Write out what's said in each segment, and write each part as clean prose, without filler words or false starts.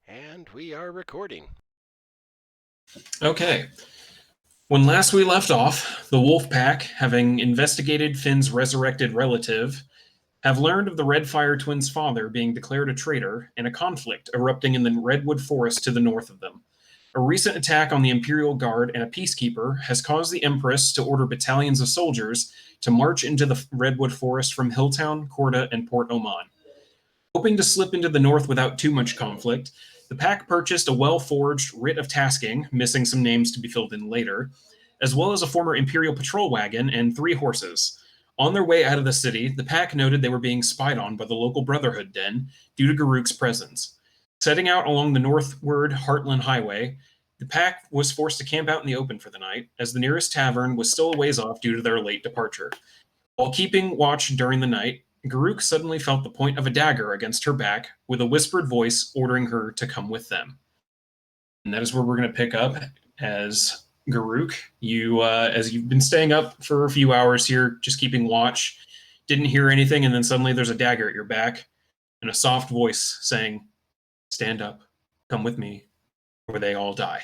And we are recording. Okay. When last we left off, the wolf pack, having investigated Finn's resurrected relative, have learned of the Redfire twins' father being declared a traitor and a conflict erupting in the redwood forest to the north of them. A recent attack on the Imperial Guard and a peacekeeper has caused the Empress to order battalions of soldiers to march into the redwood forest from Hilltown, Korda, and Port Oman. Hoping to slip into the north without too much conflict, the pack purchased a well-forged writ of tasking, missing some names to be filled in later, as well as a former Imperial patrol wagon and 3 horses. On their way out of the city, the pack noted they were being spied on by the local Brotherhood den due to Garruk's presence. Setting out along the northward Heartland Highway, the pack was forced to camp out in the open for the night, as the nearest tavern was still a ways off due to their late departure. While keeping watch during the night, Garruk suddenly felt the point of a dagger against her back, with a whispered voice ordering her to come with them. And that is where we're going to pick up as Garruk. As you've been staying up for a few hours here, just keeping watch, didn't hear anything, and then suddenly there's a dagger at your back, and a soft voice saying, "Stand up, come with me, or they all die."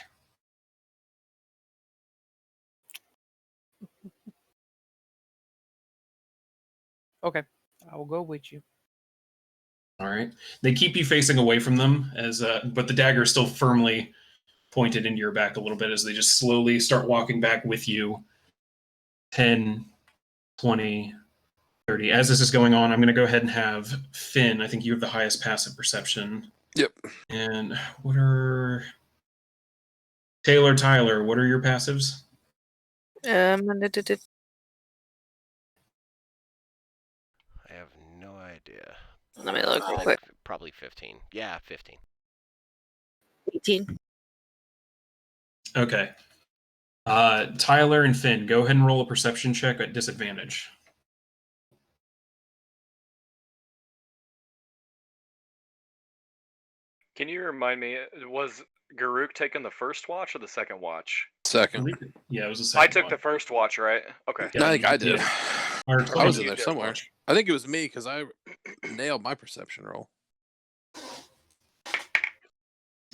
Okay, I will go with you. All right. They keep you facing away from them, but the dagger is still firmly pointed into your back a little bit as they just slowly start walking back with you. 10, 20, 30. As this is going on, I'm going to go ahead and have Finn. I think you have the highest passive perception. Yep. And what are... Tyler, what are your passives? I have no idea. Let me look real quick. Probably 15. Yeah, 15. 18. Okay. Tyler and Finn, go ahead and roll a perception check at disadvantage. Can you remind me, was Garruk taking the first watch or the second watch? Second. Yeah, it was the second I took one. the first watch, right? Okay. I think I did. I was in there did somewhere. watch. I think it was me because I nailed my perception roll.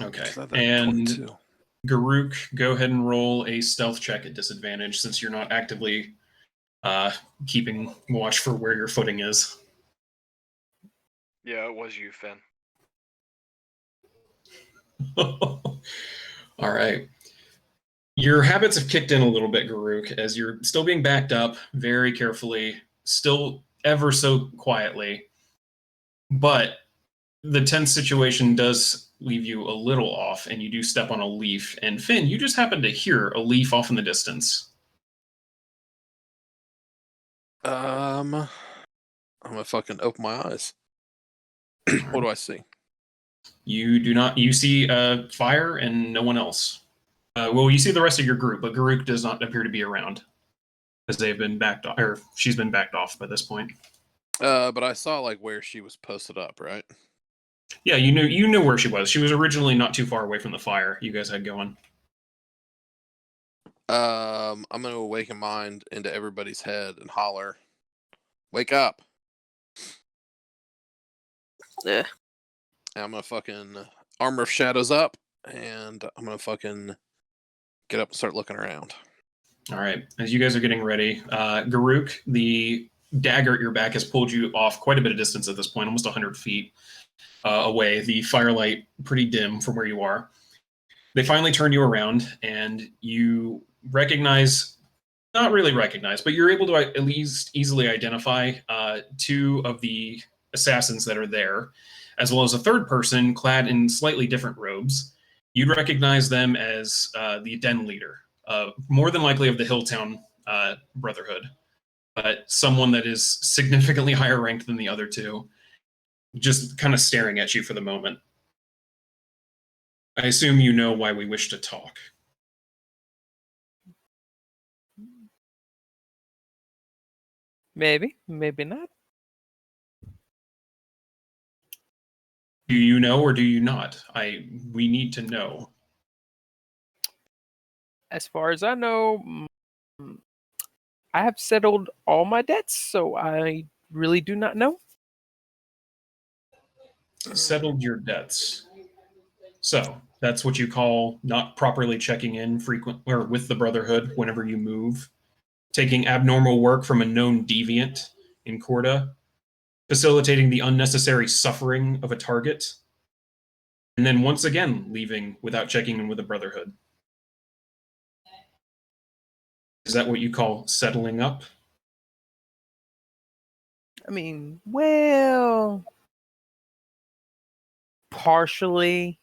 Okay. So that's And 22. Garruk, go ahead and roll a stealth check at disadvantage since you're not actively keeping watch for where your footing is. Yeah, it was you, Finn. All right. Your habits have kicked in a little bit, Garruk, as you're still being backed up very carefully, still ever so quietly. But the tense situation does leave you a little off, and you do step on a leaf. And Finn, you just happen to hear a leaf off in the distance. I'm gonna fucking open my eyes. What do I see? You do not. You see fire and no one else. You see the rest of your group, but Garruk does not appear to be around, as they've been backed off, or she's been backed off by this point. But I saw like where she was posted up, right? Yeah, you knew where she was. She was originally not too far away from the fire you guys had going. I'm gonna awaken mind into everybody's head and holler, "Wake up!" Yeah. And I'm gonna fucking armor of shadows up, and I'm gonna fucking get up and start looking around. All right. As you guys are getting ready, Garruk, the dagger at your back has pulled you off quite a bit of distance at this point, almost 100 feet away. The firelight pretty dim from where you are. They finally turn you around, and you recognize, not really recognize, but you're able to at least easily identify 2 of the assassins that are there, as well as a third person clad in slightly different robes. You'd recognize them as the den leader, more than likely of the Hilltown Brotherhood, but someone that is significantly higher ranked than the other 2, just kind of staring at you for the moment. I assume you know why we wish to talk. Maybe, maybe not. Do you know or do you not? We need to know. As far as I know, I have settled all my debts, so I really do not know. Settled your debts. So that's what you call not properly checking in frequent or with the Brotherhood whenever you move, taking abnormal work from a known deviant in Corda, facilitating the unnecessary suffering of a target, and then once again leaving without checking in with the Brotherhood. Is that what you call settling up? I mean, well, partially.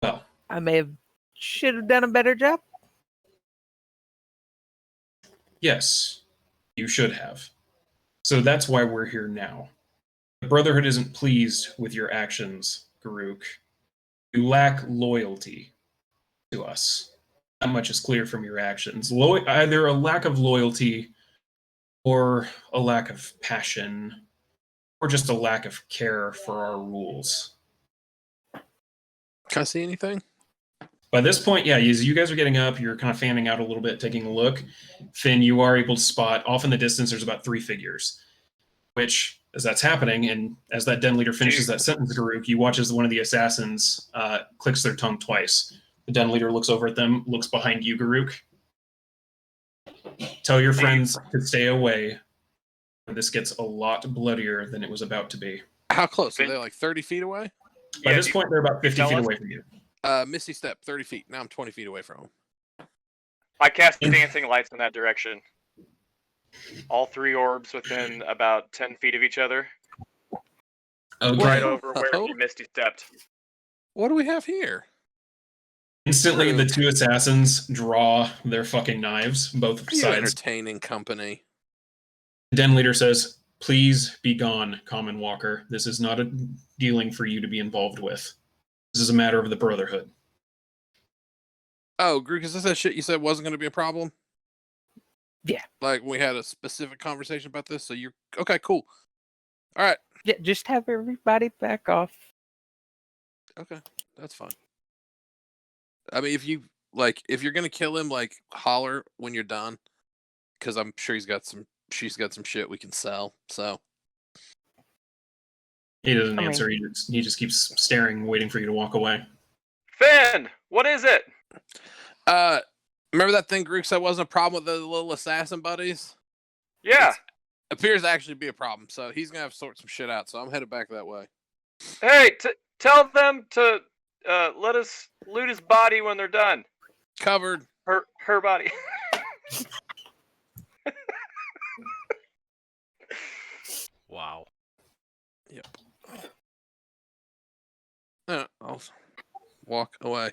Well, I should have done a better job. yes, you should have. So that's why we're here now. The Brotherhood isn't pleased with your actions, Garuk. You lack loyalty to us. That much is clear from your actions. Either a lack of loyalty or a lack of passion or just a lack of care for our rules. Can I see anything? By this point, yeah, as you guys are getting up, you're kind of fanning out a little bit, taking a look. Finn, you are able to spot off in the distance, there's about 3 figures, which, as that's happening, and as that den leader finishes that sentence, Garuk, you watch as one of the assassins clicks their tongue twice. The den leader looks over at them, looks behind you, Garuk. Tell your friends to stay away. This gets a lot bloodier than it was about to be. How close? Are they like 30 feet away? By this point, they're about 50 feet away from you. Misty step, 30 feet. Now I'm 20 feet away from him. I cast dancing lights in that direction. All 3 orbs within about 10 feet of each other. Okay. Right over where he Misty stepped. What do we have here? Instantly, the 2 assassins draw their fucking knives, both You sides. entertaining company. The den leader says, "Please be gone, Common Walker. This is not a dealing for you to be involved with. This is a matter of the Brotherhood." Oh, Grook, is this that shit you said wasn't going to be a problem? Yeah. Like, we had a specific conversation about this, so you're... Okay, cool. All right. Yeah, just have everybody back off. Okay, that's fine. I mean, if you're going to kill him, like, holler when you're done, because I'm sure she's got some shit we can sell, so... He doesn't answer. He just keeps staring, waiting for you to walk away. Finn, what is it? Remember that thing Grook said wasn't a problem with the little assassin buddies? Yeah. It appears to actually be a problem, so he's gonna have to sort some shit out. So I'm headed back that way. Hey, tell them to let us loot his body when they're done. Covered. Her body. Wow. Yep. I'll walk away.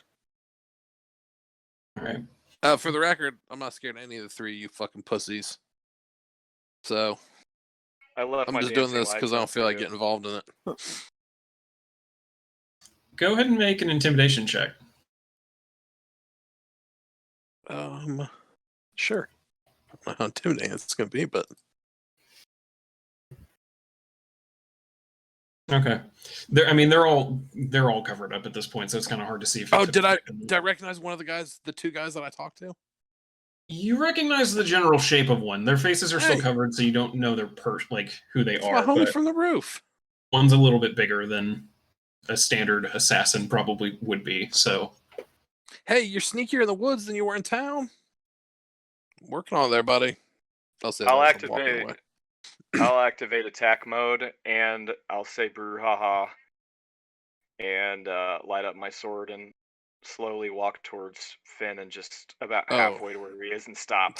All right. For the record, I'm not scared of any of the 3 of you fucking pussies. So I left I'm my just doing dancing this because lights I on don't feel like too. getting involved in it. Go ahead and make an intimidation check. Sure. I don't know how intimidating it's gonna be, but Okay. They're all covered up at this point, so it's kind of hard to see. If did I recognize one of the 2 guys that I talked to? You recognize the general shape of one. Their faces are still Hey. covered, so you don't know who they It's are. my homie But from the roof. one's a little bit bigger than a standard assassin probably would be. So, Hey, you're sneakier in the woods than you were in town. Working on there, buddy. I'll say I'll that as I'm walking activate. away. I'll activate attack mode, and I'll say brouhaha, and light up my sword and slowly walk towards Finn and just about halfway to where he is and stop.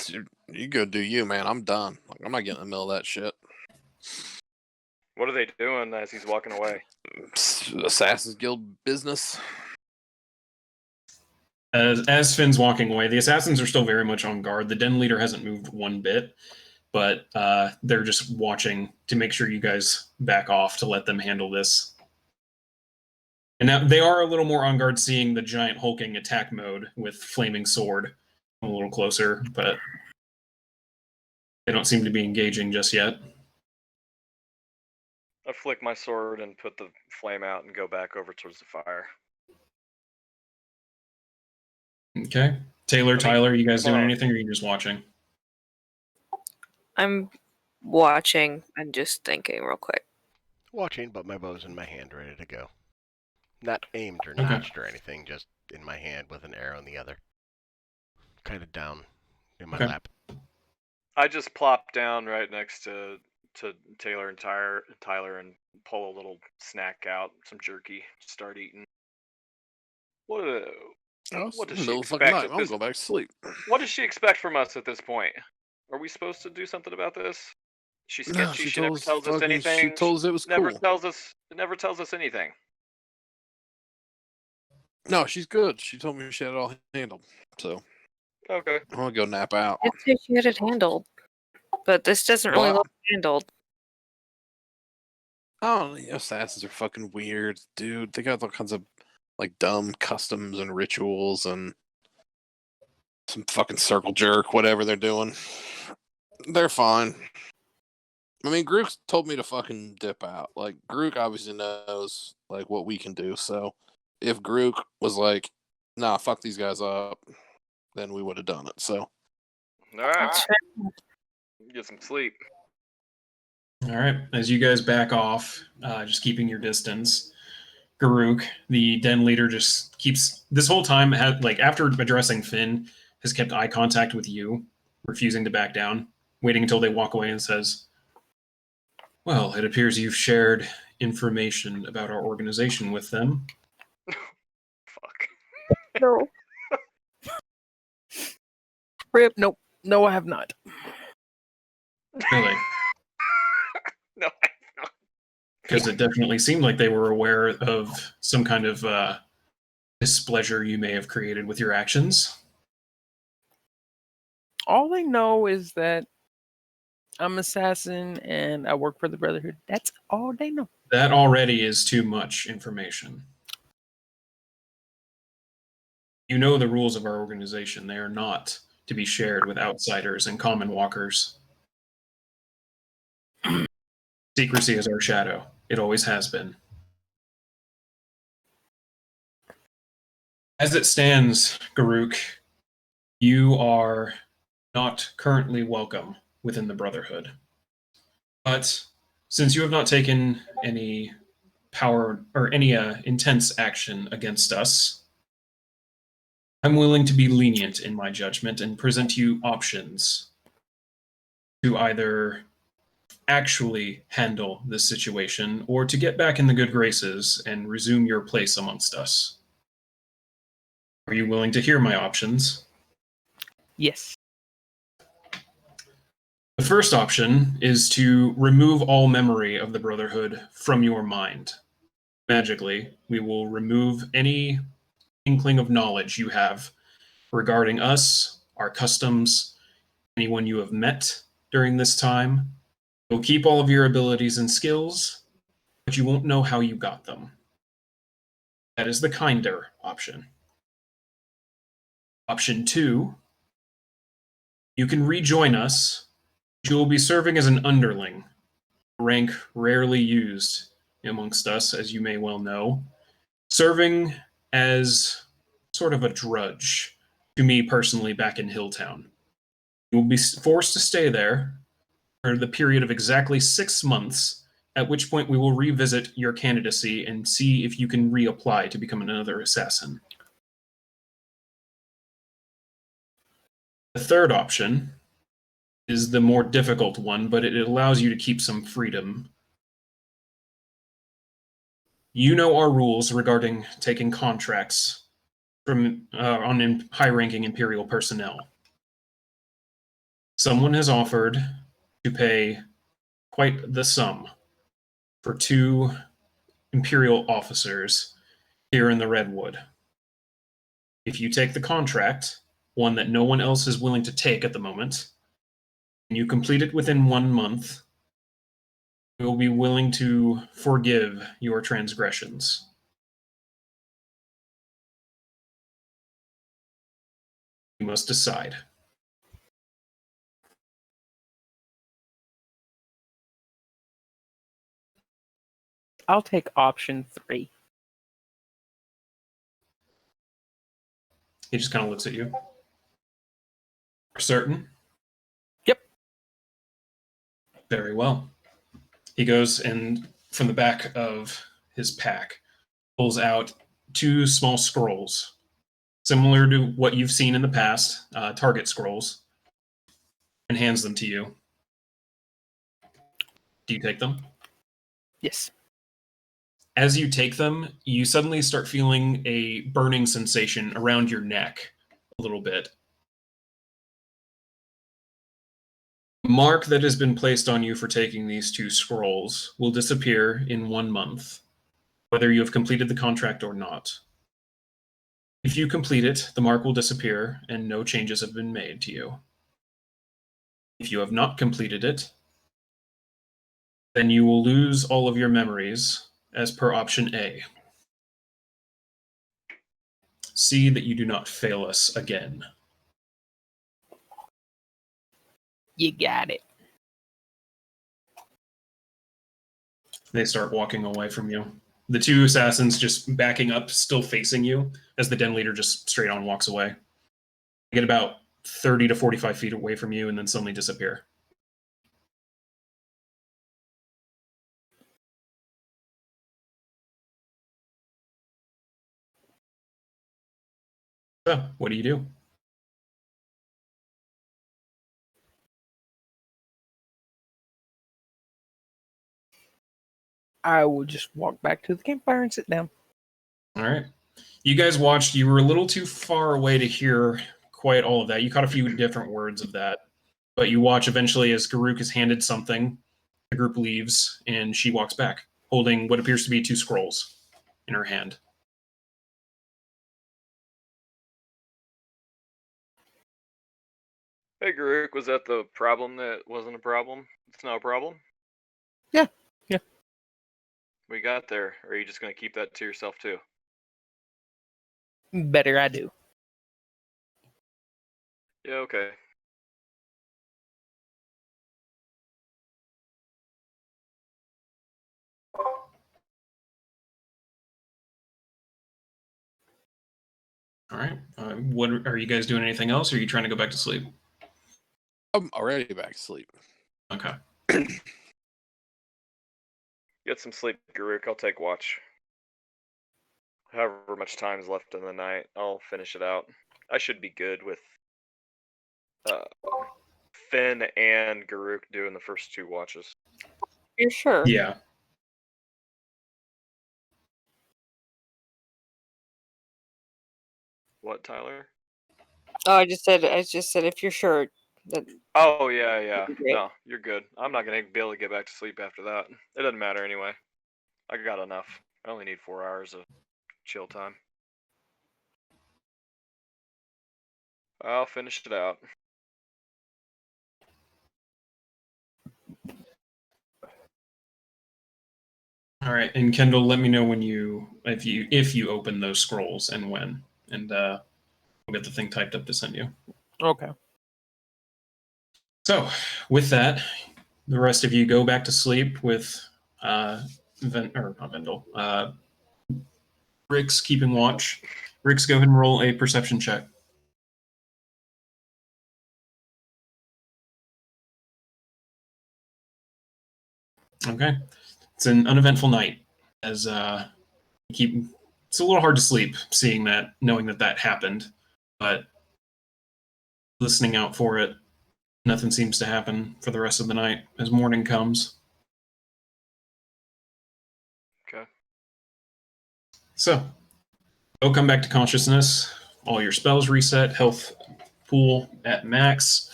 You go do you, man. I'm done. Like, I'm not getting in the middle of that shit. What are they doing as he's walking away? Assassin's Guild business. as Finn's walking away, the assassins are still very much on guard. The den leader hasn't moved one bit, but they're just watching to make sure you guys back off to let them handle this. And now they are a little more on guard, seeing the giant hulking attack mode with flaming sword a little closer, but they don't seem to be engaging just yet. I flick my sword and put the flame out and go back over towards the fire. Okay. Taylor, Tyler, you guys doing anything, or are you just watching? I'm watching and just thinking real quick. Watching, but my bow's in my hand, ready to go. Not aimed or Okay. notched or anything, just in my hand with an arrow in the other. Kind of down in my Okay. lap. I just plop down right next to Taylor and Tyler and pull a little snack out, some jerky, start eating. What Oh, it's What in does the she middle of the fucking expect night. at I'm this? gonna go back to sleep. What does she expect from us at this point? Are we supposed to do something about this? She's No, sketchy. she She never told us tells us fucking. She anything. told us it was Never cool. tells us. Never tells us anything. No, she's good. She told me she had it all handled. So Okay. I'm gonna go nap out. It's say she had it handled, but this doesn't really Well, look handled. I don't know. Assassins are fucking weird, dude. They got all kinds of like dumb customs and rituals and some fucking circle jerk, whatever they're doing. They're fine. I mean, Grook told me to fucking dip out. Like, Grook obviously knows like what we can do. So if Grook was like, "Nah, fuck these guys up," then we would have done it. So All right. That's fair. Get some sleep. All right. As you guys back off, just keeping your distance, Garuk, the den leader, just keeps this whole time. Like after addressing Finn, has kept eye contact with you, refusing to back down, waiting until they walk away, and says, "Well, it appears you've shared information about our organization with them." Fuck. No. Rip. Nope. No, I have not. Really? No. Because it definitely seemed like they were aware of some kind of displeasure you may have created with your actions. All they know is that I'm assassin and I work for the Brotherhood. That's all they know. That already is too much information. You know the rules of our organization. They are not to be shared with outsiders and common walkers. Secrecy is our shadow. It always has been. As it stands, Garuk, you are not currently welcome within the Brotherhood. But since you have not taken any power or any intense action against us, I'm willing to be lenient in my judgment and present you options to either actually handle this situation or to get back in the good graces and resume your place amongst us. Are you willing to hear my options? Yes. The first option is to remove all memory of the Brotherhood from your mind. Magically, we will remove any inkling of knowledge you have regarding us, our customs, anyone you have met during this time. You'll keep all of your abilities and skills, but you won't know how you got them. That is the kinder option. Option 2, you can rejoin us, but you will be serving as an underling, a rank rarely used amongst us, as you may well know, serving as sort of a drudge to me personally back in Hilltown. You will be forced to stay there for the period of exactly 6 months, at which point we will revisit your candidacy and see if you can reapply to become another assassin. The third option is the more difficult one, but it allows you to keep some freedom. You know our rules regarding taking contracts from on high-ranking Imperial personnel. Someone has offered to pay quite the sum for 2 Imperial officers here in the Redwood. If you take the contract, one that no one else is willing to take at the moment, and you complete it within 1 month, we will be willing to forgive your transgressions. You must decide. I'll take option 3. He just kind of looks at you. For certain? Yep. Very well. He goes and from the back of his pack pulls out 2 small scrolls, similar to what you've seen in the past, target scrolls, and hands them to you. Do you take them? Yes. As you take them, you suddenly start feeling a burning sensation around your neck a little bit. The mark that has been placed on you for taking these 2 scrolls will disappear in 1 month, whether you have completed the contract or not. If you complete it, the mark will disappear and no changes have been made to you. If you have not completed it, then you will lose all of your memories as per option A. See that you do not fail us again. You got it. They start walking away from you. The 2 assassins just backing up, still facing you, as the den leader just straight on walks away. They get about 30 to 45 feet away from you and then suddenly disappear. So, what do you do? I will just walk back to the campfire and sit down. All right. You guys watched. You were a little too far away to hear quite all of that. You caught a few different words of that. But you watch eventually as Garuk is handed something. The group leaves, and she walks back, holding what appears to be 2 scrolls in her hand. Hey, Garuk, was that the problem that wasn't a problem? It's not a problem? Yeah. We got there. Or are you just going to keep that to yourself, too? Better I do. Yeah, okay. All right. What are you guys doing? Anything else? Or are you trying to go back to sleep? I'm already back to sleep. Okay. Get some sleep, Garuk. I'll take watch. However much time is left in the night, I'll finish it out. I should be good with Finn and Garuk doing the first 2 watches. You're sure? Yeah. What, Tyler? Oh, I just said if you're sure that. Oh, yeah. That'd be great. No, you're good. I'm not going to be able to get back to sleep after that. It doesn't matter anyway. I got enough. I only need 4 hours of chill time. I'll finish it out. All right. And Kendall, let me know when if you open those scrolls and when, and we'll get the thing typed up to send you. Okay. So, with that, the rest of you go back to sleep with Rix keeping watch. Rix, go ahead and roll a perception check. Okay. It's an uneventful night, as it's a little hard to sleep seeing that, knowing that happened, but listening out for it, nothing seems to happen for the rest of the night as morning comes. Okay. So, go come back to consciousness. All your spells reset. Health pool at max.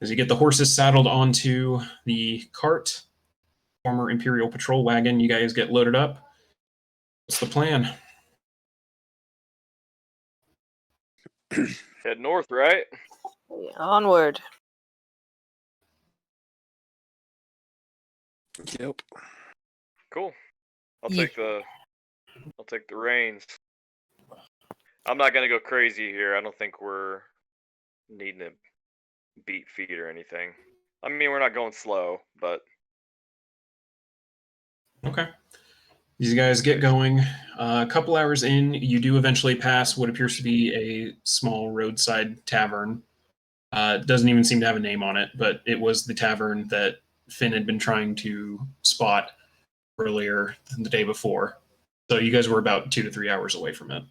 As you get the horses saddled onto the cart, former Imperial patrol wagon, you guys get loaded up. What's the plan? Head north, right? Onward. Yep. Cool. I'll Yeah. take the reins. I'm not gonna go crazy here. I don't think we're needing to beat feet or anything. I mean, we're not going slow, but Okay. These guys get going. A couple hours in, you do eventually pass what appears to be a small roadside tavern. Doesn't even seem to have a name on it, but it was the tavern that Finn had been trying to spot earlier than the day before. So you guys were about 2 to 3 hours away from it.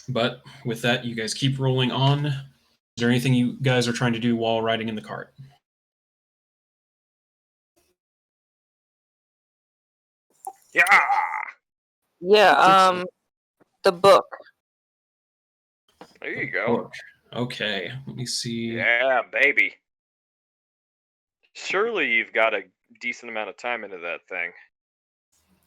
But with that, you guys keep rolling on. Is there anything you guys are trying to do while riding in the cart? Yeah. Yeah, the book. There you go. Okay, let me see. Yeah, baby. Surely you've got a decent amount of time into that thing.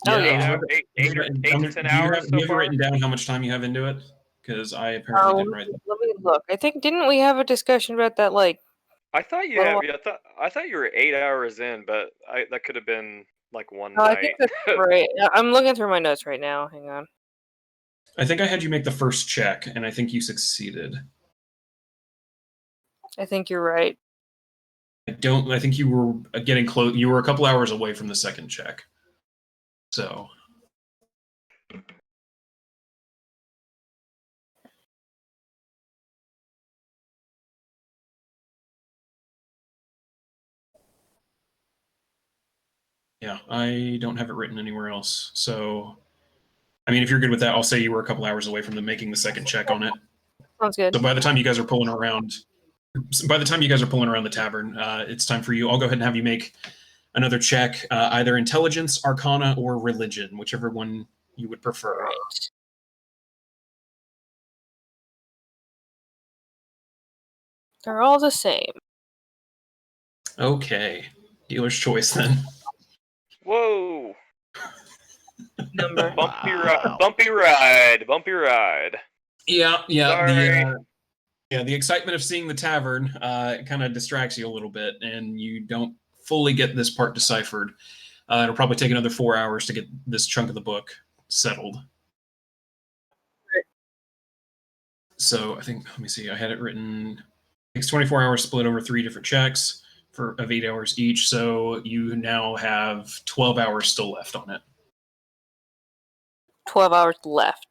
Oh, I yeah. was wondering- Eight to 10 hours do you so have far? written down how much time you have into it? Because I apparently didn't write that. Let me look. I think didn't we have a discussion about that? Like, I thought you Well, had, I thought you were 8 hours in, but that could have been like one I night. think that's right. I'm looking through my notes right now. Hang on. I think I had you make the first check, and I think you succeeded. I think you're right. I think you were getting close. You were a couple hours away from the second check. So. Yeah, I don't have it written anywhere else. So, I mean, if you're good with that, I'll say you were a couple hours away from making the second check on it. Sounds good. So by the time you guys are pulling around the tavern, it's time for you. I'll go ahead and have you make another check, either intelligence, arcana, or religion, whichever one you would prefer. Right. They're all the same. Okay, dealer's choice then. Whoa! Number. Bumpy ride. Yeah. Sorry. The excitement of seeing the tavern kind of distracts you a little bit, and you don't fully get this part deciphered. It'll probably take another 4 hours to get this chunk of the book settled. So I think, let me see, I had it written, it takes 24 hours split over 3 different checks of 8 hours each, so you now have 12 hours still left on it. 12 hours left.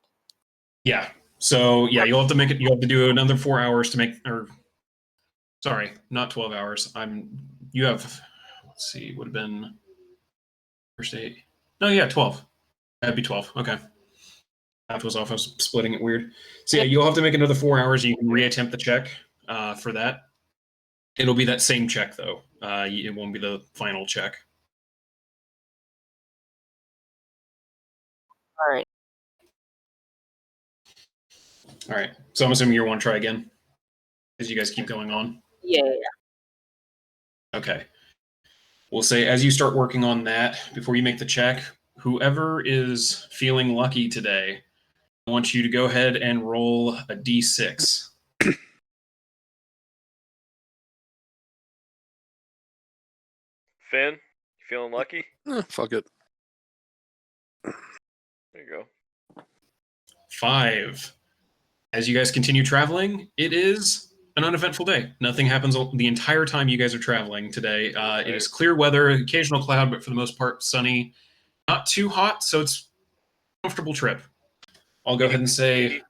Yeah. So yeah, you'll have to do another 4 hours to make, or sorry, not 12 hours. You have, let's see, would have been first 8. No, yeah, 12. That'd be 12. Okay. Math was off. I was splitting it weird. So yeah, you'll have to make another 4 hours. You can reattempt the check for that. It'll be that same check though. It won't be the final check. All right. All right. So I'm assuming you want to try again, as you guys keep going on. Yeah. Okay. We'll say as you start working on that, before you make the check, whoever is feeling lucky today, I want you to go ahead and roll a d6. Finn, you feeling lucky? Fuck it. There you go. 5. As you guys continue traveling, it is an uneventful day. Nothing happens the entire time you guys are traveling today. It is clear weather, occasional cloud, but for the most part, sunny. Not too hot, so it's a comfortable trip. I'll go ahead and say...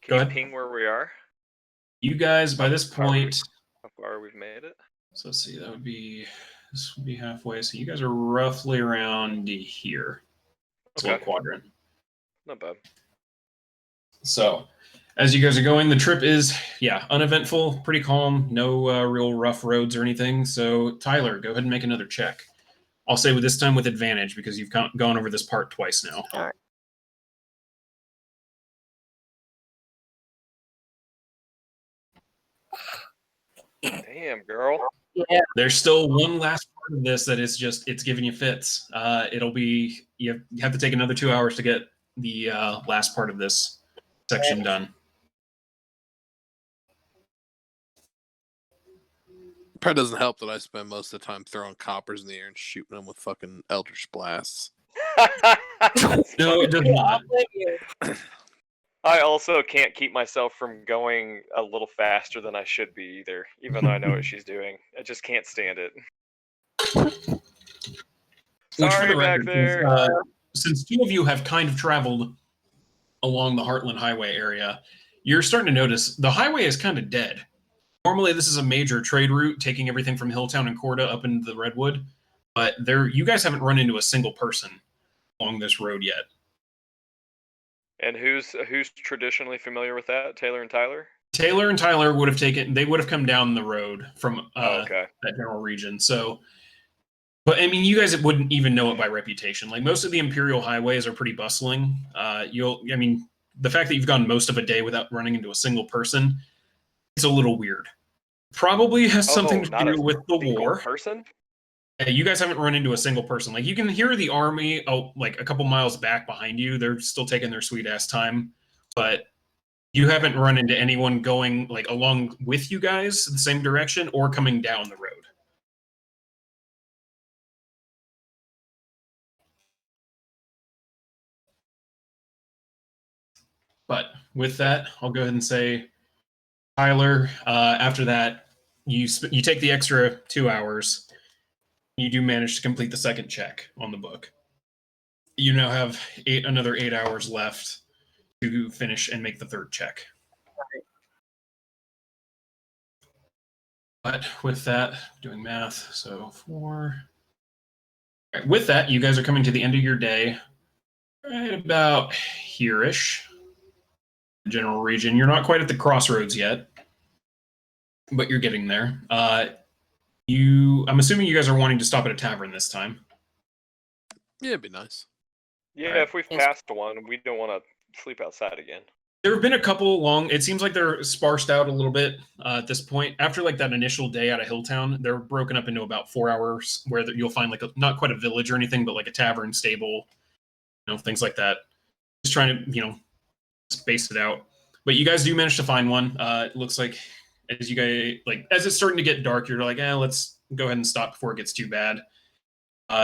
Can you ping where we are? You guys, by this point... How far we've made it? So let's see, this would be halfway. So you guys are roughly around here. It's a little quadrant. Not bad. So, as you guys are going, the trip is, uneventful, pretty calm, no real rough roads or anything. So, Tyler, go ahead and make another check. I'll say with this time with advantage because you've gone over this part twice now. All right. Damn, girl. Yeah. There's still one last part of this that is just, it's giving you fits. It'll be, you have to take another 2 hours to get the last part of this section done. Probably doesn't help that I spend most of the time throwing coppers in the air and shooting them with fucking eldritch blasts. No, it does not. I also can't keep myself from going a little faster than I should be either, even though I know what she's doing. I just can't stand it. Sorry, back there. Since two of you have kind of traveled along the Heartland Highway area, you're starting to notice the highway is kind of dead. Normally, this is a major trade route, taking everything from Hilltown and Corda up into the Redwood, but you guys haven't run into a single person along this road yet. And who's traditionally familiar with that? Taylor and Tyler? Taylor and Tyler would have come down the road from Okay. that general region. So, but I mean, you guys wouldn't even know it by reputation. Like most of the Imperial highways are pretty bustling. The fact that you've gone most of a day without running into a single person, it's a little weird. Probably has something to not do a with the single war. person? You guys haven't run into a single person. Like you can hear the army, like a couple miles back behind you. They're still taking their sweet ass time, but you haven't run into anyone going like along with you guys the same direction or coming down the road. But with that, I'll go ahead and say, Tyler. After that, you take the extra 2 hours. You do manage to complete the second check on the book. You now have another 8 hours left to finish and make the third check. But with that, doing math, so 4. All right, with that, you guys are coming to the end of your day, right about here-ish, general region. You're not quite at the crossroads yet, but you're getting there. I'm assuming you guys are wanting to stop at a tavern this time. Yeah, it'd be nice. Yeah, Alright. if we've passed one, we don't want to sleep outside again. There have been a couple long. It seems like they're sparsed out a little bit at this point. After like that initial day out of Hilltown, they're broken up into about 4 hours where you'll find like not quite a village or anything, but like a tavern, stable, things like that. Just trying to space it out. But you guys do manage to find one. It looks like as you guys as it's starting to get dark, you're like, let's go ahead and stop before it gets too bad.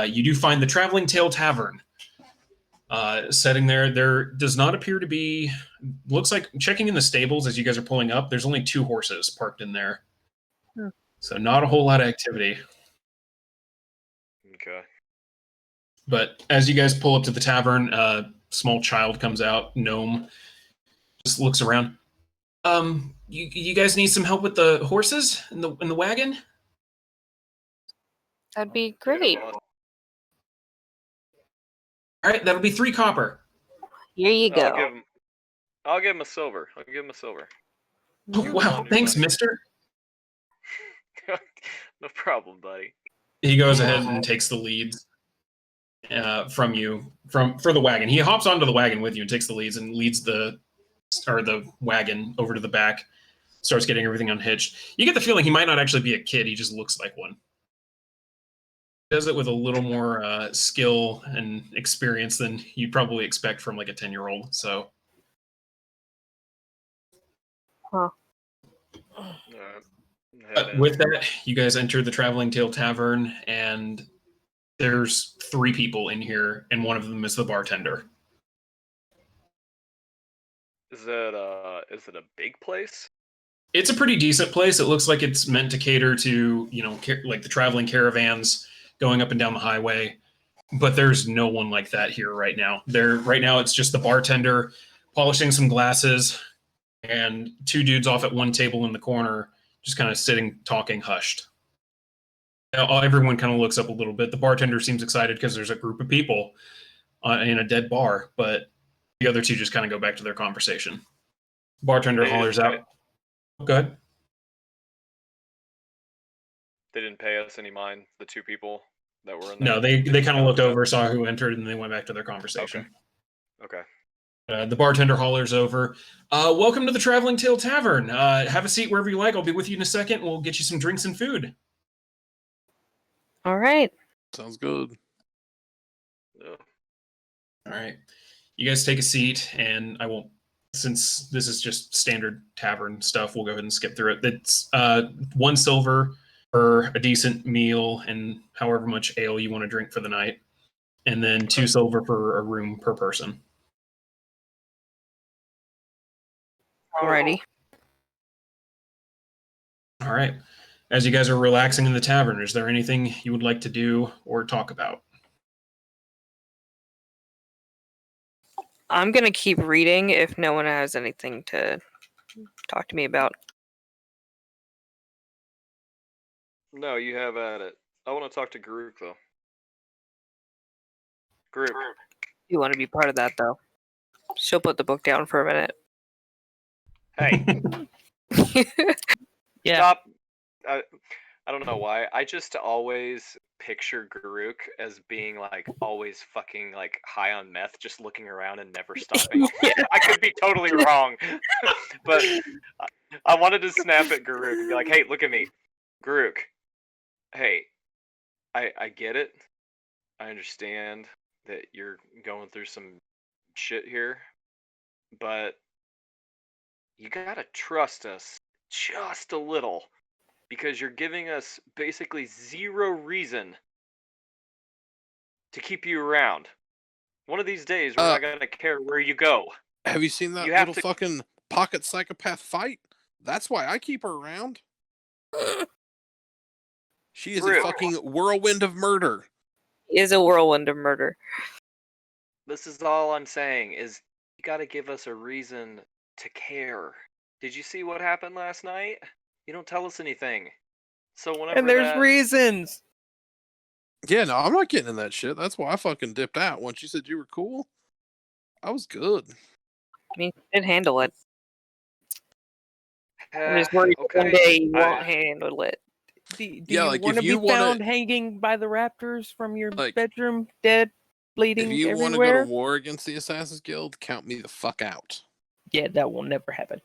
You do find the Traveling Tail Tavern. Setting there does not appear to be. Looks like checking in the stables as you guys are pulling up. There's only 2 horses parked in there, so not a whole lot of activity. Okay. But as you guys pull up to the tavern, a small child comes out. Gnome just looks around. You guys need some help with the horses in the wagon? That'd be great. All right, that'll be 3 copper. Here you go. I'll give him a silver. I'll give him a silver. Oh, wow, thanks, mister. No problem, buddy. He goes ahead and takes the leads from you for the wagon. He hops onto the wagon with you and takes the leads and leads the wagon over to the back. Starts getting everything unhitched. You get the feeling he might not actually be a kid. He just looks like one. Does it with a little more skill and experience than you'd probably expect from like a 10-year-old. So. Huh. With that, you guys enter the Traveling Tail Tavern, and there's 3 people in here, and one of them is the bartender. Is it a big place? It's a pretty decent place. It looks like it's meant to cater to, like the traveling caravans going up and down the highway. But there's no one like that here right now. Right now, it's just the bartender polishing some glasses and 2 dudes off at one table in the corner, just kind of sitting, talking, hushed. Everyone kind of looks up a little bit. The bartender seems excited because there's a group of people in a dead bar, but the other 2 just kind of go back to their conversation. Bartender hollers out. Go ahead. They didn't pay us any mind, the 2 people that were in there? No, they kind of looked over, saw who entered, and they went back to their conversation. Okay. The bartender hollers over. Welcome to the Traveling Tail Tavern. Have a seat wherever you like. I'll be with you in a second. We'll get you some drinks and food. All right. Sounds good. Yeah. All right. You guys take a seat, and I won't, since this is just standard tavern stuff, we'll go ahead and skip through it. It's 1 silver for a decent meal and however much ale you want to drink for the night, and then 2 silver for a room per person. Alrighty. All right. As you guys are relaxing in the tavern, is there anything you would like to do or talk about? I'm going to keep reading if no one has anything to talk to me about? No, you have at it. I want to talk to Garuk though. Garuk. You want to be part of that though? She'll put the book down for a minute. Hey, Yeah. stop. I don't know why. I just always picture Garuk as being like always fucking like high on meth, just looking around and never stopping. I could be totally wrong, but I wanted to snap at Garuk and be like, "Hey, look at me, Garuk. Hey, I get it. I understand that you're going through some shit here, but you gotta trust us just a little." Because you're giving us basically zero reason to keep you around. One of these days, we're not gonna care where you go. Have you seen that You have little to- fucking pocket psychopath fight? That's why I keep her around. She is a Rude. fucking whirlwind of murder. Is a whirlwind of murder. This is all I'm saying is you gotta give us a reason to care. Did you see what happened last night? You don't tell us anything. So whenever And there's that... reasons. Yeah, no, I'm not getting in that shit. That's why I fucking dipped out. Once you said you were cool, I was good. I mean, you did handle it. I'm just worried that one okay. day you won't handle it. Do Yeah, you like, want if to you be wanna- found hanging by the raptors from your Like, bedroom, dead, bleeding If you want to go everywhere? to war against the Assassin's Guild, count me the fuck out. Yeah, that will never happen.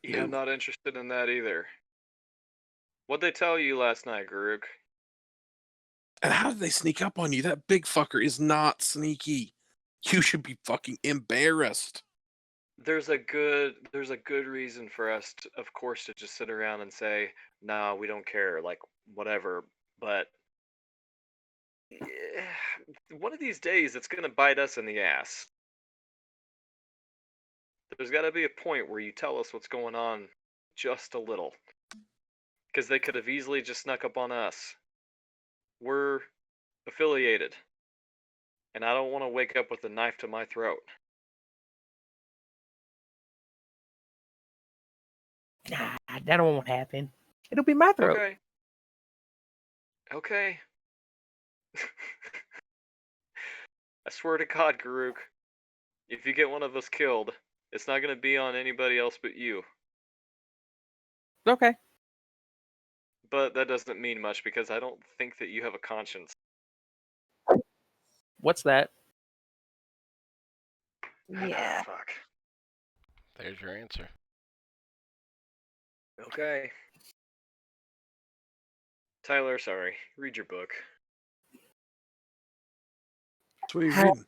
Yeah, I'm not interested in that either. What'd they tell you last night, Garuk? And how did they sneak up on you? That big fucker is not sneaky. You should be fucking embarrassed. There's a good reason for us to, of course, to just sit around and say, "Nah, we don't care," like whatever. But one of these days, it's gonna bite us in the ass. There's got to be a point where you tell us what's going on, just a little, because they could have easily just snuck up on us. We're affiliated, and I don't want to wake up with a knife to my throat. Nah, that won't happen. It'll be my throat. Okay. Okay. I swear to God, Garuk, if you get one of us killed, it's not going to be on anybody else but you. Okay. But that doesn't mean much because I don't think that you have a conscience. What's that? Yeah. Fuck. There's your answer. Okay. Tyler, sorry. Read your book. What are you reading?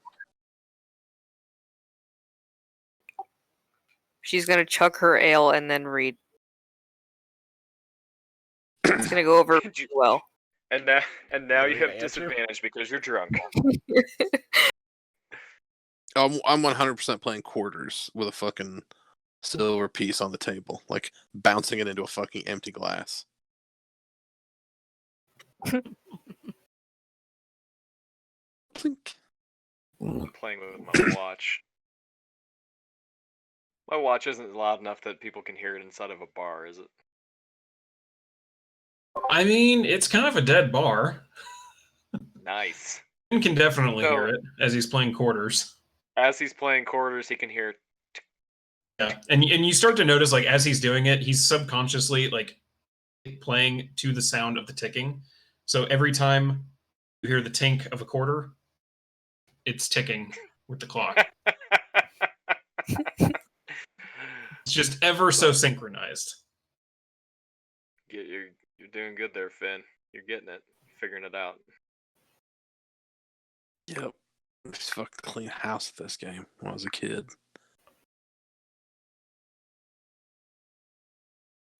She's gonna chug her ale and then read. It's gonna go over Did you- well. And now you read have the answer? disadvantage because you're drunk. I'm 100% playing quarters with a fucking silver piece on the table, like bouncing it into a fucking empty glass. Plink. I'm playing with my watch. My watch isn't loud enough that people can hear it inside of a bar, is it? I mean, it's kind of a dead bar. Nice. You can definitely So- hear it as he's playing quarters. As he's playing quarters, he can hear. Yeah, and you start to notice, like, as he's doing it, he's subconsciously like playing to the sound of the ticking. So every time you hear the tink of a quarter, it's ticking with the clock. It's just ever so synchronized. You're doing good there, Finn. You're getting it, figuring it out. Yep. I just fucking clean house at this game when I was a kid.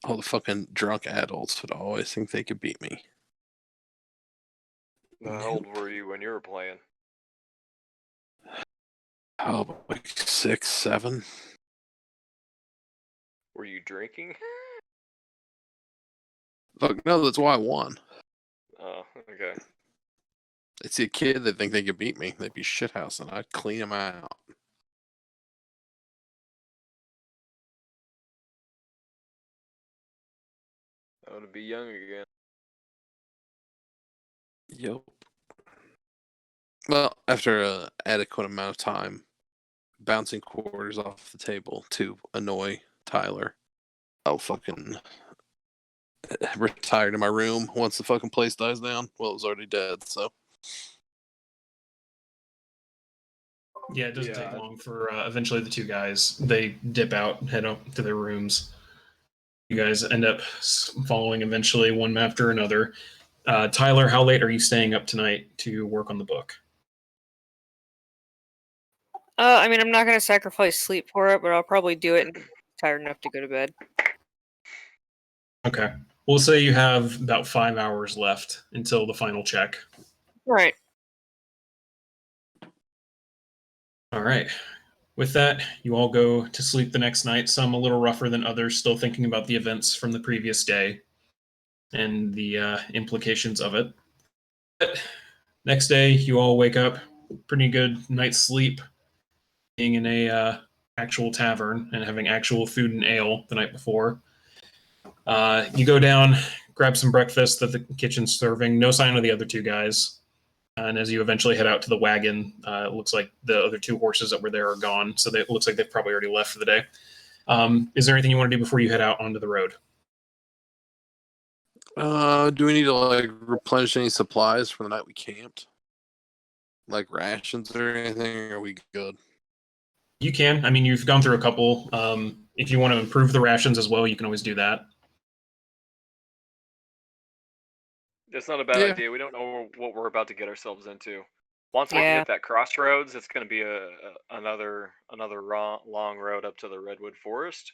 All the fucking drunk adults would always think they could beat me. How old were you when you were playing? Oh, like 6, 7. Were you drinking? Look, no, that's why I won. Oh, okay. They'd see a kid, they'd think they could beat me. They'd be shithousing. I'd clean them out. I want to be young again. Yep. Well, after an adequate amount of time bouncing quarters off the table to annoy Tyler, I'll fucking retire to my room once the fucking place dies down. Well, it was already dead, so. Yeah, it doesn't take long for eventually the two guys. They dip out, head up to their rooms. You guys end up following eventually one after another. Tyler, how late are you staying up tonight to work on the book? I mean, I'm not gonna sacrifice sleep for it, but I'll probably do it and be tired enough to go to bed. Okay. We'll say you have about 5 hours left until the final check. Right. All right. With that, you all go to sleep the next night, some a little rougher than others, still thinking about the events from the previous day and the implications of it. But next day, you all wake up, pretty good night's sleep, being in a actual tavern and having actual food and ale the night before. You go down, grab some breakfast that the kitchen's serving. No sign of the other two guys. And as you eventually head out to the wagon, it looks like the other two horses that were there are gone. So it looks like they've probably already left for the day. Is there anything you want to do before you head out onto the road? Do we need to like replenish any supplies for the night we camped? Like rations or anything, or are we good? You can. I mean, you've gone through a couple. If you want to improve the rations as well, you can always do that. That's not a bad idea. We don't know what we're about to get ourselves into. Once we hit that crossroads, it's going to be another long road up to the redwood forest,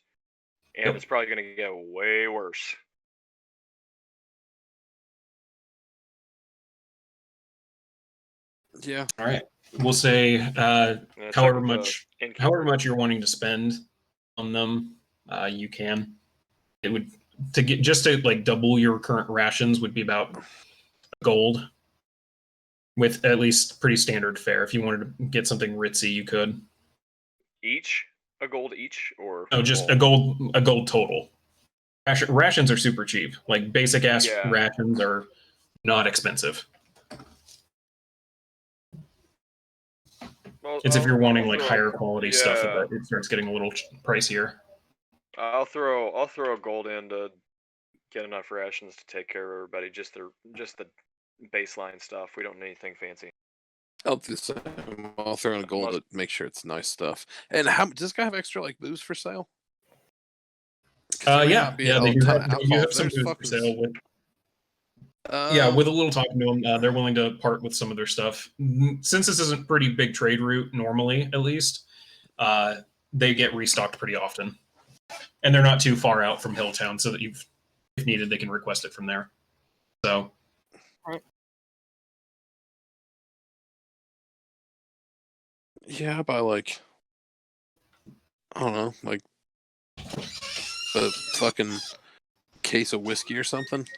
and it's probably going to get way worse. Yeah. All right. We'll say however much you're wanting to spend on them, you can. It would to like double your current rations would be about gold, with at least pretty standard fare. If you wanted to get something ritzy, you could. Each a gold each, or no, just a gold total. Rations are super cheap. Like basic ass rations are not expensive. Well, it's if you're wanting like higher quality stuff that it starts getting a little pricier. I'll throw a gold in to get enough rations to take care of everybody. Just the baseline stuff. We don't need anything fancy. I'll do the same. I'll throw in a gold to make sure it's nice stuff. And how does this guy have extra like booze for sale? They do have some booze for sale. With a little talking to them, they're willing to part with some of their stuff. Since this isn't a pretty big trade route, normally at least, they get restocked pretty often. And they're not too far out from Hilltown, so that if needed, they can request it from there. So. Yeah, by like, I don't know, like a fucking case of whiskey or something.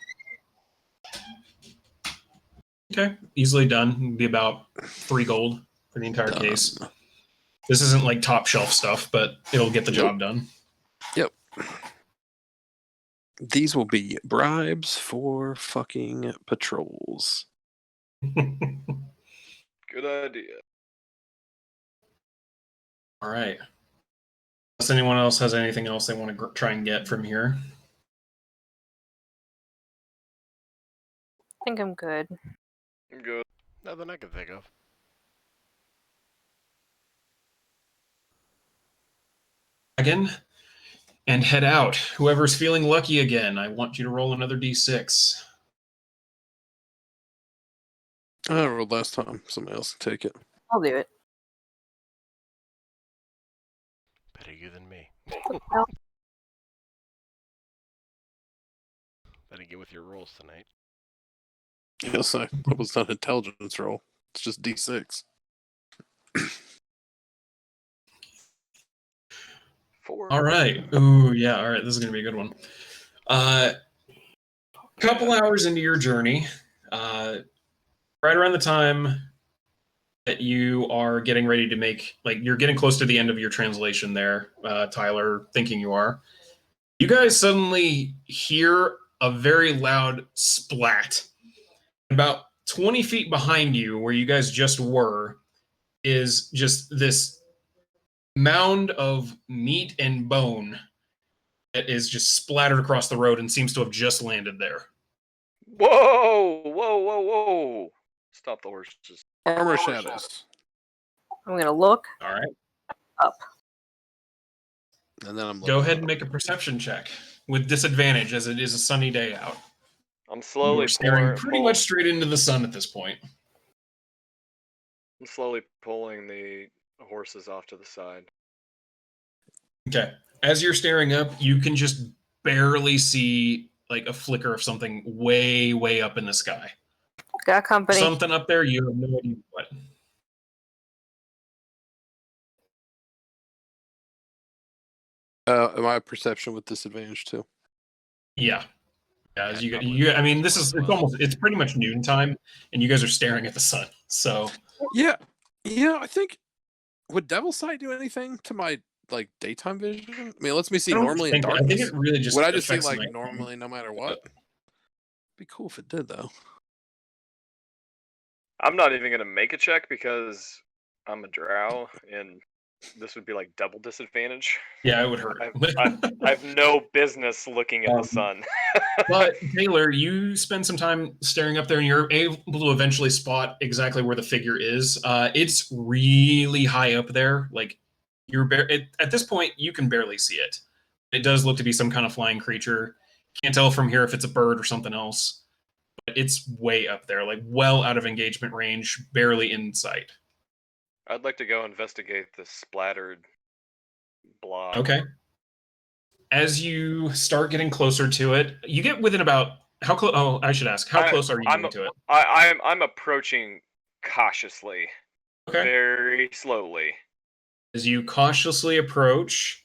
Okay, easily done. It'd be about 3 gold for the entire case. This isn't like top shelf stuff, but it'll get the job done. Yep. These will be bribes for fucking patrols. Good idea. All right. Unless anyone else has anything else they want to try and get from here. I think I'm good. I'm good. Nothing I can think of. Again, and head out. Whoever's feeling lucky again, I want you to roll another d6. I rolled last time. Somebody else can take it. I'll do it. Better you than me. Better get with your rolls tonight. Yes, that was not an intelligence roll. It's just D6. 4. All right. Ooh, yeah. All right. This is going to be a good one. Couple hours into your journey, right around the time that you are getting ready to make, like, you're getting close to the end of your translation there, Tyler, thinking you are. You guys suddenly hear a very loud splat. About 20 feet behind you, where you guys just were, is just this mound of meat and bone that is just splattered across the road and seems to have just landed there. Whoa! Whoa! Whoa! Whoa! Stop the horses. Armor shadows. I'm gonna look All right. up. And then I'm Go looking ahead and up. make a perception check with disadvantage, as it is a sunny day out. I'm slowly You're staring pulling. pretty much straight into the sun at this point. I'm slowly pulling the horses off to the side. Okay. As you're staring up, you can just barely see like a flicker of something way, way up in the sky. Got company. Something up there, you have no idea what. Am I perception with disadvantage too? Yeah. As Yeah, I mean, this is as well. it's pretty much noontime, and you guys are staring at the sun. So Yeah, I think would Devil Sight do anything to my like daytime vision? I mean, it lets me see I don't normally in think- I darkness. think it really just would I just see affects like nighttime. normally no matter what? Be cool if it did though. I'm not even gonna make a check because I'm a drow, and this would be like double disadvantage. Yeah, it would hurt. I have no business looking at the sun. But Taylor, you spend some time staring up there, and you're able to eventually spot exactly where the figure is. It's really high up there. Like at this point, you can barely see it. It does look to be some kind of flying creature. Can't tell from here if it's a bird or something else. But it's way up there, like well out of engagement range, barely in sight. I'd like to go investigate this splattered blob. Okay. As you start getting closer to it, you get within about how close? Oh, I should ask. How close are you getting to it? I'm approaching cautiously, Okay. very slowly. As you cautiously approach,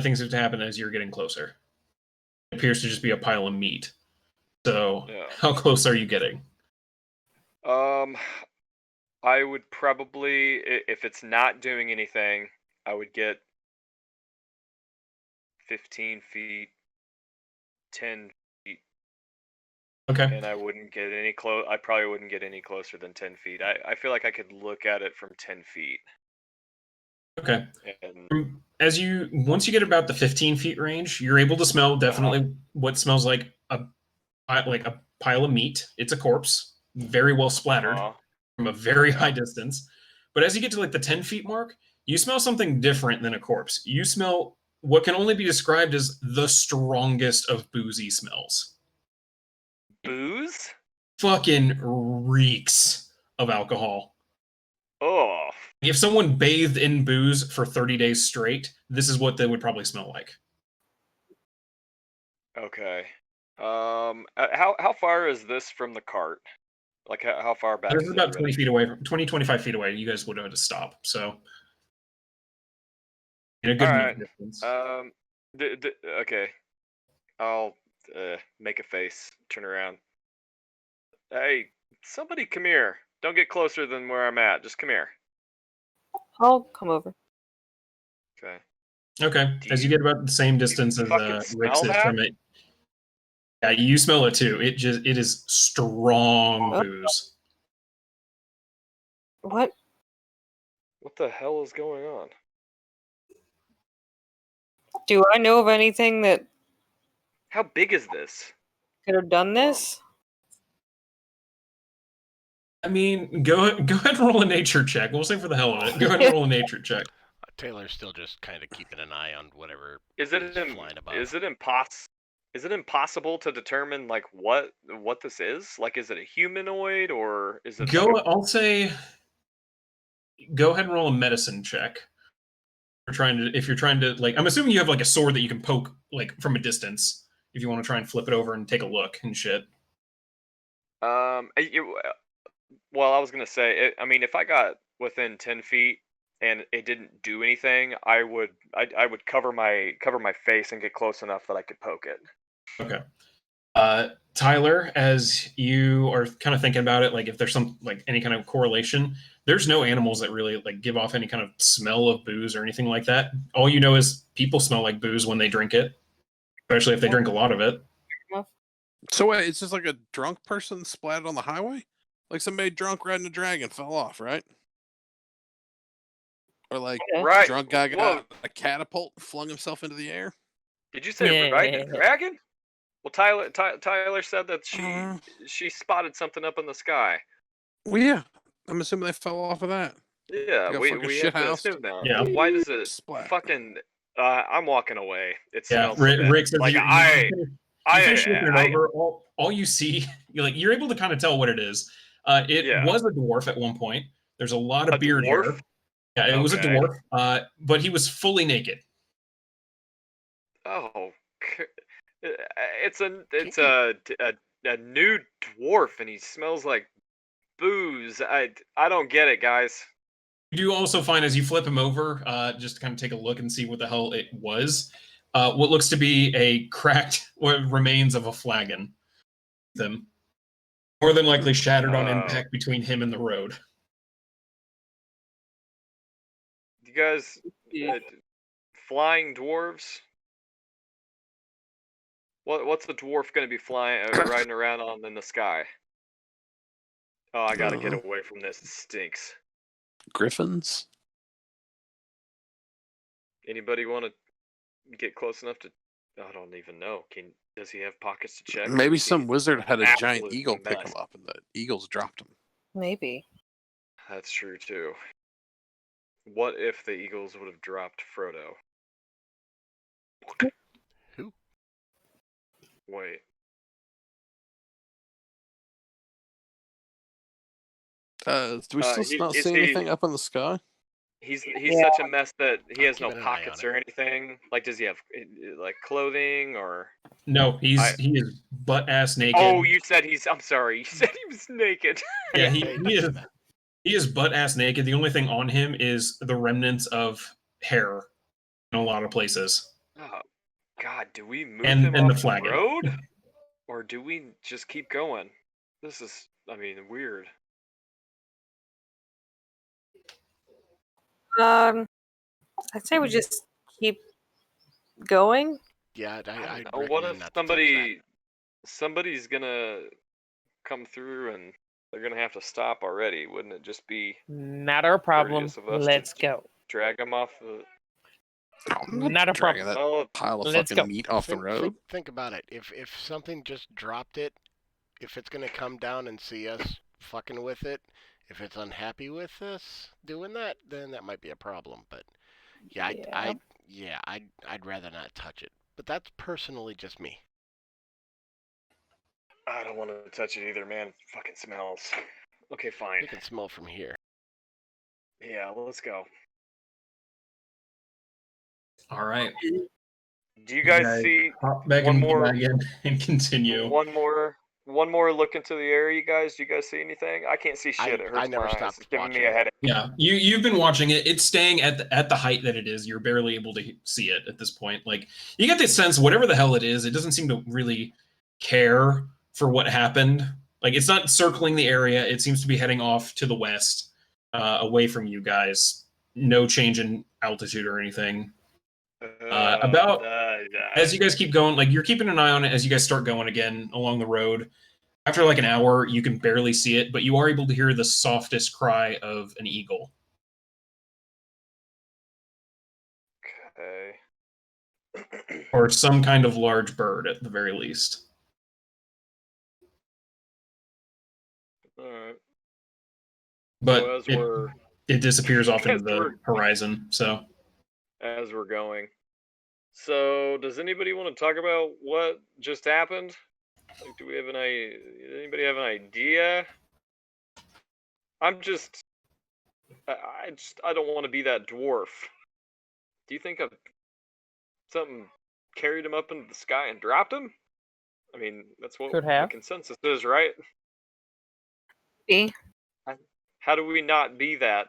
things have to happen as you're getting closer. It appears to just be a pile of meat. So, Yeah. how close are you getting? I would probably, if it's not doing anything, I would get 15 feet, 10 feet, Okay. and I wouldn't get any close. I probably wouldn't get any closer than 10 feet. I feel like I could look at it from 10 feet. Okay. And As once you get about the 15 feet range, you're able to smell definitely what smells like a pile of meat. It's a corpse, very well splattered from a very high distance. But as you get to like the 10 feet mark, you smell something different than a corpse. You smell what can only be described as the strongest of boozy smells. booze? Fucking reeks of alcohol. Oh, If someone bathed in booze for 30 days straight, this is what they would probably smell like. okay. How far is this from the cart? Like how far back? This is is about everybody? 20 feet away, 25 feet away. You guys would have had to stop. So, in a good enough Alright. distance. Okay. I'll make a face, turn around. Hey, somebody come here. Don't get closer than where I'm at. Just come here. I'll come over. Okay. Okay. Do As you you- get about the same distance as fucking Rick smell is that? from it. Yeah, you smell it too. It is strong Oh. booze. What? What the hell is going on? Do I know of anything that How big is this? could have done this? I mean, go ahead and roll a nature check. We'll say for the hell of it. Go ahead and roll a nature check. Taylor's still just kind of keeping an eye on whatever Is it flying above. is it impossible to determine like what this is? Like, is it a humanoid or is it? I'll say, go ahead and roll a medicine check. If you're trying to like, I'm assuming you have like a sword that you can poke like from a distance. If you want to try and flip it over and take a look and shit. Well, I was gonna say, I mean, if I got within 10 feet and it didn't do anything, I would cover my face and get close enough that I could poke it. Okay. Tyler, as you are kind of thinking about it, like if there's some like any kind of correlation, there's no animals that really like give off any kind of smell of booze or anything like that. All you know is people smell like booze when they drink it, especially if they drink a lot of it. So wait, it's just like a drunk person splatted on the highway? Like somebody drunk riding a dragon fell off, right? Or like Yeah. Right. drunk guy Whoa. got a catapult and flung himself into the air? Did you say riding a Yeah. dragon? Well, Tyler said that Uh. she spotted something up in the sky. Well, yeah. I'm assuming they fell off of that. Yeah, got we fucking have to shithoused. assume that. Yeah. Why does it Splat. fucking? I'm walking away. It Yeah, smells bad. Rick says Like you finish looking it over. All you see, you're able to kind of tell what it is. It Yeah. was a dwarf at one point. There's a lot of A beard dwarf? hair. Yeah, it was a Okay. dwarf, but he was fully naked. Oh, it's a nude dwarf, and he smells like booze. I don't get it, guys. You do also find as you flip him over, just to kind of take a look and see what the hell it was, what looks to be a cracked remains of a flagon. Them more than likely shattered on impact between him and the road. You guys, flying dwarves. What's the dwarf going to be flying, riding around on in the sky? Oh, I gotta get away from this. It stinks. Griffins? Anybody want to get close enough to? I don't even know. Does he have pockets to check? Maybe Is some he wizard had a giant absolute eagle pick mess? him up and the eagles dropped him. Maybe. That's true too. What if the Eagles would have dropped Frodo? Who? Wait. Do we still not see anything up in the sky? He's such a mess that he has no keeping an eye pockets on or anything. Like, does he have like clothing or? No, he is butt ass naked. Oh, you said he's. I'm sorry. You said he was naked. Yeah, he is butt ass naked. The only thing on him is the remnants of hair in a lot of places. Oh, God, do we move And him the off the flagon. road, or do we just keep going? This is, I mean, weird. I'd say we just keep going. Yeah, I I'd don't know. What recommend if not to touch that. somebody's gonna come through and they're gonna have to stop already? Wouldn't it just be Not our problem. courteous of us Let's to go. drag him off the? Not a Dragging problem. that Oh, pile of Let's fucking go. meat off the road. Think about it. If something just dropped it, if it's gonna come down and see us fucking with it, if it's unhappy with us doing that, then that might be a problem. But yeah, I'd rather not touch it. But that's personally just me. I don't want to touch it either, man. It fucking smells. Okay, fine. You can smell from here. Yeah, let's go. All right. Do you guys see Hop back one in the more- wagon and continue. one more look into the area, you guys? Do you guys see anything? I can't see shit. It hurts I never my eyes. stopped It's giving me watching a it. headache. Yeah, you've been watching it. It's staying at the height that it is. You're barely able to see it at this point. Like you get this sense, whatever the hell it is, it doesn't seem to really care for what happened. Like it's not circling the area. It seems to be heading off to the west, away from you guys. No change in altitude or anything. As you guys keep going, like you're keeping an eye on it as you guys start going again along the road. After like an hour, you can barely see it, but you are able to hear the softest cry of an eagle. Okay. Or some kind of large bird at the very least. Alright. But So as it disappears off into as the we're- horizon, so. as we're going. So, does anybody want to talk about what just happened? Like, do we have anybody have an idea? I don't want to be that dwarf. Do you think something carried him up into the sky and dropped him? I mean, that's what Could the have. consensus is, right? Be. How do we not be that?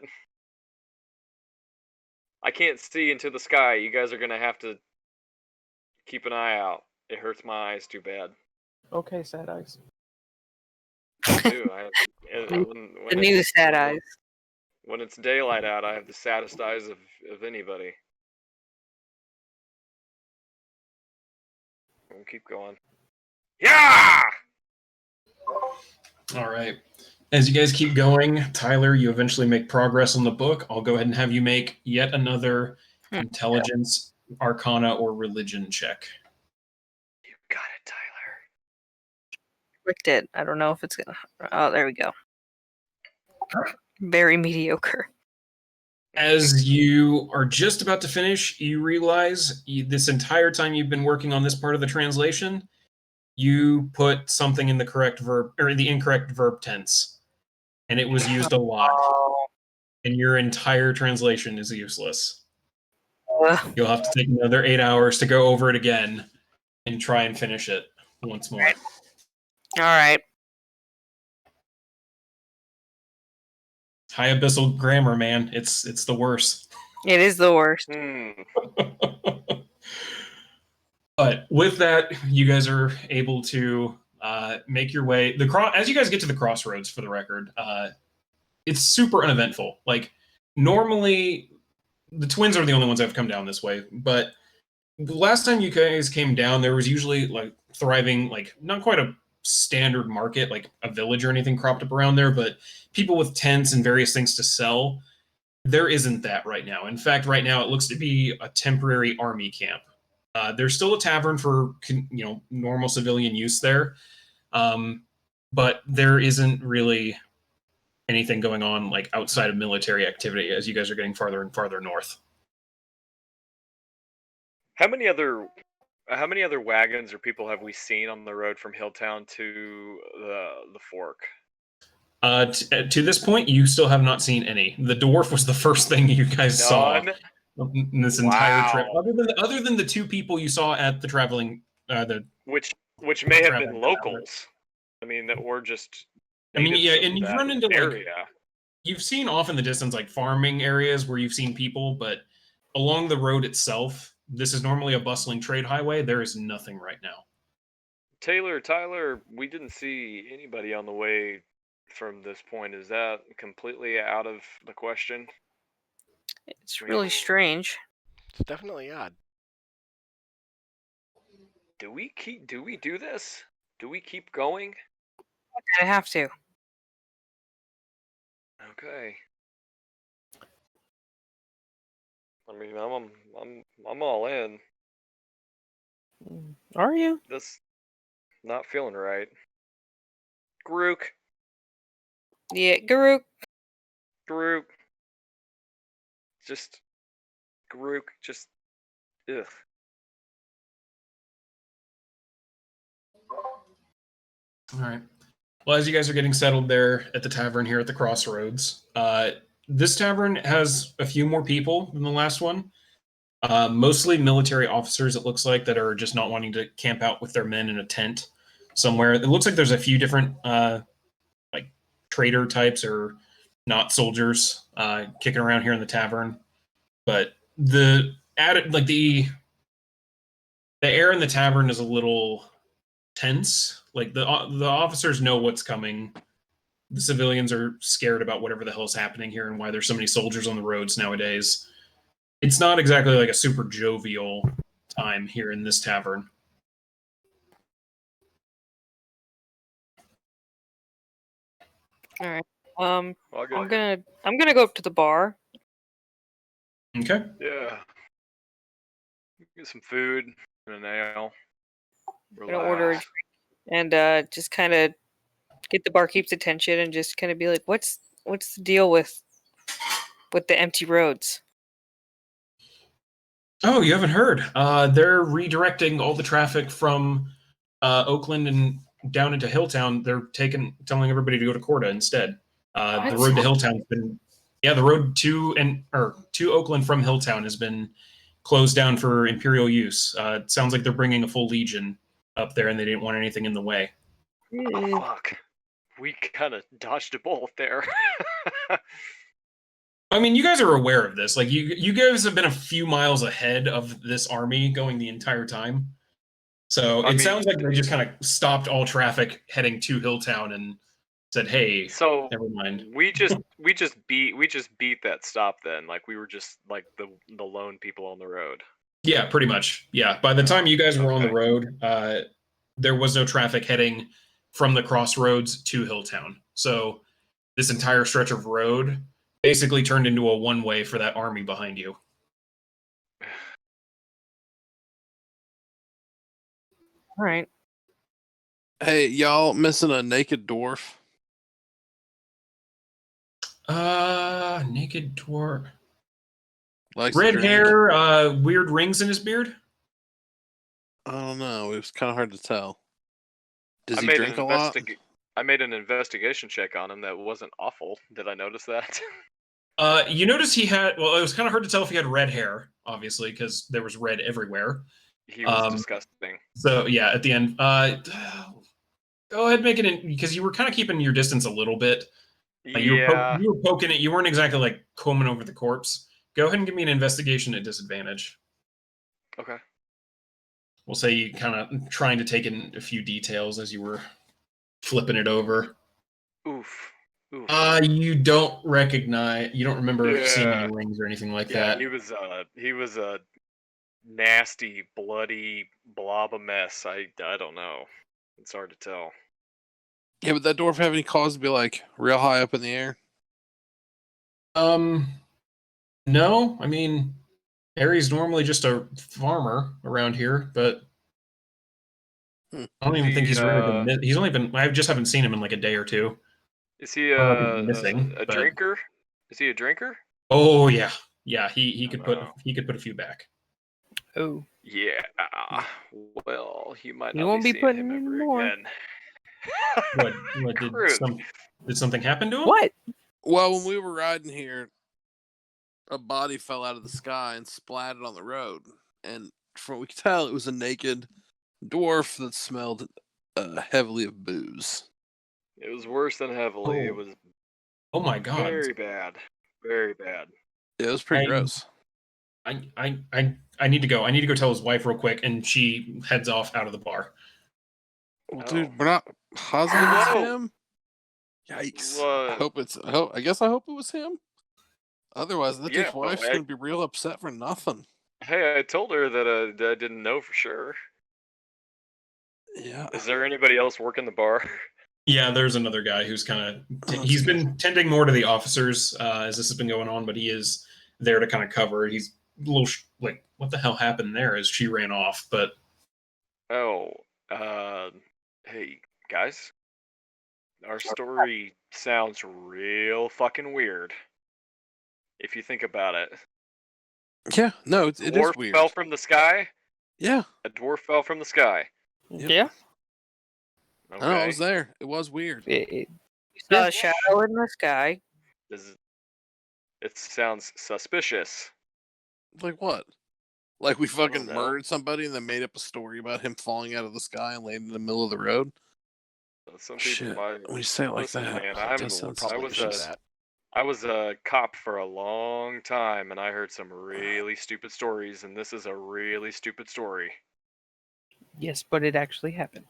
I can't see into the sky. You guys are gonna have to keep an eye out. It hurts my eyes too bad. Okay, sad eyes. I do. The new sad eyes. When it's daylight out, I have the saddest eyes of anybody. We'll keep going. Yeah! All right. As you guys keep going, Tyler, you eventually make progress on the book. I'll go ahead and have you make yet another intelligence, arcana, or religion check. You got it, Tyler. Rick did. I don't know if it's gonna. Oh, there we go. Very mediocre. As you are just about to finish, you realize this entire time you've been working on this part of the translation, you put something in the correct verb or the incorrect verb tense, and it was used a lot. Oh. And your entire translation is useless. Ugh. You'll have to take another 8 hours to go over it again and try and finish it once more. All right. High abyssal grammar, man. It's the worst. It is the worst. But with that, you guys are able to make your way. As you guys get to the crossroads, for the record, it's super uneventful. Like normally, the twins are the only ones that have come down this way. But the last time you guys came down, there was usually like thriving, like not quite a standard market, like a village or anything cropped up around there, but people with tents and various things to sell. There isn't that right now. In fact, right now it looks to be a temporary army camp. There's still a tavern for normal civilian use there, but there isn't really anything going on like outside of military activity as you guys are getting farther and farther north. How many other wagons or people have we seen on the road from Hilltown to the Fork? To this point, you still have not seen any. The dwarf was the first thing you guys saw in this entire trip, other than the two people you saw at the traveling, which may have been locals. I mean, that were just. I mean, yeah, and you've run into area. You've seen off in the distance like farming areas where you've seen people, but along the road itself, this is normally a bustling trade highway. There is nothing right now. Tyler, we didn't see anybody on the way from this point. Is that completely out of the question? It's really strange. It's definitely odd. Do we do this? Do we keep going? I have to. Okay. I mean, I'm all in. Are you? This not feeling right. Grook. Yeah, Garuk. Just Grook. Just ugh. All right. Well, as you guys are getting settled there at the tavern here at the crossroads, this tavern has a few more people than the last one. Mostly military officers, it looks like, that are just not wanting to camp out with their men in a tent somewhere. It looks like there's a few different like trader types or not soldiers kicking around here in the tavern. But the air in the tavern is a little tense. Like the officers know what's coming. The civilians are scared about whatever the hell's happening here and why there's so many soldiers on the roads nowadays. It's not exactly like a super jovial time here in this tavern. All right. Okay. I'm gonna go up to the bar. Okay. Yeah. Get some food and an ale. I'm gonna order a drink and just kind of get the barkeep's attention and just kind of be like, what's the deal with the empty roads? Oh, you haven't heard. They're redirecting all the traffic from Oakland and down into Hilltown. They're telling everybody to go to Corda instead. The road to Hilltown's been, the road to Oakland from Hilltown has been closed down for Imperial use. It sounds like they're bringing a full legion up there, and they didn't want anything in the way. Oh, fuck. We kind of dodged a bullet there. I mean, you guys are aware of this. Like, you guys have been a few miles ahead of this army going the entire time. So it sounds like they just kind of stopped all traffic heading to Hilltown and said, "Hey, so never mind." we just beat that stop then. Like we were just like the lone people on the road. Yeah, pretty much. Yeah. By the time you guys were on the road, there was no traffic heading from the crossroads to Hilltown. So this entire stretch of road basically turned into a one-way for that army behind you. All right. Hey, y'all missing a naked dwarf? Naked dwarf. Likes to Red drink? hair, weird rings in his beard? I don't know. It was kind of hard to tell. Does I he made drink an a lot? I made an investigation check on him that wasn't awful. Did I notice that? You notice he had, well, it was kind of hard to tell if he had red hair, obviously, because there was red everywhere. He was disgusting. So, yeah, at the end, go ahead and make it in, because you were kind of keeping your distance a little bit. You were poking it. You weren't exactly, like, combing over the corpse. Go ahead and give me an investigation at disadvantage. Okay. We'll say you kind of trying to take in a few details as you were flipping it over. Oof. You don't remember seeing any rings or anything like that. He was a nasty, bloody blob of mess. I don't know. It's hard to tell. Yeah, but that dwarf have any cause to be like real high up in the air? No. I mean, Harry's normally just a farmer around here, but I don't even think he's really been. He's only been. I just haven't seen him in like a day or two. Is he missing, a but... drinker? Is he a drinker? Oh yeah. He could put a few back. Oh. Yeah. Well, he might You not won't be be seeing putting him in ever more. again. What did something happen to him? What? Well, when we were riding here, a body fell out of the sky and splatted on the road. And from what we could tell, it was a naked dwarf that smelled heavily of booze. It was worse than heavily. It was Oh my god. very bad. Very bad. Yeah, it was pretty gross. I need to go. I need to go tell his wife real quick, and she heads off out of the bar. Well, dude, we're not positive it's him. Yikes! I guess I hope it was him. Otherwise, that dude's wife's gonna be real upset for nothing. Hey, I told her that I didn't know for sure. Yeah. Is there anybody else working the bar? Yeah, there's another guy who's kind of... he's been tending more to the officers as this has been going on, but he is there to kind of cover. He's a little like, what the hell happened there as she ran off, but... Oh, hey, guys. Our story sounds real fucking weird. If you think about it. Yeah, no, it is weird. A dwarf fell from the sky? Yeah. A dwarf fell from the sky. Yep. Yeah. Okay. I was there. It was weird. You saw a shadow in the sky. It sounds suspicious. Like what? Like we fucking murdered somebody and then made up a story about him falling out of the sky and landing in the middle of the road? Some people might... When you say it like that, man, I I was a cop for a long time, and I heard some really stupid stories, and this is a really stupid story. Yes, but it actually happened.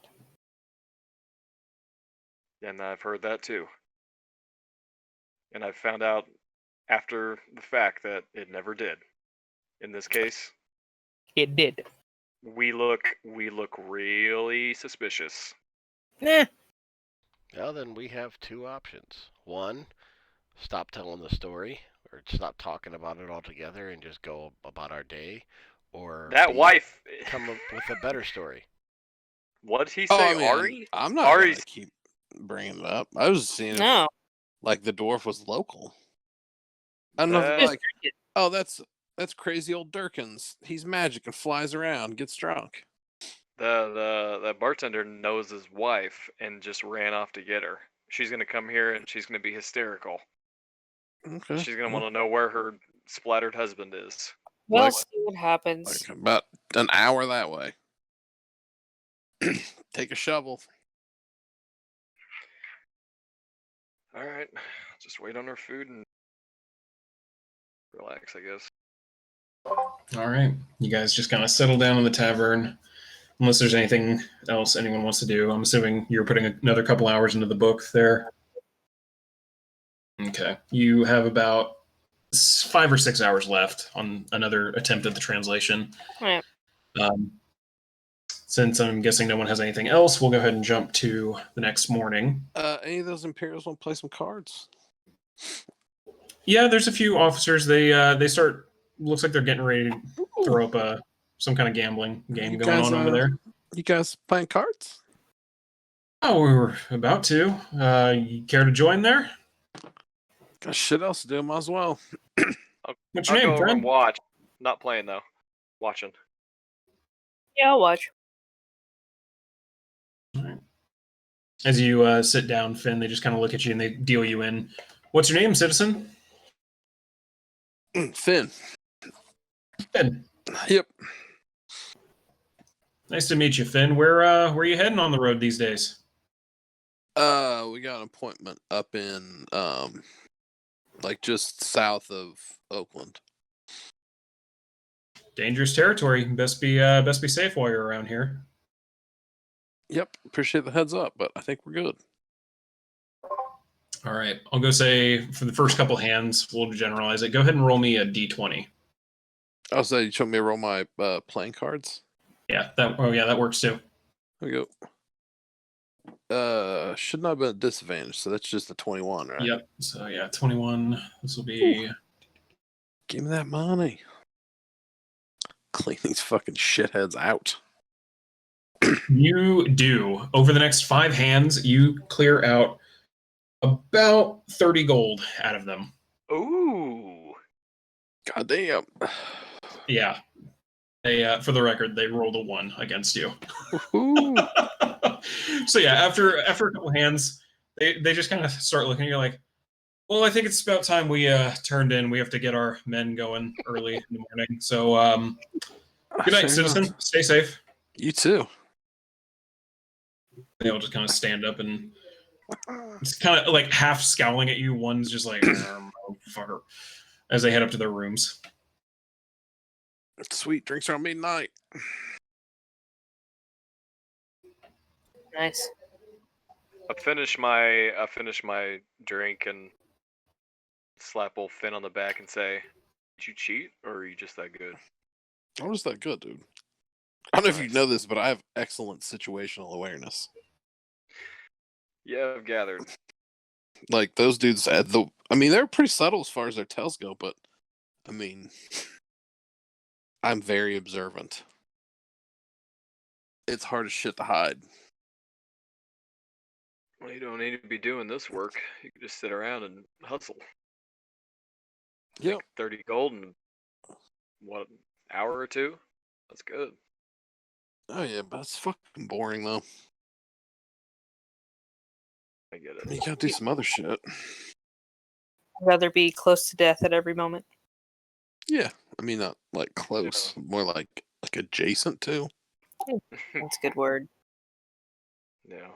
And I've heard that too. And I've found out after the fact that it never did. In this case, it did. We look really suspicious. Nah. Well, then we have two options. One, stop telling the story, or stop talking about it altogether and just go about our day. Or that wife come up with a better story. What did he say, Ari? I'm not going to keep bringing it up. I was seeing it like the dwarf was local. I don't know, like, oh, that's crazy old Durkins. He's magic and flies around, gets drunk. The bartender knows his wife and just ran off to get her. She's gonna come here and she's gonna be hysterical. Okay. She's gonna want to know where her splattered husband is. We'll see what happens. Like about an hour that way. Take a shovel. All right, just wait on her food and relax, I guess. All right, you guys just kind of settle down in the tavern. Unless there's anything else anyone wants to do. I'm assuming you're putting another couple hours into the book there. Okay. You have about 5 or 6 hours left on another attempt at the translation. Right. since I'm guessing no one has anything else, we'll go ahead and jump to the next morning. Any of those Imperials want to play some cards? Yeah, there's a few officers. They start. Looks like they're getting ready to throw up some kind of gambling game going on over there. You guys playing cards? Oh, we were about to. You care to join there? Got shit else to do. Might as well. What's your I'll name, go over friend? and watch. Not playing though. Watching. Yeah, I'll watch. All right. As you sit down, Finn, they just kind of look at you and they deal you in. What's your name, citizen? Finn. Finn. Yep. Nice to meet you, Finn. Where are you heading on the road these days? We got an appointment up in like just south of Oakland. Dangerous territory. Best be safe while you're around here. Yep. Appreciate the heads up, but I think we're good. All right. I'll go say for the first couple hands, we'll generalize it. Go ahead and roll me a d20. Oh, so you told me to roll my playing cards? Yeah, that works too. There we go. Should not have been a disadvantage, so that's just a 21, right? Yep. So yeah, 21. This will be. Give me that money. Clean these fucking shitheads out. You do. Over the next 5 hands, you clear out about 30 gold out of them. Ooh. God damn. Yeah. They, for the record, they rolled a 1 against you. So yeah, after a couple hands, they just kind of start looking at you like, well, I think it's about time we turned in. We have to get our men going early in the morning. So good night, citizen. Stay safe. You too. They all just kind of stand up and it's kind of like half scowling at you. One's just like, fucker, as they head up to their rooms. Sweet drinks around midnight. Nice. I finish my drink and slap old Finn on the back and say, "Did you cheat, or are you just that good?" I'm just that good, dude. I don't know if you Nice. know this, but I have excellent situational awareness. Yeah, I've gathered. Like those dudes I mean, they're pretty subtle as far as their tells go, but I mean, I'm very observant. It's hard as shit to hide. Well, you don't need to be doing this work. You can just sit around and hustle. Yep. Make 30 gold in what, an hour or two? That's good. Oh yeah, but it's fucking boring though. I get I mean, it. you gotta do some other shit. I'd rather be close to death at every moment. Yeah, I mean not like close, more like adjacent to. That's a good word. Yeah.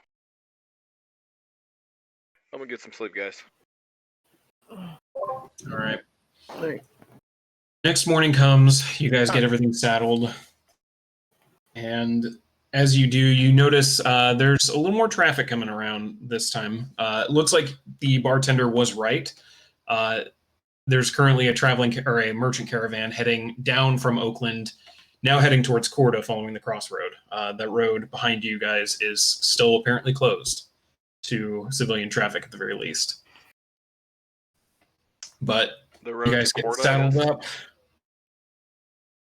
I'm gonna get some sleep, guys. All right. Next morning comes, you guys get everything saddled. And as you do, you notice there's a little more traffic coming around this time. It looks like the bartender was right. There's currently a merchant caravan heading down from Oakland, now heading towards Corda following the crossroad. That road behind you guys is still apparently closed to civilian traffic at the very least. But The you road guys to get Corda saddled is- up.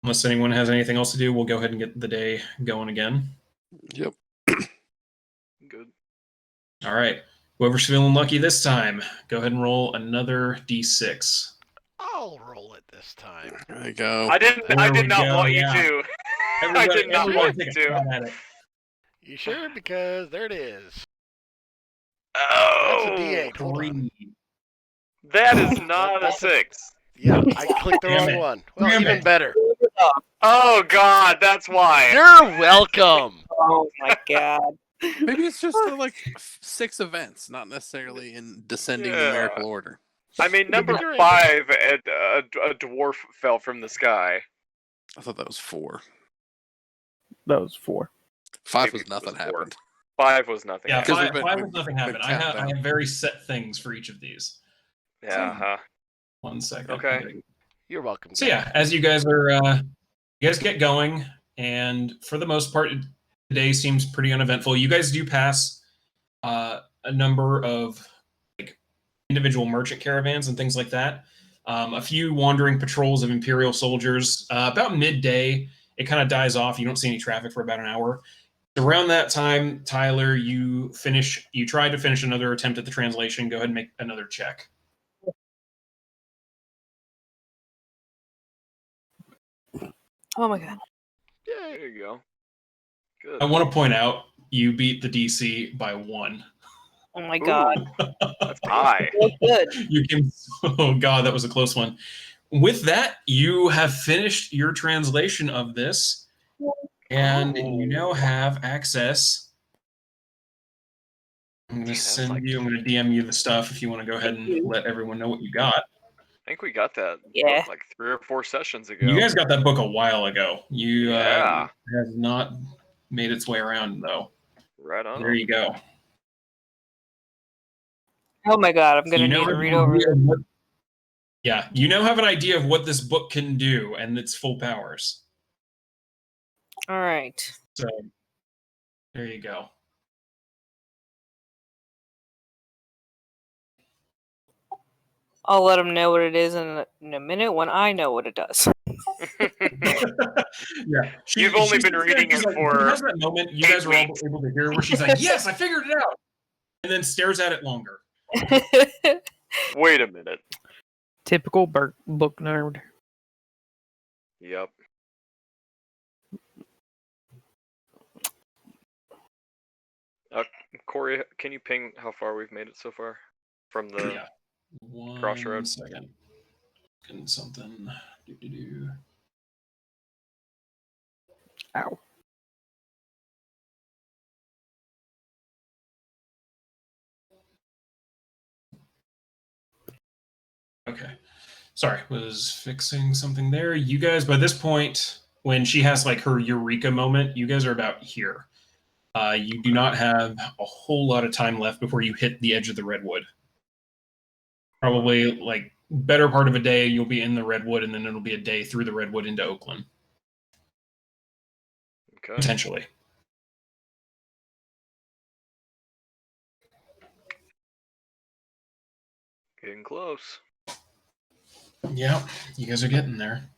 Unless anyone has anything else to do, we'll go ahead and get the day going again. Yep. Good. All right. Whoever's feeling lucky this time, go ahead and roll another d6. I'll roll it this time. There you go. I There we did not go, want yeah. you to. I did not everybody want take you a to. shot at it. You sure? Because there it is. Oh, That's a D8. Hold on. 3. that is not a 6. Yeah, I clicked the Damn wrong it. one. Well, Damn even it. better. Oh God, that's why. You're welcome. Oh my god. Maybe it's just like 6 events, not necessarily in descending Yeah. numerical order. I mean, number You're right. 5, a dwarf fell from the sky. I thought that was 4. That was 4. 5 Maybe was it nothing was 4. happened. 5 was nothing. Yeah, 'Cause happened. we've been- 5 we've was nothing been happened. I have counting. very set things for each of these. Yeah. 1 second. Okay. You're welcome. So guys. yeah, as you guys get going, and for the most part, The day seems pretty uneventful. You guys do pass a number of like individual merchant caravans and things like that. A few wandering patrols of Imperial soldiers. About midday, it kind of dies off. You don't see any traffic for about an hour. Around that time, Tyler, you try to finish another attempt at the translation. Go ahead and make another check. Oh my god. There you go. Good. I want to point out you beat the DC by 1. Oh my god. That's high. So good. You came. Oh god, that was a close one. With that, you have finished your translation of this, and you now have access. I'm going to send you. I'm going to DM you the stuff if you want to go ahead and let everyone know what you got. I think we got that Yeah. book like 3 or 4 sessions ago. You guys got that book a while ago. You Yeah. have not made its way around though. Right on. There you go. Oh my god, I'm So gonna you need know to an read over idea this. of what- Yeah, you now have an idea of what this book can do and its full powers. All right. So there you go. I'll let them know what it is in a minute when I know what it does. Yeah, You've only been reading it for She has that moment you 8 guys were all weeks. able to hear where she's like, "Yes, I figured it out," and then stares at it longer. Wait a minute. Typical book nerd. Yep. Corey, can you ping how far we've made it so far from the Yeah. One crossroad? second. Getting something. Do. Ow. Okay. Sorry, was fixing something there. You guys, by this point, when she has like her eureka moment, you guys are about here. You do not have a whole lot of time left before you hit the edge of the redwood. Probably like better part of a day, you'll be in the redwood, and then it'll be a day through the redwood into Oakland. Okay. Potentially. Getting close. Yeah, you guys are getting there.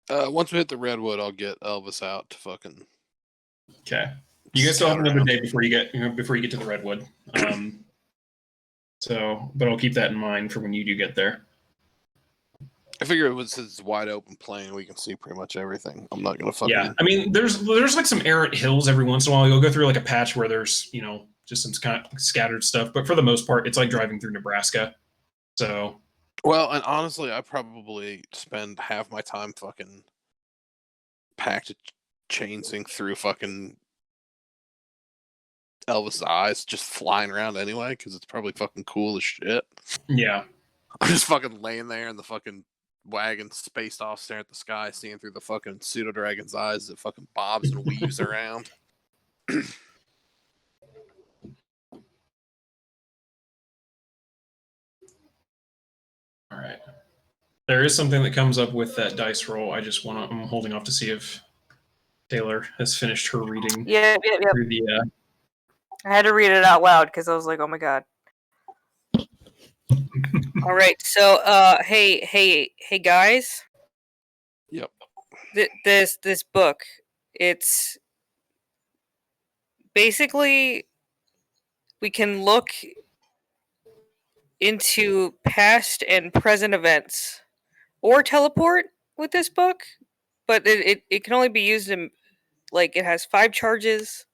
Once we hit the redwood, I'll get Elvis out to fucking. Okay. You guys still have another day before you get to the redwood. But I'll keep that in mind for when you do get there. I figure it was this wide open plain. We can see pretty much everything. I'm not gonna fucking. Yeah, I mean, there's like some errant hills every once in a while. You'll go through like a patch where there's just some kind of scattered stuff, but for the most part, it's like driving through Nebraska. So. Well, and honestly, I probably spend half my time fucking packed chainsing through fucking Elvis's eyes, just flying around anyway, because it's probably fucking cool as shit. Yeah. I'm just fucking laying there in the fucking wagon, spaced off, staring at the sky, seeing through the fucking pseudo dragon's eyes that fucking bobs and weaves around. All right. There is something that comes up with that dice roll. I'm holding off to see if Taylor has finished her reading. Yeah. Through the, I had to read it out loud because I was like, oh my god. All right. So, hey, guys. Yep. This book, it's basically we can look into past and present events or teleport with this book, but it can only be used in, like, it has 5 charges.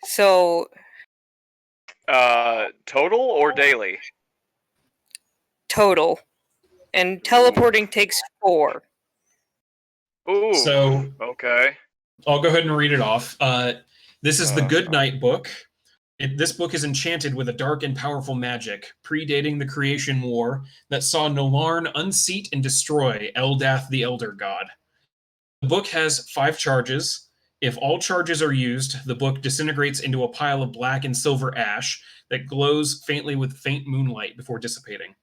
So total or daily? Total. And teleporting takes 4. Ooh. So okay. I'll go ahead and read it off. This is the Good Night book. This book is enchanted with a dark and powerful magic, predating the creation war that saw Nolarn unseat and destroy Eldath the Elder God. The book has 5 charges. If all charges are used, the book disintegrates into a pile of black and silver ash that glows faintly with faint moonlight before dissipating.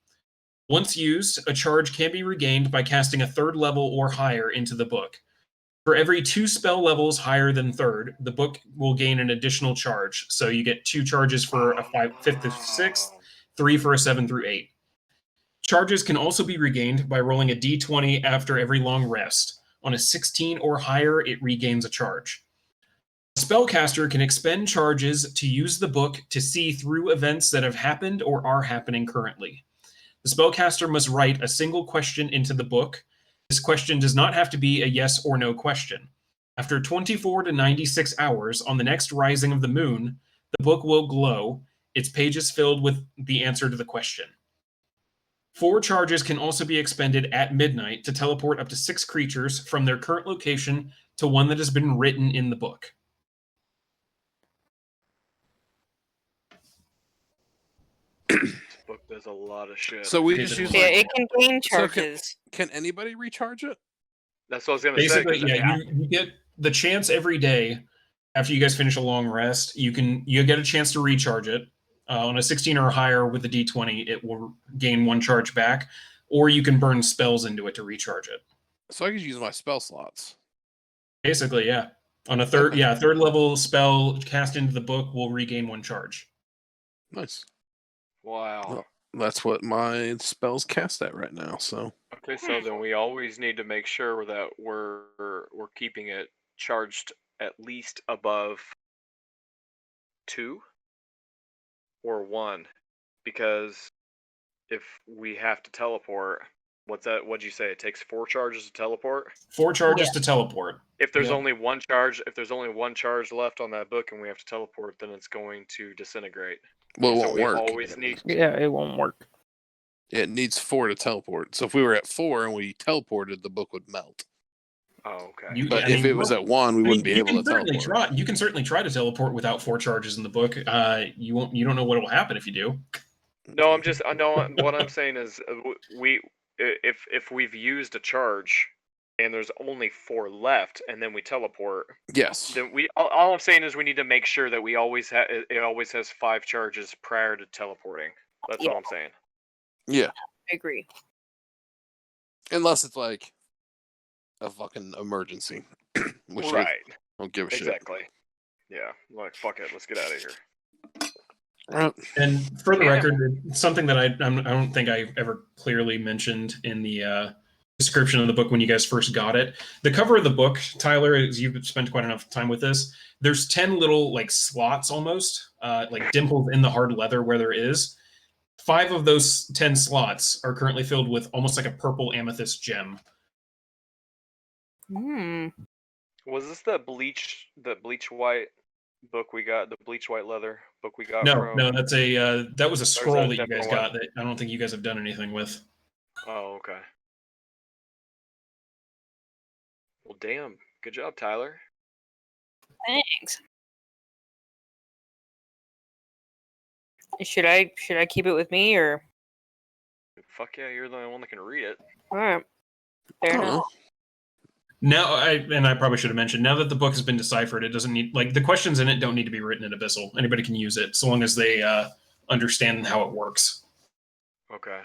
Once used, a charge can be regained by casting a 3rd level or higher into the book. For every 2 spell levels higher than 3rd, the book will gain an additional charge. So you get 2 charges for a 5th to 6th, 3 for a 7 through 8. Charges can also be regained by rolling a d20 after every long rest. On a 16 or higher, it regains a charge. A spellcaster can expend charges to use the book to see through events that have happened or are happening currently. The spellcaster must write a single question into the book. This question does not have to be a yes or no question. After 24 to 96 hours on the next rising of the moon, the book will glow, its pages filled with the answer to the question. 4 charges can also be expended at midnight to teleport up to 6 creatures from their current location to one that has been written in the book. This book does a lot of shit. So we It just is use Yeah, like. it can gain So charges. can anybody recharge it? That's what I was gonna say. Basically, 'cause yeah, you get the chance every day after you guys finish a long rest. You get a chance to recharge it. On a 16 or higher with the d20, it will gain 1 charge back, or you can burn spells into it to recharge it. So I could use my spell slots. Basically, yeah. On a third, Okay. yeah, 3rd level spell cast into the book will regain 1 charge. Nice. Wow. Well, that's what my spell's cast at right now. So Okay, so then we always need to make sure that we're keeping it charged at least above 2 or 1, because if we have to teleport, what's that? What'd you say? It takes 4 charges to teleport. 4 charges to teleport. If there's Yeah. only 1 charge, if there's only 1 charge left on that book and we have to teleport, then it's going to disintegrate. well, it So won't we work. always need. Yeah, it won't work. It needs 4 to teleport. So if we were at 4 and we teleported, the book would melt. Oh, okay. You- But I if mean, it was at 1, we wouldn't be you able can to certainly teleport. try. You can certainly try to teleport without 4 charges in the book. You won't. You don't know what will happen if you do. No, I'm just. I know what I'm saying is if we've used a charge and there's only 4 left, and then we teleport, Yes. then all I'm saying is we need to make sure that we always it always has 5 charges prior to teleporting. That's all I'm saying. Yeah. I agree. Unless it's like a fucking emergency. Which I Right. don't give a shit. Exactly. Yeah. Like fuck it. Let's get out of here. Right. And for the Yeah. record, it's something that I don't think I ever clearly mentioned in the description of the book when you guys first got it. The cover of the book, Tyler, as you've spent quite enough time with this, there's 10 little like slots almost, like dimples in the hard leather where there is. 5 of those 10 slots are currently filled with almost like a purple amethyst gem. Hmm. Was this the bleach white book we got? The bleach white leather book we got No, from? no, that's that was a scroll that you different guys one? got that I don't think you guys have done anything with. Oh, okay. Well, damn. Good job, Tyler. Thanks. Should I keep it with me or? Fuck yeah, you're the only one that can read it. All right. I Fair don't enough. know. Now, I probably should have mentioned, now that the book has been deciphered, it doesn't need, like, the questions in it don't need to be written in Abyssal. Anybody can use it, so long as they understand how it works. Okay.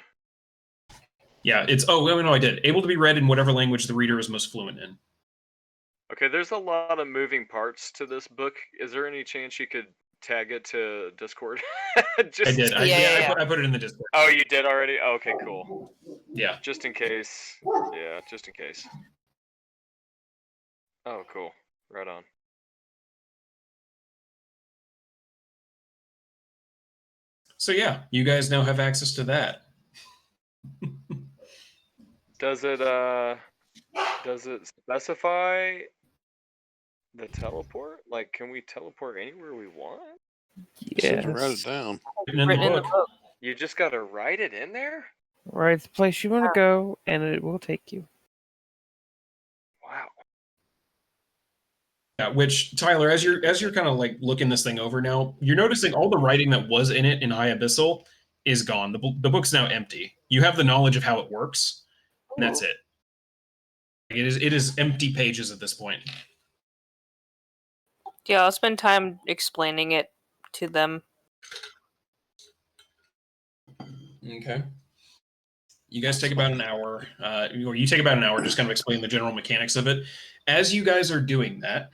Yeah, it's, oh, no, I did. Able to be read in whatever language the reader is most fluent in. Okay, there's a lot of moving parts to this book. Is there any chance you could tag it to Discord? Just... I did. Yeah. I put it in the Discord. Oh, you did already? Okay, cool. Yeah. Just in case. Yeah, just in case. Oh, cool. Right on. So yeah, you guys now have access to that. Does it specify the teleport? Like, can we teleport anywhere we want? Says write it Yes. down. Written in Written the in the book. book. You just gotta write it in there? Right, the place you want to go, and it will take you. Wow. Yeah, which, Tyler, as you're kind of like looking this thing over now, you're noticing all the writing that was in it in High Abyssal is gone. The book's now empty. You have the knowledge of how it works, and that's it. It is empty pages at this point. Yeah, I'll spend time explaining it to them. Okay. You guys take about an hour, or you take about an hour just kind of explain the general mechanics of it. As you guys are doing that,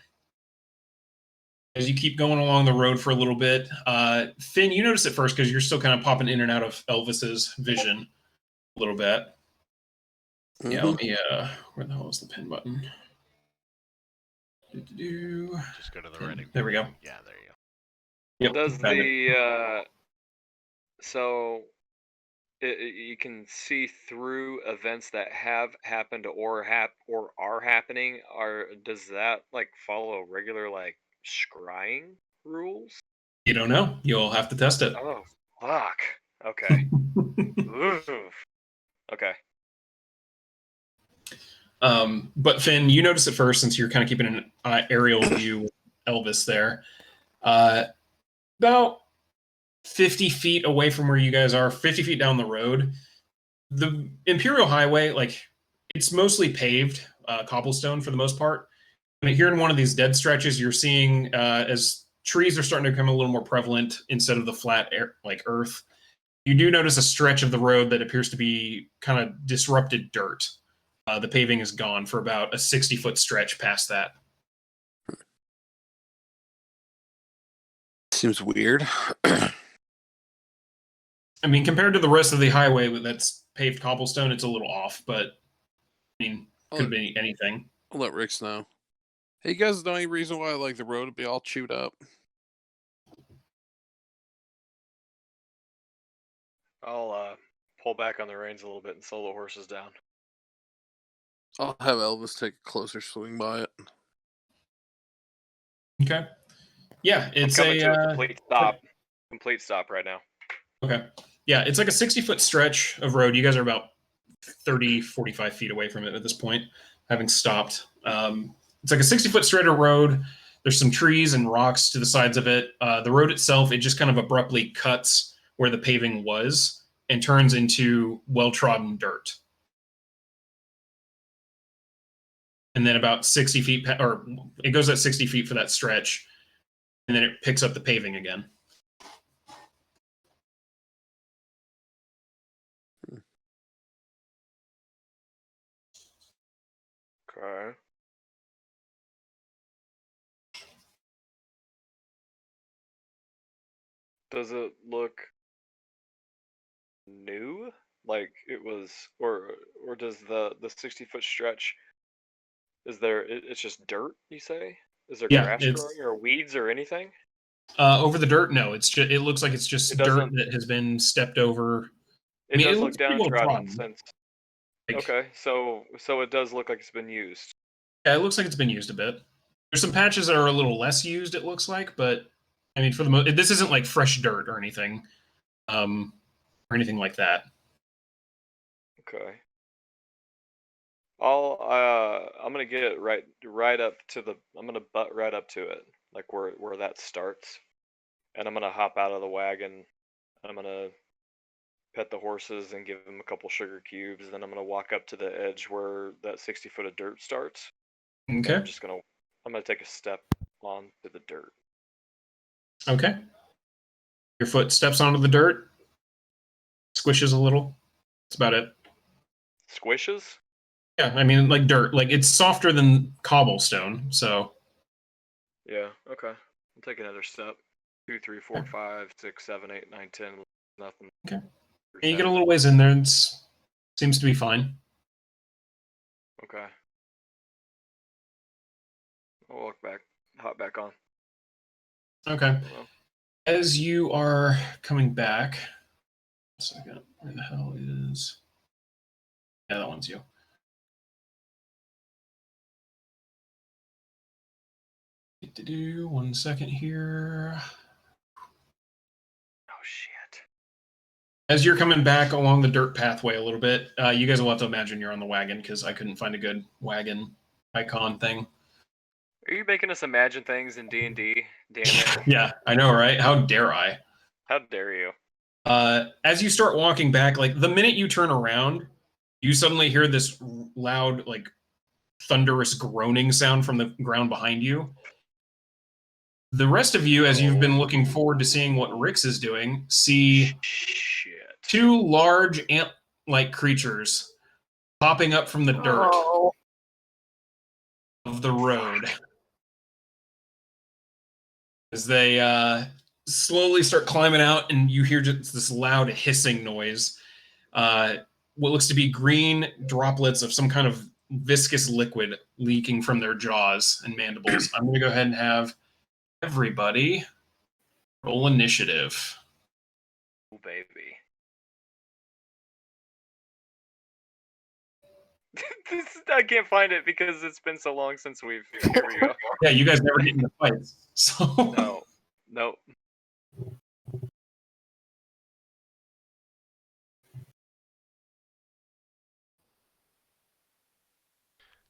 as you keep going along the road for a little bit, Finn, you notice it first because you're still kind of popping in and out of Elvis's vision a little bit. Mm-hmm. Yeah, let me, where the hell is the pin button? Just go to the ready. There we go. Yeah, there you go. Yep. Does found it. the so you can see through events that have happened or are happening? Or does that like follow regular like scrying rules? You don't know. You'll have to test it. Oh, fuck. Okay. Oof. Okay. But Finn, you notice it first since you're kind of keeping an aerial view with Elvis there. About 50 feet away from where you guys are, 50 feet down the road, the Imperial Highway, like, it's mostly paved, cobblestone for the most part. And here in one of these dead stretches, you're seeing as trees are starting to become a little more prevalent instead of the flat air, like earth. You do notice a stretch of the road that appears to be kind of disrupted dirt. The paving is gone for about a 60-foot stretch past that. Seems weird. I mean, compared to the rest of the highway that's paved cobblestone, it's a little off, but I mean, could be anything. I'll let Rix know. Hey, you guys know any reason why like the road would be all chewed up? I'll pull back on the reins a little bit and slow the horses down. I'll have Elvis take a closer swing by it. Okay. Yeah, it's I'm coming to a complete stop. Complete stop right now. Okay. Yeah, it's like a 60-foot stretch of road. You guys are about 30, 45 feet away from it at this point, having stopped. It's like a 60-foot stretch of road. There's some trees and rocks to the sides of it. The road itself, it just kind of abruptly cuts where the paving was and turns into well-trodden dirt. And then about 60 feet, or it goes at 60 feet for that stretch, and then it picks up the paving again. Okay. Does it look new? Like it was, or does the 60-foot stretch? Is there? It's just dirt. You say? Is there Yeah, grass it's growing or weeds or anything? over the dirt. No, it's just, it looks like it's just It dirt doesn't. that has been stepped over. It does look looks pretty well downtrodden trodden. since. Like, Okay, so it does look like it's been used. yeah, it looks like it's been used a bit. There's some patches that are a little less used, it looks like, but I mean, for the most, this isn't like fresh dirt or anything, or anything like that. Okay. I'm gonna get right up to the. I'm gonna butt right up to it, like where that starts, and I'm gonna hop out of the wagon. I'm gonna pet the horses and give them a couple sugar cubes. Then I'm gonna walk up to the edge where that 60 foot of dirt starts. Okay. I'm gonna take a step onto the dirt. Okay. Your foot steps onto the dirt, squishes a little. That's about it. Squishes? Yeah, I mean, like dirt. Like, it's softer than cobblestone, so. Yeah, okay. I'll take another step. 2, 3, 4, 5, 6, 7, 8, 9, 10. Nothing. Okay. And you get a little ways in there, and it seems to be fine. Okay. I'll hop back on. Okay. As you are coming back, a second, where the hell is? Yeah, that one's you. One second here. Oh shit. As you're coming back along the dirt pathway a little bit, you guys will have to imagine you're on the wagon because I couldn't find a good wagon icon thing. Are you making us imagine things in D&D? Damn it. Yeah, I know, right? How dare I? How dare you? As you start walking back, like the minute you turn around, you suddenly hear this loud, like thunderous groaning sound from the ground behind you. The rest of you, as you've been looking forward to seeing what Rix is doing, see two large like creatures popping up from the dirt Oh, of the road as they slowly start climbing out, and you hear just this loud hissing noise. What looks to be green droplets of some kind of viscous liquid leaking from their jaws and mandibles. I'm going to go ahead and have everybody roll initiative. Oh, baby. I can't find it because it's been so long since we've. Here we go. Yeah, you guys never get into fights. So No. Nope.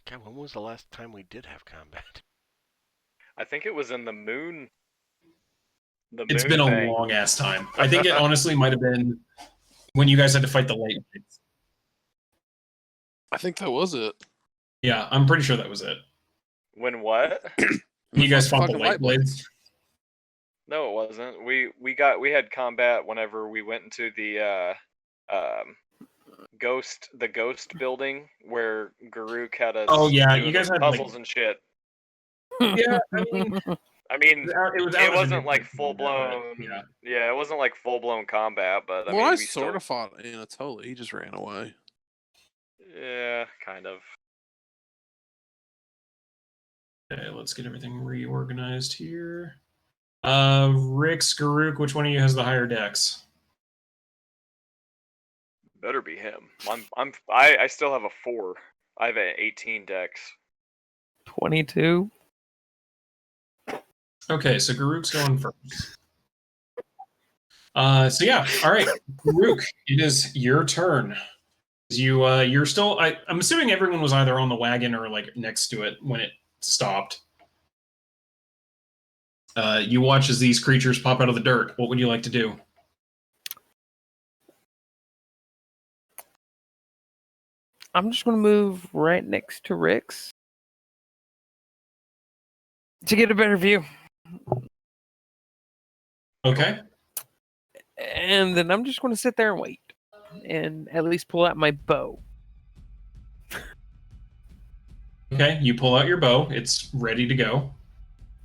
God, when was the last time we did have combat? I think it was in the moon. it's moon been a thing. long ass time. I think it honestly might have been when you guys had to fight the light blades. I think that was it. Yeah, I'm pretty sure that was it. When what? You guys fought the Fucking light blades. No, it wasn't. We had combat whenever we went into the ghost building where Garuk had us. Oh yeah, doing you guys those had puzzles and shit. Yeah, I mean, It wasn't like full blown. Yeah. Yeah, it wasn't like full blown combat, but I Well, mean, I we sort still. of fought Anatoly. He just ran away. Yeah, kind of. Okay, let's get everything reorganized here. Rix, Garuk, which one of you has the higher dex? Better be him. I still have a 4. I have an 18 dex. 22. Okay, so Garuk's going first. So yeah, all right, Garuk, it is your turn. You're still. I'm assuming everyone was either on the wagon or like next to it when it stopped. You watch as these creatures pop out of the dirt. What would you like to do? I'm just going to move right next to Rix to get a better view. Okay. And then I'm just going to sit there and wait. And at least pull out my bow. Okay, you pull out your bow. It's ready to go.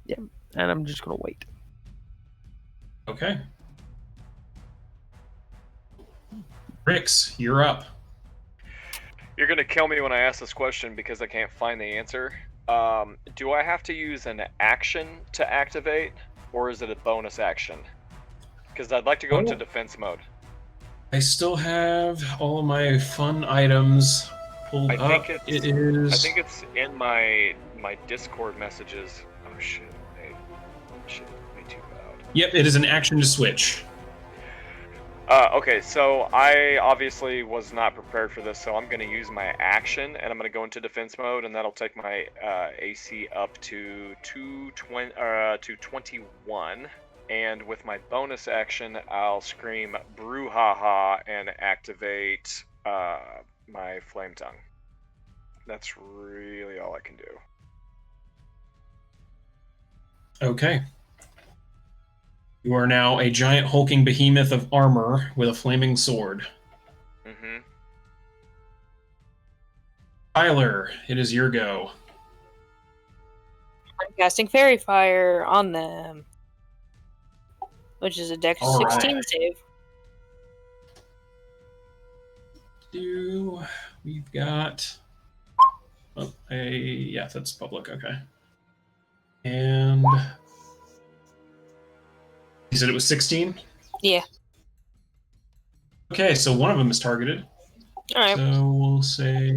Yep. And I'm just going to wait. Okay. Rix, you're up. You're gonna kill me when I ask this question because I can't find the answer. Do I have to use an action to activate, or is it a bonus action? Because I'd like to go into defense mode. I still have all of my fun items pulled I up. think It is. I think it's in my Discord messages. Oh shit! Hey, shit, way too loud. Yep, it is an action to switch. Okay, so I obviously was not prepared for this, so I'm going to use my action, and I'm going to go into defense mode, and that'll take my AC up to 21. And with my bonus action, I'll scream brouhaha and activate my flame tongue. That's really all I can do. Okay. You are now a giant hulking behemoth of armor with a flaming sword. Mm-hmm. Tyler, it is your go. I'm casting Fairy Fire on them, which is a Dex All 16 right. save. We've got. Yeah, that's public. Okay. And. You said it was 16? Yeah. Okay, so one of them is targeted. All right. So we'll say.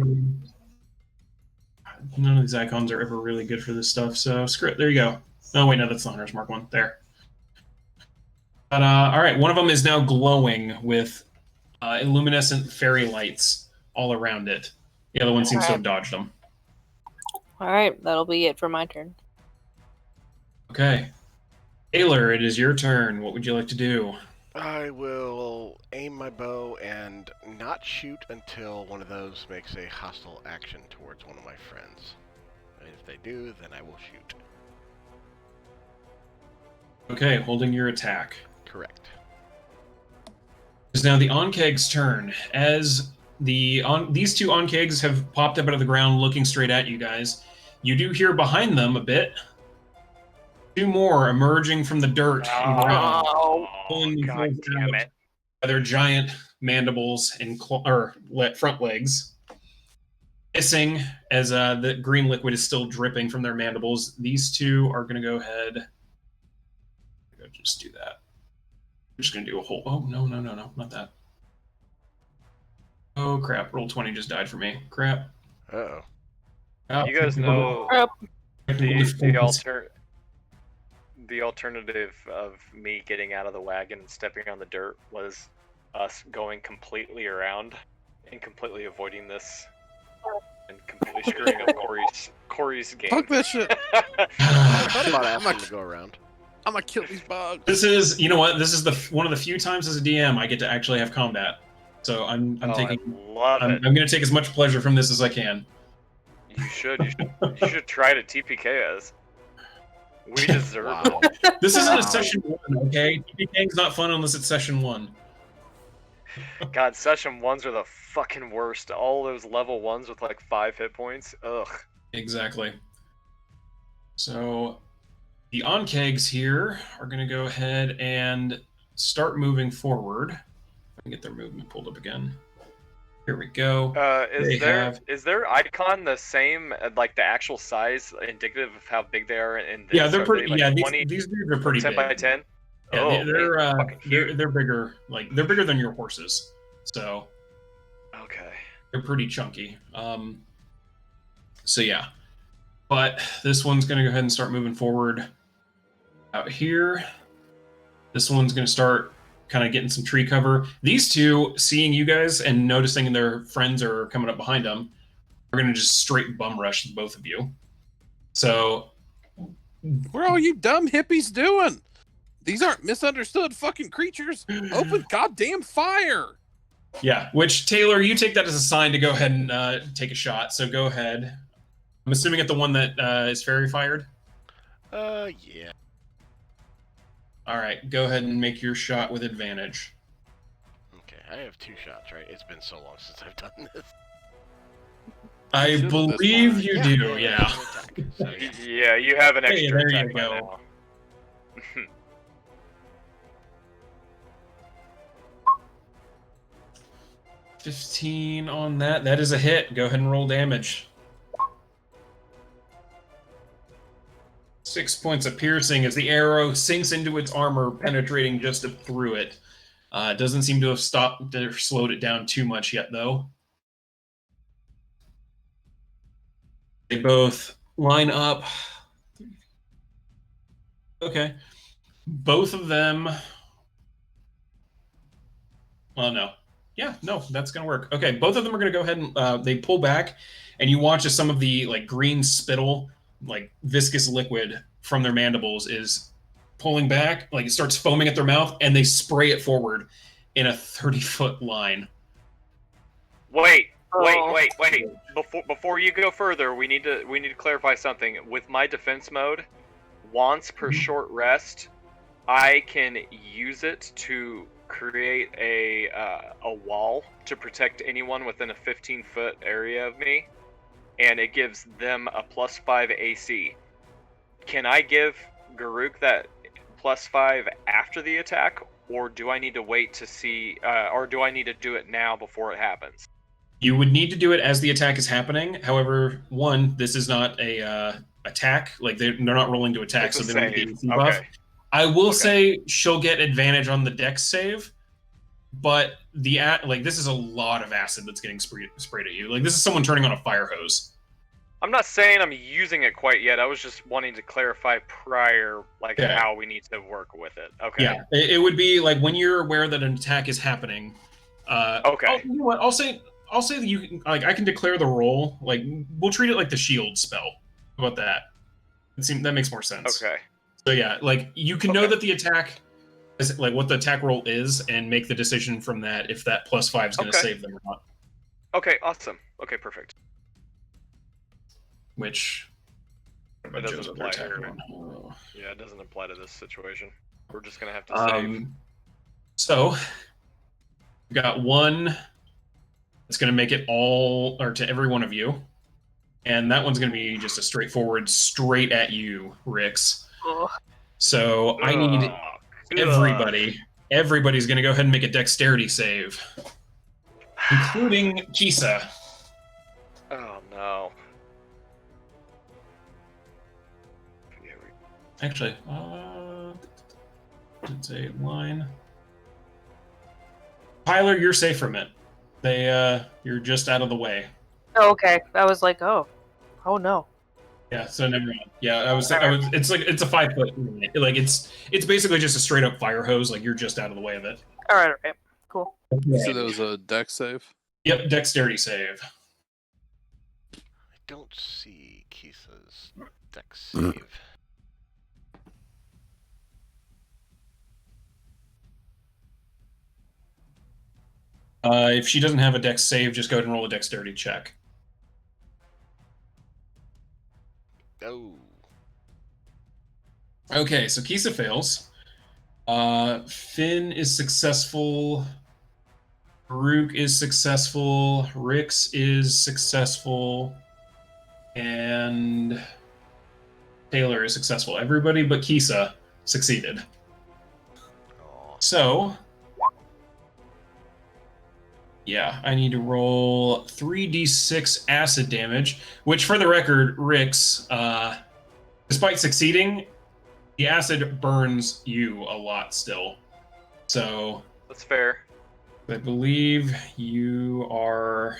None of these icons are ever really good for this stuff, so screw it. There you go. Oh, wait, no, that's the Hunter's Mark one. There. But, all right, one of them is now glowing with luminescent fairy lights all around it. The other one seems to have dodged them. All right, that'll be it for my turn. Okay. Taylor, it is your turn. What would you like to do? I will aim my bow and not shoot until one of those makes a hostile action towards one of my friends. And if they do, then I will shoot. Okay, holding your attack. Correct. It is now the Onkeg's turn. As these two on-kegs have popped up out of the ground, looking straight at you guys. You do hear behind them a bit. Two more emerging from the dirt and ground, pulling God themselves damn out it. by their giant mandibles and front legs. Hissing as the green liquid is still dripping from their mandibles. These two are going to go ahead. Just do that. I'm just going to do a whole. Oh, no, not that. Oh, crap. Roll 20 just died for me. Crap. Uh-oh. You guys know the alternative of me getting out of the wagon and stepping on the dirt was us going completely around and completely avoiding this and completely screwing up Corey's game. Fuck that shit. I thought about asking him to go around. I'm gonna kill these bugs. This is, you know what? This is one of the few times as a DM I get to actually have combat. So I'm taking. I love it. I'm going to take as much pleasure from this as I can. You should try to TPK us. We deserve it. This isn't a session 1, okay? TPKing's not fun unless it's session 1. God, session 1s are the fucking worst. All those level 1s with like 5 hit points. Ugh. Exactly. So the on-kegs here are going to go ahead and start moving forward. Let me get their movement pulled up again. Here we go. Is their icon the same, like the actual size, indicative of how big they are? In this? Yeah, they're Are pretty. they, like, Yeah, these dudes are pretty 10 big. by 10. Yeah, Oh, they're bigger. Like they're bigger than your horses. So okay, they're pretty chunky. So yeah, but this one's gonna go ahead and start moving forward out here. This one's gonna start kind of getting some tree cover. These two, seeing you guys and noticing their friends are coming up behind them, are going to just straight bum rush both of you. So, what are all you dumb hippies doing? These aren't misunderstood fucking creatures. Open goddamn fire. Yeah, which, Taylor, you take that as a sign to go ahead and take a shot. So go ahead. I'm assuming at the one that is fairy fired? Yeah. All right, go ahead and make your shot with advantage. Okay, I have 2 shots, right? It's been so long since I've done this. I believe you do, yeah. So, Yeah, you have an extra Hey, there attack you by go. now. 15 on that. That is a hit. Go ahead and roll damage. 6 points of piercing as the arrow sinks into its armor, penetrating just through it. It doesn't seem to have stopped or slowed it down too much yet, though. They both line up. Okay. Both of them. Well, no. Yeah, no, that's going to work. Okay, both of them are going to go ahead and they pull back, and you watch as some of the like green spittle, like viscous liquid from their mandibles is pulling back, like it starts foaming at their mouth, and they spray it forward in a 30-foot line. Wait. Before you go further, we need to clarify something. With my defense mode, once per short rest, I can use it to create a wall to protect anyone within a 15-foot area of me, and it gives them a +5 AC. Can I give Garuk that +5 after the attack, or do I need to wait to see, or do I need to do it now before it happens? You would need to do it as the attack is happening. However, one, this is not a attack. Like they're not rolling to attack, It's so a they don't get save. the AC buff. Okay. I will say she'll get advantage on the dex save, but this is a lot of acid that's getting sprayed at you. Like this is someone turning on a fire hose. I'm not saying I'm using it quite yet. I was just wanting to clarify prior, like how we need to work with it. Okay. Yeah, it would be like when you're aware that an attack is happening. Okay. You know what? I'll say that you can, like I can declare the roll. Like we'll treat it like the shield spell. How about that? That makes more sense. Okay. So yeah, like you can know that the attack is like what the attack roll is, and make the decision from that if that +5 is going to save them or not. Okay. Awesome. Okay. Perfect. Which It doesn't apply here. Yeah, it doesn't apply to this situation. We're just gonna have to save. So we got one It's going to make it all, or to every one of you. And that one's going to be just a straightforward, straight at you, Rix. Ugh. So I need everybody. Everybody's going to go ahead and make a dexterity save, including Kisa. Oh no. Actually, it's a line. Tyler, you're safe from it. You're just out of the way. Oh, okay. I was like, oh no. Yeah, so never mind. Yeah, it's a 5 foot. Like it's basically just a straight up fire hose. Like you're just out of the way of it. All right, cool. So that was a dex save? Yep, dexterity save. I don't see Kisa's dex save. If she doesn't have a dex save, just go ahead and roll a dexterity check. Oh. Okay, so Kisa fails. Finn is successful. Baruch is successful. Rix is successful. And Taylor is successful. Everybody but Kisa succeeded. So, yeah, I need to roll 3d6 acid damage, which for the record, Rix, despite succeeding, the acid burns you a lot still. So That's fair. I believe you are,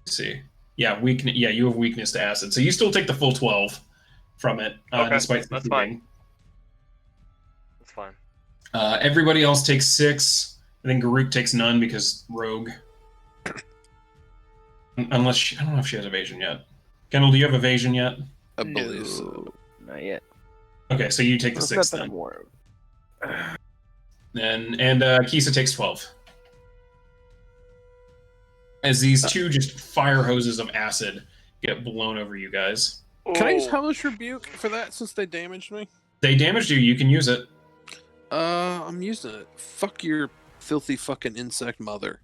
let's see. Yeah, you have weakness to acid. So you still take the full 12 from it, Okay, despite that's succeeding. fine. That's fine. Everybody else takes 6. I think Garuk takes none because rogue. Unless I don't know if she has evasion yet. Kendall, do you have evasion yet? I believe so. Not yet. Okay, so you take the 6 Nothing then. more. And Kisa takes 12. As these two just fire hoses of acid get blown over you guys. Can I use Oh, Hellish Rebuke for that since they damaged me? They damaged you, you can use it. I'm using it. Fuck your filthy fucking insect mother.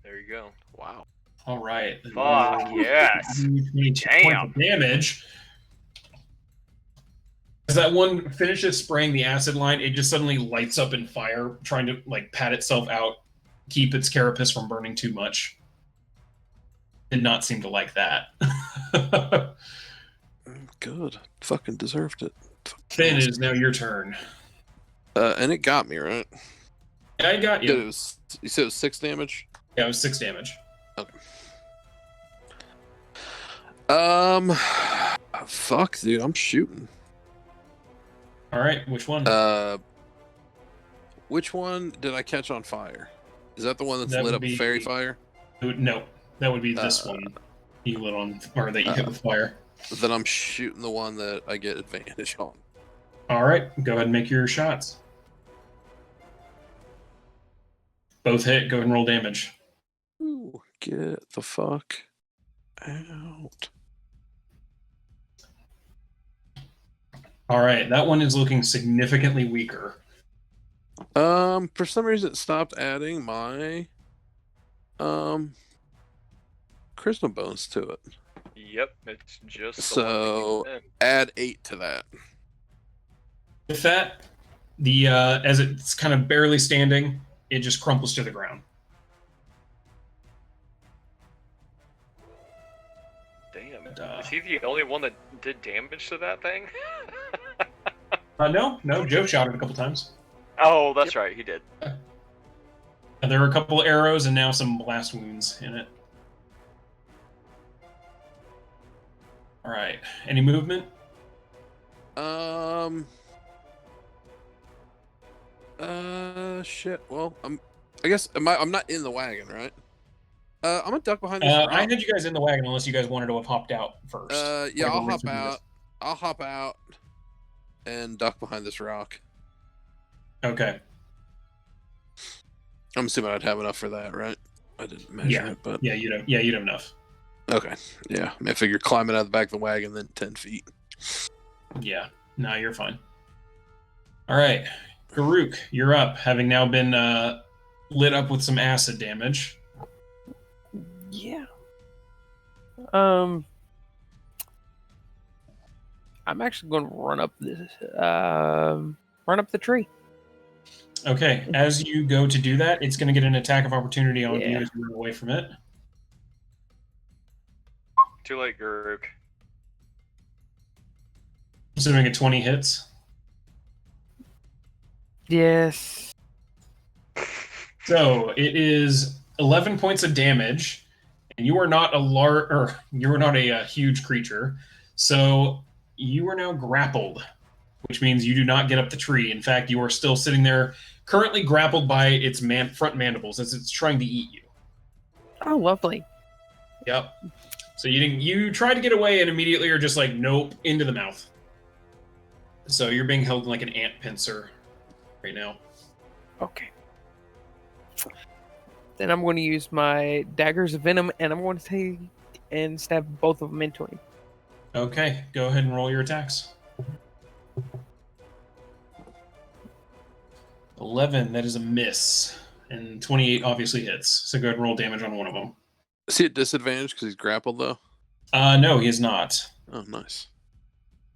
there you go. Wow. All right. Fuck, yes. 22 Damn. points of damage. As that one finishes spraying the acid line, it just suddenly lights up in fire, trying to like pat itself out, keep its carapace from burning too much. Did not seem to like that. Good. Fucking deserved it. Finn, it is now your turn. And it got me, right? I got You you. said it was 6 damage? Yeah, it was 6 damage. Fuck, dude, I'm shooting. All right, which one? Which one did I catch on fire? Is that the one that's That lit would up with be- fairy fire? No, that would be this one. You lit on, or that you hit with fire. Then I'm shooting the one that I get advantage on. All right, go ahead and make your shots. Both hit. Go ahead and roll damage. Ooh, get the fuck out. All right, that one is looking significantly weaker. For some reason it stopped adding my charisma bonus to it. Yep, it's just the So- one that came in. Add 8 to that. With that, the as it's kind of barely standing, it just crumples to the ground. Damn. Duh. Is he the only one that did damage to that thing? No, Joe shot it a couple times. Oh, that's right, he did. And there were a couple arrows and now some blast wounds in it. All right, any movement? Shit. Well, I guess I'm not in the wagon, right? I'm gonna duck behind this rock. I had you guys in the wagon unless you guys wanted to have hopped out first. Yeah, Like, I'll we'll hop read through this. out. I'll hop out and duck behind this rock. Okay. I'm assuming I'd have enough for that, right? I didn't measure Yeah. it, but Yeah, you'd have enough. okay. Yeah, I figure climbing out of the back of the wagon, then 10 feet. Yeah. No, you're fine. All right, Garuk, you're up, having now been lit up with some acid damage. Yeah. I'm actually going to run up the tree. Okay, as you go to do that, it's going to get an attack of opportunity on you Yeah. as you run away from it. Too late, Garuk. Assuming a 20 hits. Yes. So it is 11 points of damage, and you are not a huge creature, so you are now grappled, which means you do not get up the tree. In fact, you are still sitting there, currently grappled by its front mandibles as it's trying to eat you. Oh, lovely. Yep. So you tried to get away, and immediately are just like, nope, into the mouth. So you're being held like an ant pincer right now. Okay. Then I'm going to use my daggers of venom, and I'm going to take and stab both of them into him. Okay, go ahead and roll your attacks. 11, that is a miss. And 28 obviously hits. So go ahead and roll damage on one of them. Is he at disadvantage because he's grappled, though? No, he is not. Oh, nice.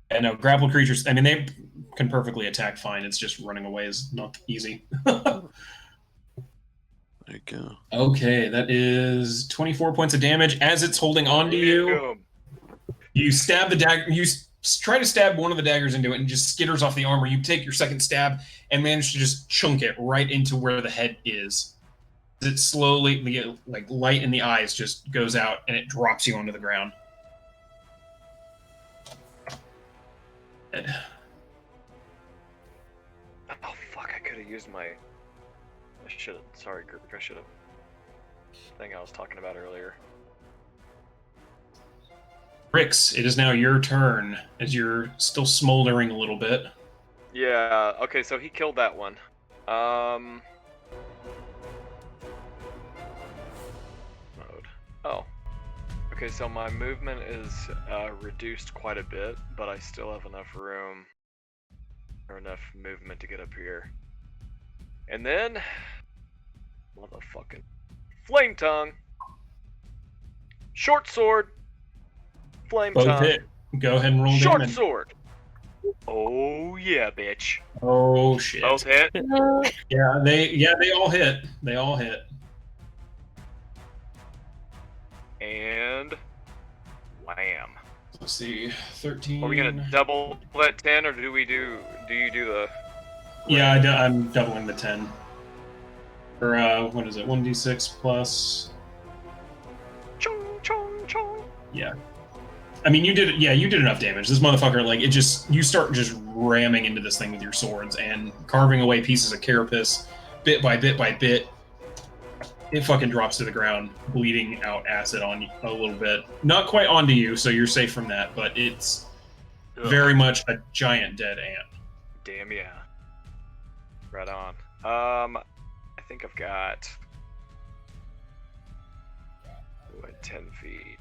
And no, grappled creatures, I mean, they can perfectly attack fine. It's just running away is not easy. There you go. Okay, that is 24 points of damage. As it's holding on to you, you stab the dagger. You try to stab one of the daggers into it and just skitters off the armor. You take your second stab and manage to just chunk it right into where the head is. It slowly, like light in the eyes, just goes out and it drops you onto the ground. Oh fuck! I could have used my. I should have. Sorry, Group. I should have. Thing I was talking about earlier. Rix, it is now your turn as you're still smoldering a little bit. Yeah. Okay. So he killed that one. Mode. Oh. Okay. So my movement is reduced quite a bit, but I still have enough room or enough movement to get up here. And then, motherfucking flame tongue, short sword, flame Both tongue, hit. Go ahead and roll short damage. sword. Oh yeah, bitch. Oh shit. Both hit. Yeah, they all hit. They all hit. And wham. Let's see, 13. Are we gonna double that 10, or do you do the? Yeah, I'm doubling the 10. Or what is it? 1d6 plus. Chong chong chong. Yeah. I mean, you did it. Yeah, you did enough damage. This motherfucker, like, you start just ramming into this thing with your swords and carving away pieces of carapace, bit by bit by bit. It fucking drops to the ground, bleeding out acid on you a little bit. Not quite onto you, so you're safe from that, but it's very much a giant dead ant. Damn yeah. Right on. I think I've got 10 feet.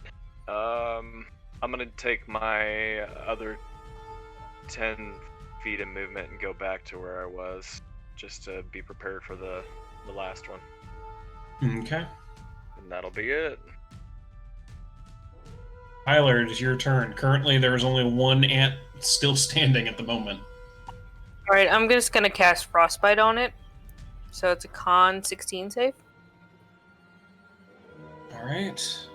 I'm gonna take my other 10 feet of movement and go back to where I was, just to be prepared for the last one. Okay. And that'll be it. Tyler, it is your turn. Currently, there is only one ant still standing at the moment. Alright, I'm just gonna cast Frostbite on it. So it's a con 16 save. Alright.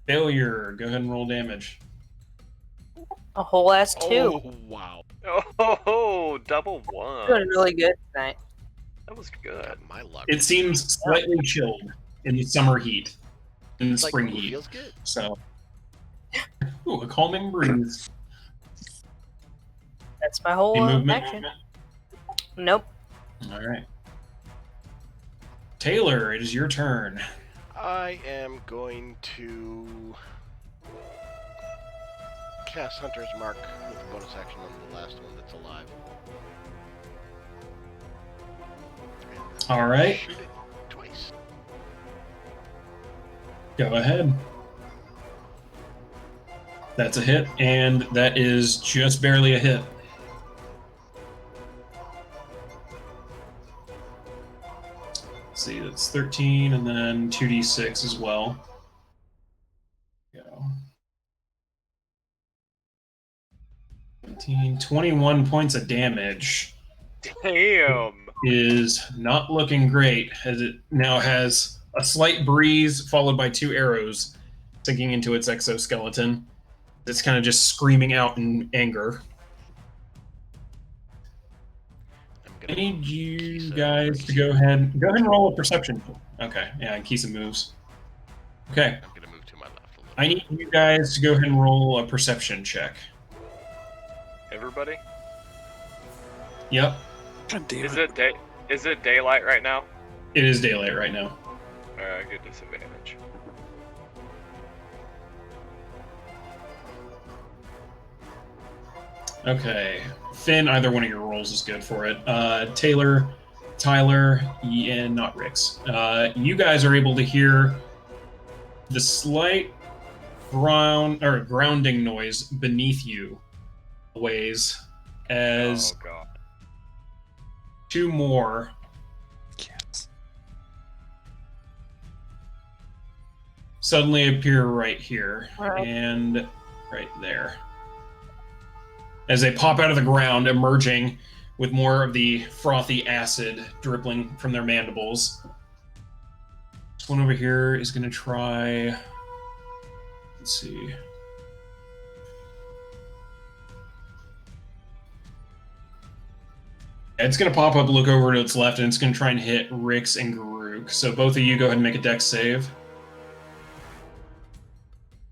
Failure. Go ahead and roll damage. A whole ass 2. Oh, wow. Oh, double one. Doing really good tonight. That was good. God, my luck. It seems slightly chilled in the summer heat, in the It's like, spring ooh, heat. feels good. So, ooh, a calming breeze. That's my Any whole movement? action. Nope. All right. Taylor, it is your turn. I am going to cast Hunter's Mark with a bonus action on the last one that's alive. All right. Shoot it twice. Go ahead. That's a hit, and that is just barely a hit. Let's see, that's 13, and then 2d6 as well. Go. 21 points of damage. Damn. Is not looking great, as it now has a slight breeze followed by 2 arrows sinking into its exoskeleton. It's kind of just screaming out in anger. I need you guys to go ahead and roll a perception. Okay, yeah, and Kisa moves. Okay. I'm gonna move to my left a little. I need you guys to go ahead and roll a perception check. Everybody? Yep. God damn Is it daylight right now? It is daylight right now. Good disadvantage. Okay. Finn, either one of your rolls is good for it. Taylor, Tyler, and not Rix. You guys are able to hear the slight grounding noise beneath you ways as Oh god. 2 more Cats. suddenly appear right here Wow. and right there. As they pop out of the ground, emerging with more of the frothy acid dripping from their mandibles. This one over here is going to try... Let's see. It's going to pop up, look over to its left, and it's going to try and hit Rix and Garuk. So both of you go ahead and make a dex save.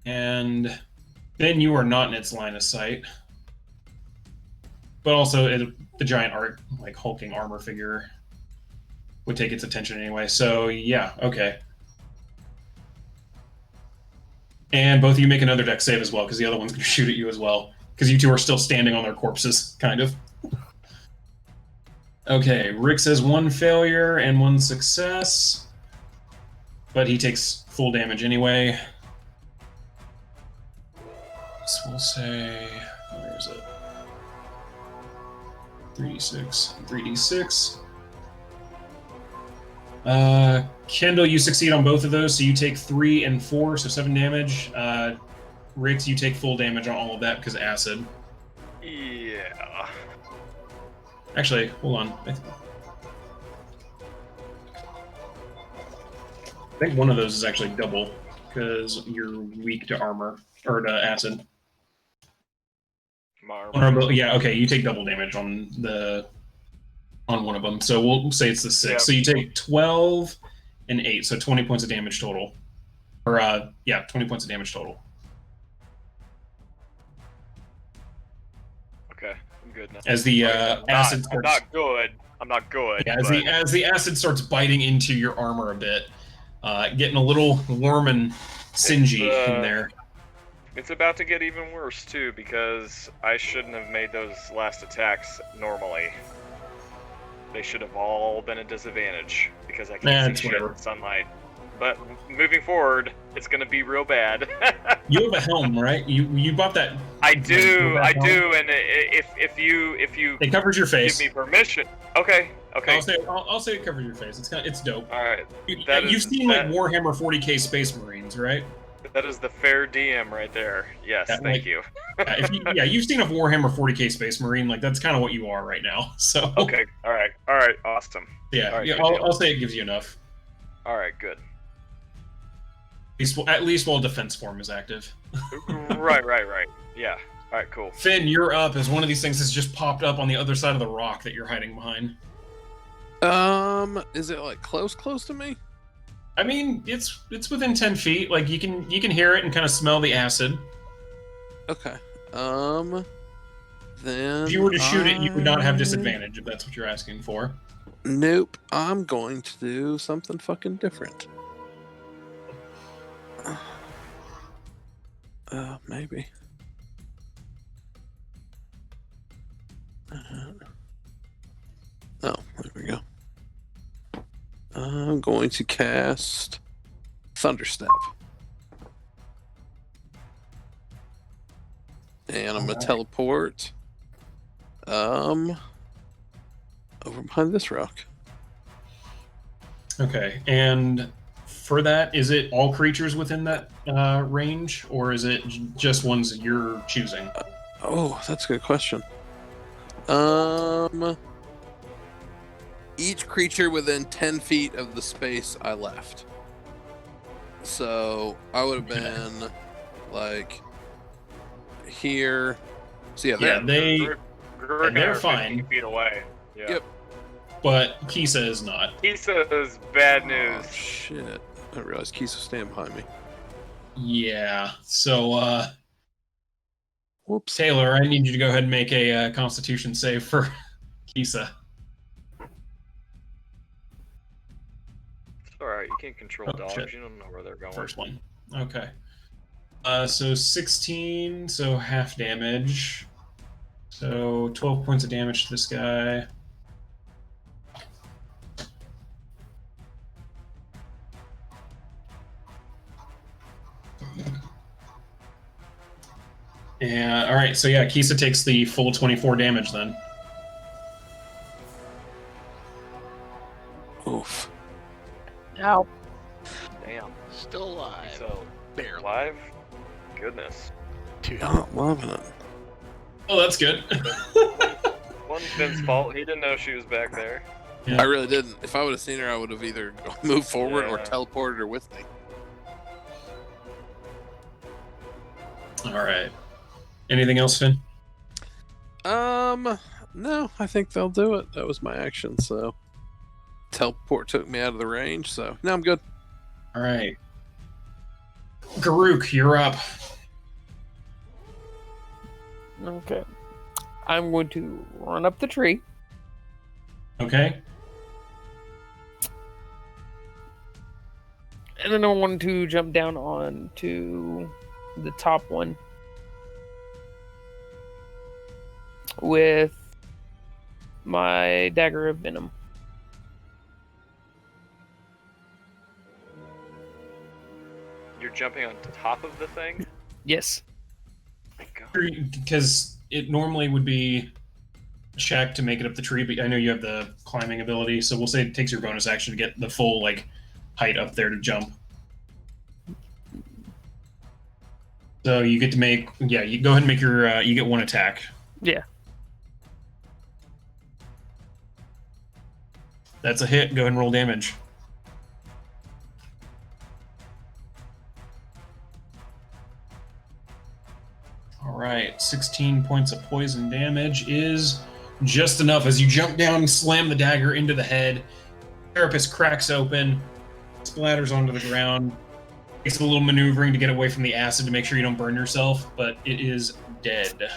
And then you are not in its line of sight. But also, the giant hulking armor figure would take its attention anyway. So, yeah, okay. And both of you make another dex save as well, because the other one's going to shoot at you as well. Because you two are still standing on their corpses, kind of. Okay, Rix has 1 failure and 1 success. But he takes full damage anyway. So we'll say... Where is it? 3d6, 3d6. Kendall, you succeed on both of those, so you take 3 and 4, so 7 damage. Rix, you take full damage on all of that because of acid. Yeah. Actually, hold on. I think one of those is actually double because you're weak to armor or to acid. Yeah, okay, you take double damage on one of them. So we'll say it's the 6. Yep. So you take 12 and 8, so 20 points of damage total. Or 20 points of damage total. Okay, I'm good now. As the acid I'm not good. I'm not good. Yeah, but... as the acid starts biting into your armor a bit, getting a little warm and singy in there. It's about to get even worse too, because I shouldn't have made those last attacks normally. They should have all been a disadvantage because I can't see shit in sunlight. But moving forward, it's gonna be real bad. You have a helm, right? You bought that. I do, and if you it covers your face. Give me permission. Okay. I'll say it covers your face. It's dope. All right. You've seen like Warhammer 40k Space Marines, right? That is the fair DM right there. Yes, thank you. You've seen a Warhammer 40k Space Marine. Like that's kind of what you are right now. So. Okay. All right. Awesome. Yeah. Right, I'll say it gives you enough. All right. Good. At least while defense form is active. Right. Yeah. All right. Cool. Finn, you're up as one of these things has just popped up on the other side of the rock that you're hiding behind. Is it like close to me? I mean, it's within 10 feet. Like you can hear it and kind of smell the acid. Okay. Then if you were to shoot it, you would not have disadvantage if that's what you're asking for. Nope. I'm going to do something fucking different. Maybe. Oh, there we go. I'm going to cast Thunderstep. And I'm going to teleport over behind this rock. Okay, and for that, is it all creatures within that range, or is it just ones you're choosing? Oh, that's a good question. Each creature within 10 feet of the space I left. So I would have been like here. So yeah, Yeah, Guruk and I they're are 15 fine. feet away. Yeah. Yep. But Kisa is not. Kisa is bad news. Oh shit! I realized Keys was standing behind me. Yeah. So, Whoops. Taylor, I need you to go ahead and make a Constitution save for Kisa. It's alright, you can't control Oh, dogs. shit. You don't know where they're going. First one. Okay. So 16, so half damage. So 12 points of damage to this guy. And all right, so yeah, Kisa takes the full 24 damage then. Oof. Ow. Damn. Still alive. So, Barely. alive? Goodness. Two. Oh, loving it. Oh, that's good. Wasn't Finn's fault. He didn't know she was back there. Yeah. I really didn't. If I would have seen her, I would have either moved forward or Yeah. teleported her with me. All right. Anything else, Finn? No, I think they'll do it. That was my action, so teleport took me out of the range, so now I'm good. All right. Garuk, you're up. Okay. I'm going to run up the tree. Okay. And then I want to jump down onto the top one with my dagger of venom. You're jumping on top of the thing? Yes. My God. Because it normally would be a check to make it up the tree, but I know you have the climbing ability, so we'll say it takes your bonus action to get the full like height up there to jump. So you get to make, yeah, you go ahead and make your, you get one attack. Yeah. That's a hit. Go ahead and roll damage. All right, 16 points of poison damage is just enough as you jump down and slam the dagger into the head. Carapace cracks open, splatters onto the ground. Takes a little maneuvering to get away from the acid to make sure you don't burn yourself, but it is dead.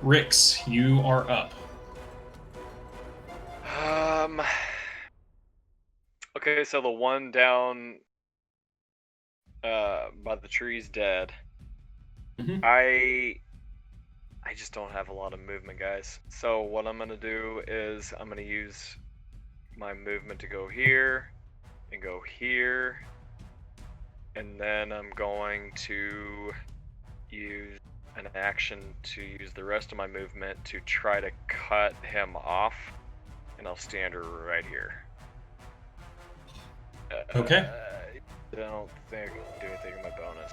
Rix, you are up. Okay, so the one down by the tree's dead. Mhm. I just don't have a lot of movement, guys. So what I'm gonna do is I'm gonna use my movement to go here and go here, and then I'm going to use an action to use the rest of my movement to try to cut him off, and I'll stand right here. Okay. I don't think I can do anything in my bonus.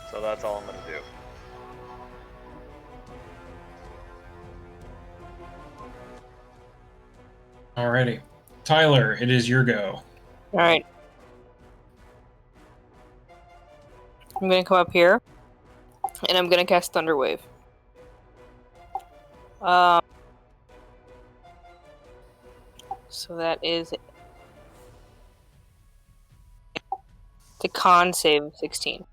So that's all I'm gonna do. Alrighty. Tyler, it is your go. Alright. I'm gonna come up here. And I'm gonna cast Thunder Wave. So that is the con save of 16.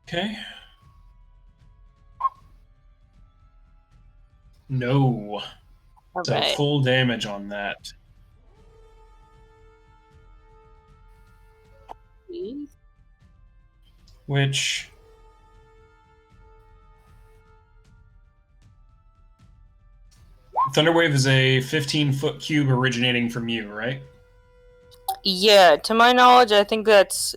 Okay. No. So Alright. full damage on that. Which Thunderwave is a 15-foot cube originating from you, right? Yeah, to my knowledge, I think that's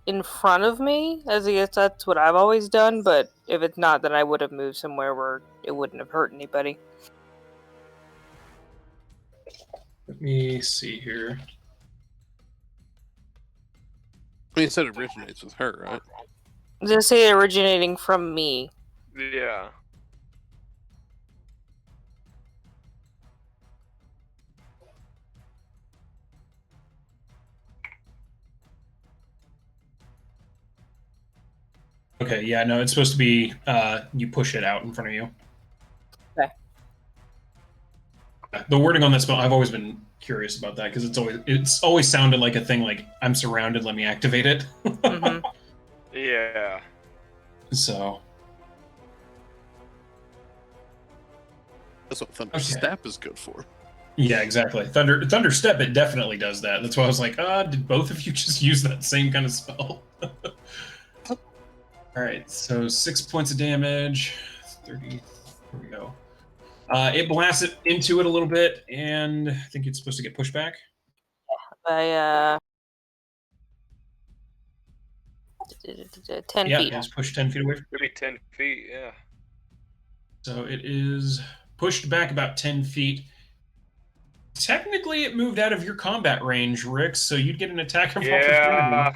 in front of me, as I guess that's what I've always done, but if it's not, then I would have moved somewhere where it wouldn't have hurt anybody. Let me see here. I mean, you said it originates with her, right? I was gonna say originating from me. Yeah. Okay, yeah, no, it's supposed to be you push it out in front of you. Okay. The wording on that spell, I've always been curious about that because it's always sounded like a thing like I'm surrounded, let me activate it. Mm-hmm. Yeah. So That's what Thunder Step is good for. yeah, exactly. Thunder Step, it definitely does that. That's why I was like, did both of you just use that same kind of spell? All right, so 6 points of damage. 30. Here we go. It blasts it into it a little bit, and I think it's supposed to get pushed back. By 10 Yeah, feet. it's pushed 10 feet away. Maybe 10 feet, yeah. So it is pushed back about 10 feet. Technically, it moved out of your combat range, Rick, so you'd get an attack of opportunity. Yeah.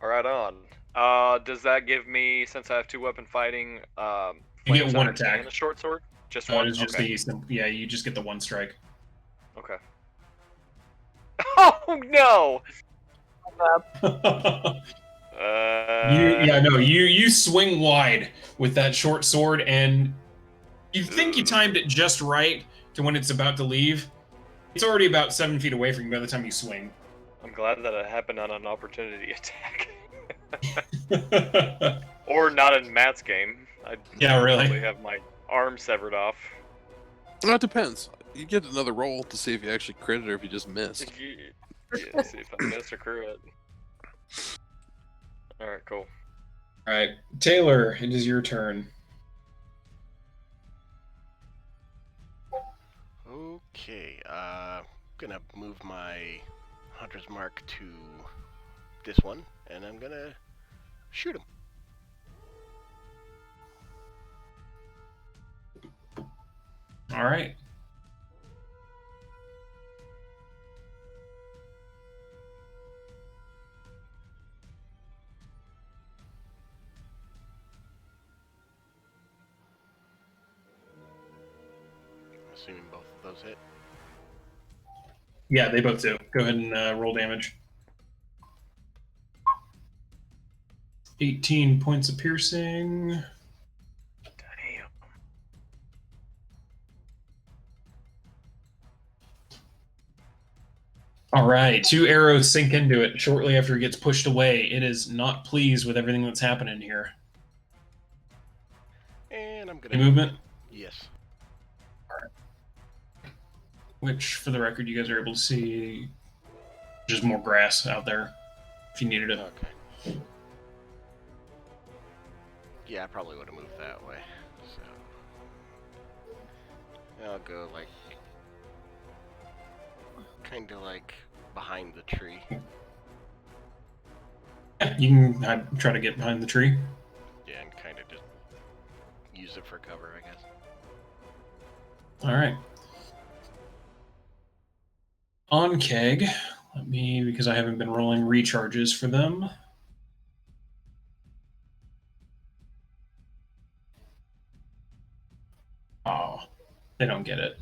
Right on. Does that give me, since I have 2-weapon fighting, You get flames one axe attack. and a short sword? Just It one? is just Okay. yeah, you just get the one strike. Okay. Oh no! You swing wide with that short sword, and you think you timed it just right to when it's about to leave. It's already about 7 feet away from you by the time you swing. I'm glad that it happened on an opportunity attack. Or not in Matt's game. I'd probably have my arm severed off. Well, it depends. You get another roll to see if you actually crit it or if you just missed. Yeah, see if I missed or crit. Alright, cool. Alright, Taylor, it is your turn. Okay, gonna move my Hunter's Mark to this one, and I'm gonna shoot him. Alright. Assuming both of those hit. Yeah, they both do. Go ahead and roll damage. 18 points of piercing. Damn. All right, 2 arrows sink into it shortly after it gets pushed away. It is not pleased with everything that's happening here. And I'm gonna... Any movement? Yes. Which, for the record, you guys are able to see just more grass out there if you needed it. Okay. Yeah, I probably would have moved that way. So I'll go like kind of like behind the tree. Yeah, you can try to get behind the tree. Yeah, and kind of just use it for cover, I guess. All right. On Keg, because I haven't been rolling recharges for them. Oh, they don't get it.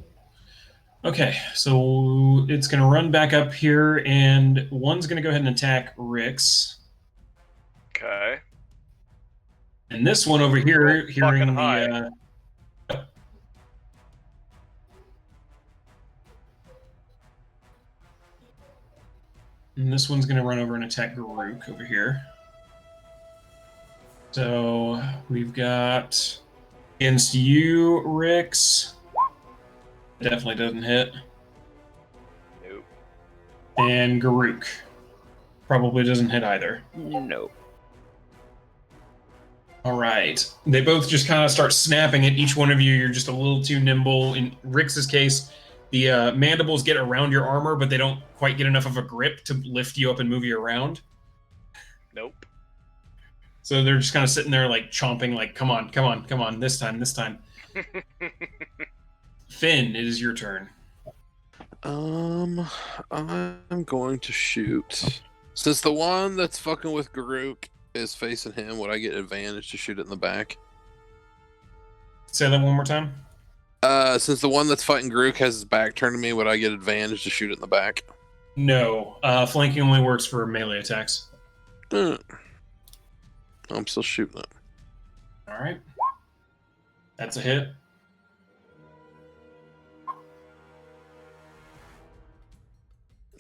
Okay, so it's going to run back up here, and one's going to go ahead and attack Rix. Okay. And this one over here, hearing high. the... And this one's going to run over and attack Garuk over here. So we've got against you, Rix. Definitely doesn't hit. Nope. And Garuk probably doesn't hit either. Nope. All right. They both just kind of start snapping at each one of you. You're just a little too nimble. In Rix's case, the mandibles get around your armor, but they don't quite get enough of a grip to lift you up and move you around. Nope. So they're just kind of sitting there, like chomping, like, "Come on, come on, come on! This time, this time." Finn, it is your turn. I'm going to shoot. Since the one that's fucking with Garuk is facing him, would I get advantage to shoot it in the back? Say that one more time. Since the one that's fighting Garuk has his back turned to me, would I get advantage to shoot it in the back? No, flanking only works for melee attacks. I'm still shooting it. All right, that's a hit.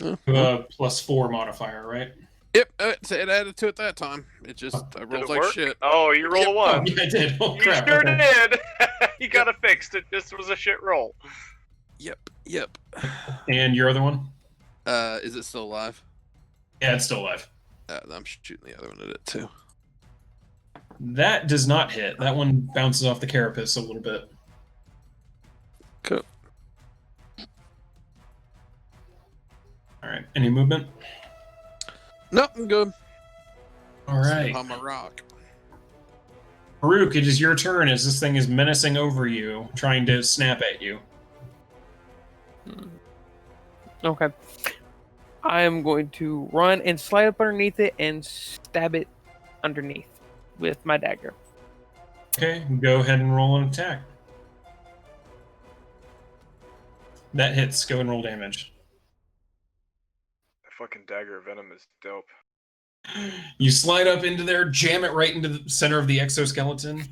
+4 modifier, right? Yep, it added to it that time. It just I Did rolled it like work? shit. Oh, you rolled a Oh, 1. yeah, I did. Oh, You crap. sure Okay. did. You got it fixed. It just was a shit roll. Yep. And your other one? Is it still alive? Yeah, it's still alive. I'm shooting the other one at it too. That does not hit. That one bounces off the carapace a little bit. Cool. All right. Any movement? Nope, I'm good. All right. On my rock. Farouk, it is your turn as this thing is menacing over you, trying to snap at you. Okay. I am going to run and slide up underneath it and stab it underneath with my dagger. Okay, go ahead and roll an attack. That hits. Go and roll damage. That fucking dagger of venom is dope. You slide up into there, jam it right into the center of the exoskeleton.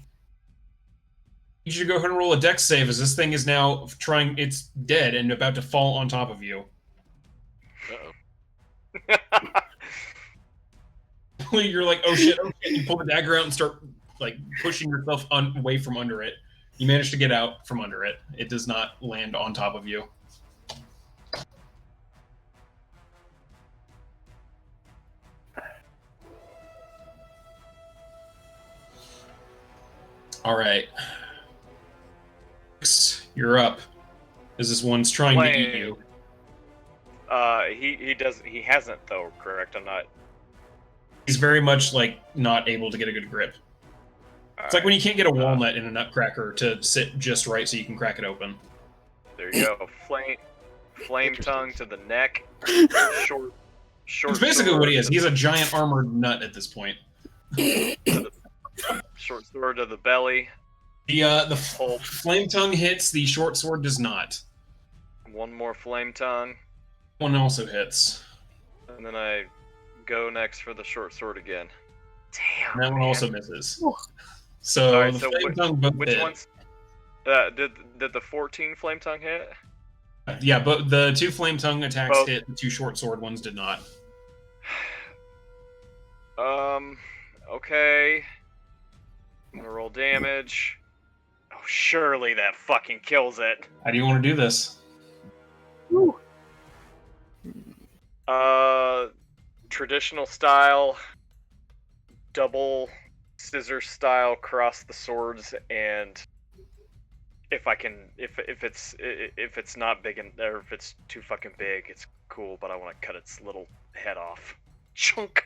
You should go ahead and roll a dex save as this thing is now trying. It's dead and about to fall on top of you. You're like, oh shit, oh shit. You pull the dagger out and start like pushing yourself away from under it. You manage to get out from under it. It does not land on top of you. All right. You're up. As this one's trying to eat you. He hasn't though, correct? I'm not. He's very much like not able to get a good grip. It's like when you can't get a walnut in a nutcracker to sit just right so you can crack it open. There you go. Flame tongue to the neck. Short. It's basically what he is. He's a giant armored nut at this point. Short sword to the belly. The flame tongue hits. The short sword does not. One more flame tongue. One also hits. And then I go next for the short sword again. Damn. That one man. also misses. So, Alright, the so flame tongue both which hit. ones? Did the 14 flame tongue hit? Yeah, but the 2 flame tongue attacks Both. hit. The 2 short sword ones did not. Okay. I'm gonna roll damage. Oh, surely that fucking kills it. How do you want to do this? Traditional style, double scissor style, cross the swords, and if it's not big or if it's too fucking big, it's cool. But I want to cut its little head off. Chunk.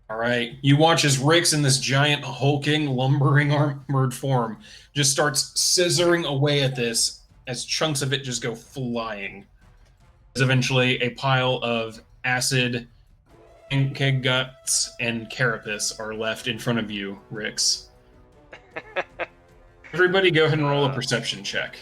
All right. You watch as Rix, in this giant, hulking, lumbering armored form, just starts scissoring away at this as chunks of it just go flying. As eventually a pile of acid, pancake guts, and carapace are left in front of you, Rix. Everybody go ahead and roll a perception check.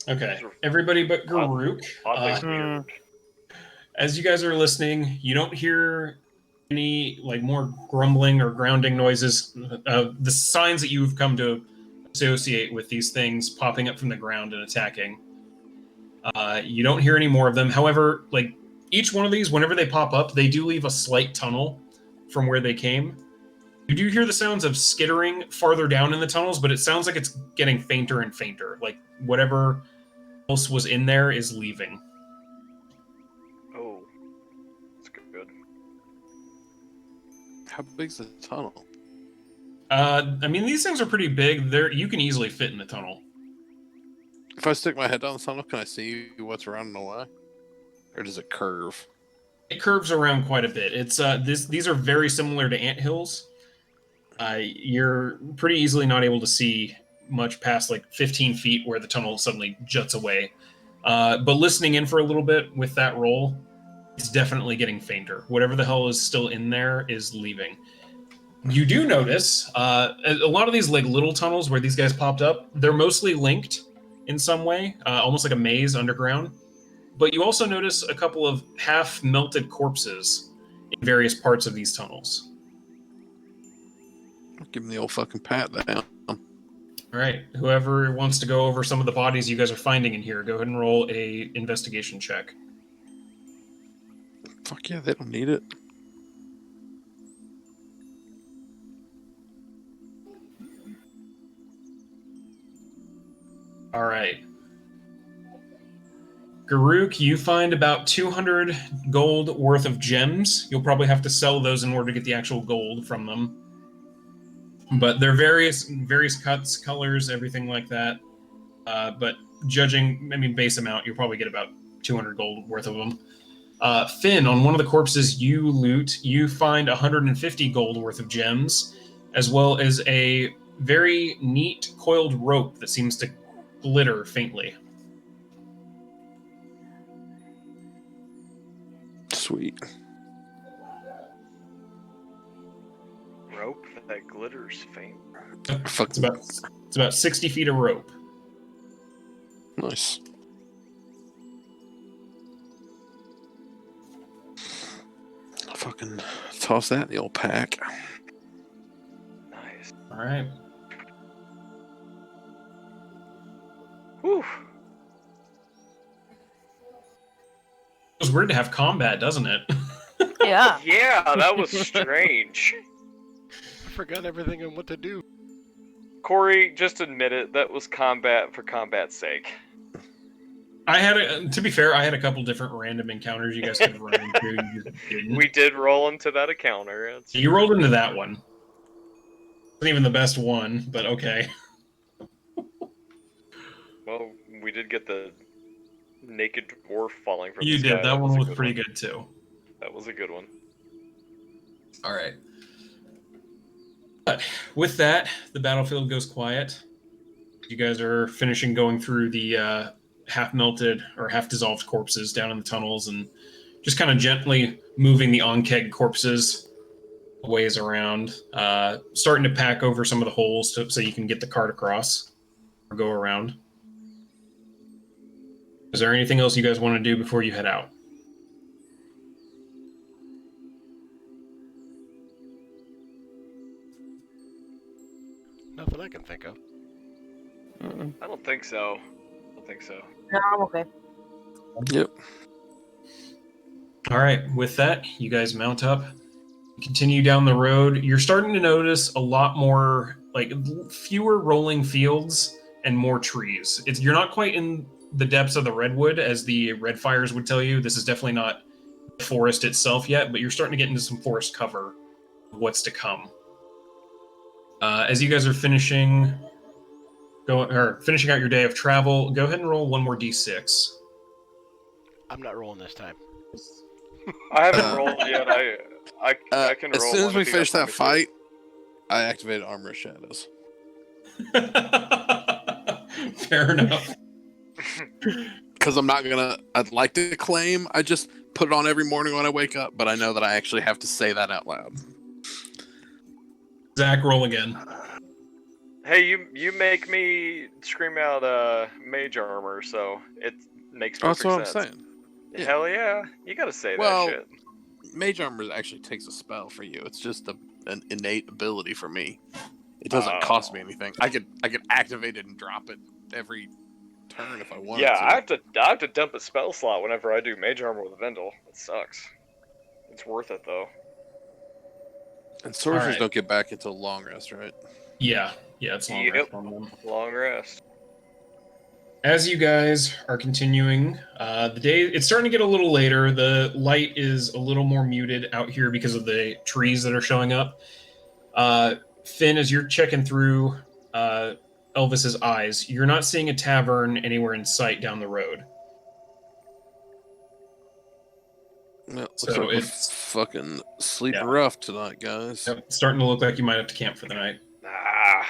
Okay, everybody but Garuk. Oddly weird. As you guys are listening, you don't hear any like more grumbling or grounding noises. The signs that you've come to associate with these things popping up from the ground and attacking. You don't hear any more of them. However, like each one of these, whenever they pop up, they do leave a slight tunnel from where they came. You do hear the sounds of skittering farther down in the tunnels, but it sounds like it's getting fainter and fainter. Like whatever else was in there is leaving. Oh, that's good. How big's the tunnel? I mean, these things are pretty big. You can easily fit in the tunnel. If I stick my head down the tunnel, can I see what's around the way? Or does it curve? It curves around quite a bit. It's these are very similar to anthills. You're pretty easily not able to see much past like 15 feet where the tunnel suddenly juts away. But listening in for a little bit with that roll, it's definitely getting fainter. Whatever the hell is still in there is leaving. You do notice a lot of these like little tunnels where these guys popped up, they're mostly linked in some way, almost like a maze underground. But you also notice a couple of half-melted corpses in various parts of these tunnels. Give him the old fucking pat down. All right, whoever wants to go over some of the bodies you guys are finding in here, go ahead and roll a investigation check. Fuck yeah, they don't need it. All right. Garuk, you find about 200 gold worth of gems. You'll probably have to sell those in order to get the actual gold from them. But they're various cuts, colors, everything like that. But judging, I mean, base amount, you'll probably get about 200 gold worth of them. Finn, on one of the corpses you loot, you find 150 gold worth of gems, as well as a very neat coiled rope that seems to glitter faintly. Sweet. Rope that glitters faint. Fuck. It's about 60 feet of rope. Nice. Fucking toss that in the old pack. Nice. All right. Whew. It's weird to have combat, doesn't it? Yeah. Yeah, that was strange. I forgot everything on what to do. Corey, just admit it. That was combat for combat's sake. To be fair, I had a couple different random encounters you guys could run into. You just didn't. We did roll into that encounter. You rolled into that one. Wasn't even the best one, but okay. Well, we did get the naked dwarf falling from You the did. sky. That one a was good pretty good too. That was a good one. All right. But with that, the battlefield goes quiet. You guys are finishing going through the half-melted or half-dissolved corpses down in the tunnels and just kind of gently moving the on-keg corpses a ways around, starting to pack over some of the holes so you can get the cart across or go around. Is there anything else you guys want to do before you head out? Nothing I can think of. I don't think so. No, I'm okay. Yep. All right, with that, you guys mount up, continue down the road. You're starting to notice a lot more, like fewer rolling fields and more trees. You're not quite in the depths of the redwood, as the red fires would tell you. This is definitely not the forest itself yet, but you're starting to get into some forest cover of what's to come. As you guys are finishing out your day of travel, go ahead and roll one more d6. I'm not rolling this time. I haven't rolled yet. I can roll. As soon as one we if you finish guys want that me to. fight, I activated Armor of Shadows. Fair enough. Because I'd like to claim I just put it on every morning when I wake up, but I know that I actually have to say that out loud. Zach, roll again. Hey, you make me scream out mage armor, so it makes perfect That's what sense. I'm saying. Yeah. Hell yeah, you gotta say Well, that shit. Mage Armor actually takes a spell for you. It's just an innate ability for me. It doesn't cost me anything. I could activate it and drop it every turn if I wanted Yeah, to. I have to dump a spell slot whenever I do mage armor with a Vendel. It sucks. It's worth it though. And sorcerers Alright. don't get back until long rest, right? Yeah, it's long Yep. rest on them. Long rest. As you guys are continuing, the day, it's starting to get a little later. The light is a little more muted out here because of the trees that are showing up. Finn, as you're checking through Elvis's eyes, you're not seeing a tavern anywhere in sight down the road. Yeah, looks So like we're it's fucking sleeping rough tonight, guys. starting to look like you might have to camp for the night. Ah,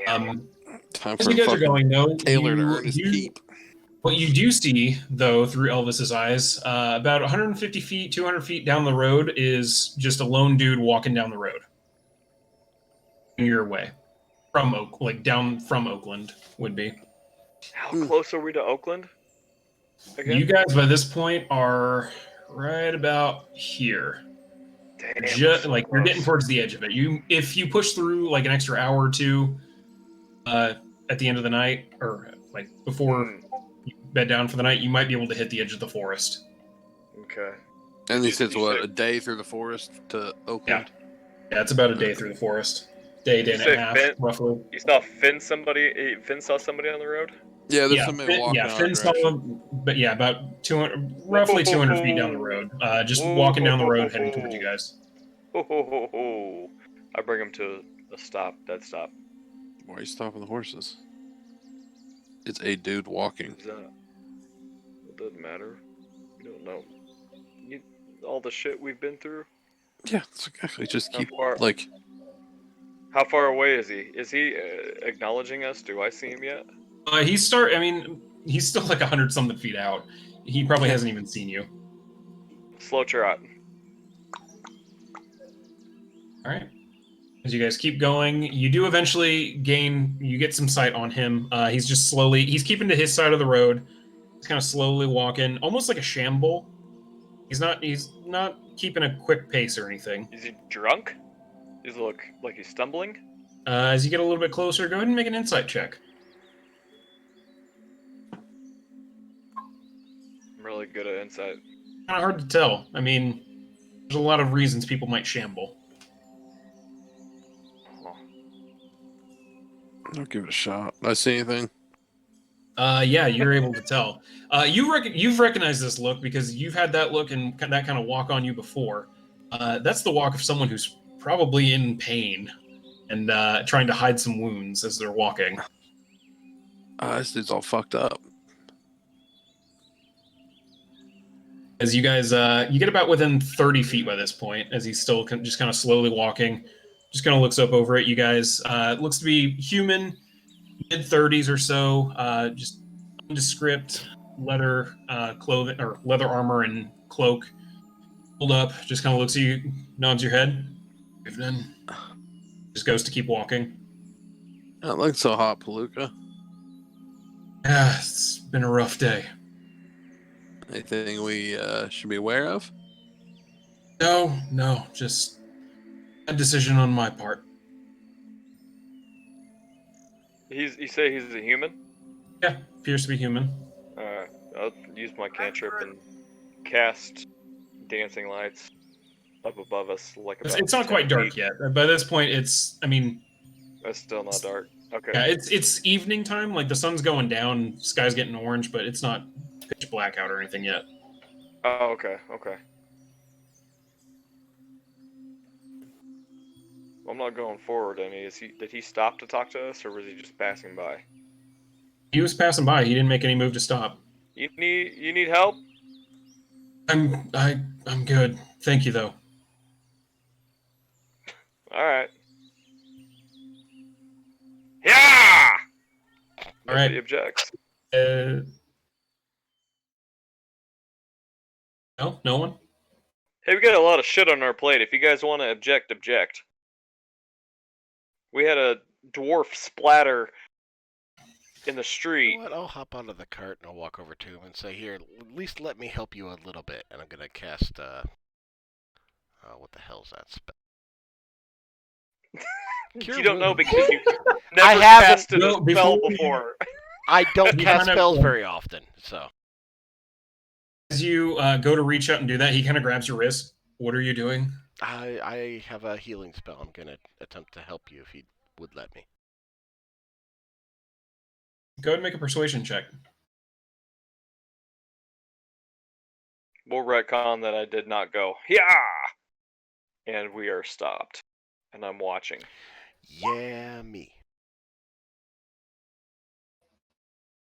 damn. Time As for you guys are fucking going, though, Taylor to earn his keep. what you do see, though, through Elvis's eyes, about 150 feet, 200 feet down the road is just a lone dude walking down the road. Your way. Down from Oakland would be. How close are we to Oakland? Again? You guys, by this point, are right about here. Damn, Just so like you're getting close. towards the edge of it. If you push through like an extra hour or two, at the end of the night, or like before you bed down for the night, you might be able to hit the edge of the forest. Okay. And he says, you what, say- a day through the forest to Oakland? Yeah, it's about a day through the forest. Day Did you and say a half, Finn? roughly. You saw Finn saw somebody on the road? Yeah, there's Yeah, somebody walking in our Finn saw direction. him, but yeah, about 200, roughly 200 feet down the road. Just walking down the road, heading towards you guys. I bring him to a dead stop. Why are you stopping the horses? It's a dude walking. Is that? It doesn't matter. You don't know. All the shit we've been through. Yeah, that's exactly. Just How keep, far- like... How far away is he? Is he acknowledging us? Do I see him yet? He's still like 100 something feet out. He probably hasn't even seen you. Slow trot. All right. As you guys keep going, you do eventually you get some sight on him. He's keeping to his side of the road. He's kind of slowly walking, almost like a shamble. He's not keeping a quick pace or anything. Is he drunk? Does he look like he's stumbling? As you get a little bit closer, go ahead and make an insight check. I'm really good at insight. Kind of hard to tell. I mean, there's a lot of reasons people might shamble. I'll give it a shot. Did I see anything? Yeah, you're able to tell. You've recognized this look because you've had that look and that kind of walk on you before. That's the walk of someone who's probably in pain and trying to hide some wounds as they're walking. This dude's all fucked up. As you guys, you get about within 30 feet by this point, as he's still just kind of slowly walking, just kind of looks up over at you guys. Looks to be human, mid-30s or so, just nondescript leather clothing or leather armor and cloak. Pulled up, just kind of looks at you, nods your head. Evening. Just goes to keep walking. Not looking so hot, Palooka. Yeah, it's been a rough day. Anything we should be aware of? No, just a decision on my part. You say he's a human? Yeah, appears to be human. I'll use my cantrip and cast dancing lights up above us, like about It's not 10 quite dark feet. yet. By this point, it's still not dark. Okay. yeah, it's evening time. Like the sun's going down, sky's getting orange, but it's not pitch black out or anything yet. Oh, okay. I'm not going forward any. Did he stop to talk to us, or was he just passing by? He was passing by. He didn't make any move to stop. You need help? I'm good. Thank you though. All right. Yeah. All right. Nobody objects. No one. Hey, we got a lot of shit on our plate. If you guys want to object. We had a dwarf splatter in the street. You know what? I'll hop onto the cart and I'll walk over to him and say, "Here, at least let me help you a little bit." And I'm gonna cast what the hell's that spell? You don't know because you I never haven't- casted a No, spell before- before. I don't You cast kind of- spells very often, so. As you go to reach out and do that, he kind of grabs your wrist. What are you doing? I have a healing spell. I'm gonna attempt to help you if you would let me. Go ahead and make a persuasion check. We'll retcon that I did not go. Yeah. And we are stopped. And I'm watching. Yeah, me.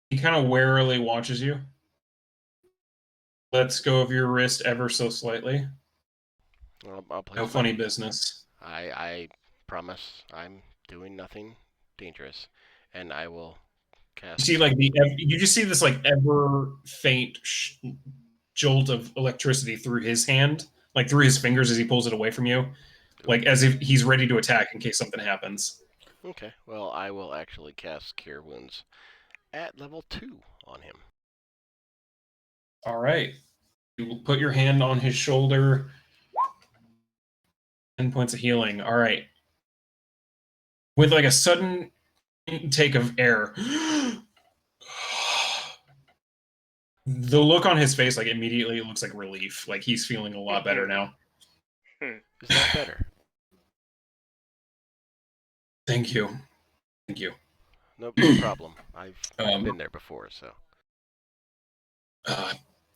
He kind of warily watches you. Lets go of your wrist ever so slightly. I'll place No funny business. I promise I'm doing nothing dangerous, and I will You cast. see, like you just see this like ever faint jolt of electricity through his hand, like through his fingers as he pulls it away from you, like as if he's ready to attack in case something happens. Okay, well, I will actually cast Cure Wounds at level 2 on him. All right. You will put your hand on his shoulder. 10 points of healing. All right. With like a sudden intake of air, the look on his face, like immediately looks like relief. Like he's feeling a lot better now. Is that better? Thank you. Thank you. No problem. I've Um, been there before, so.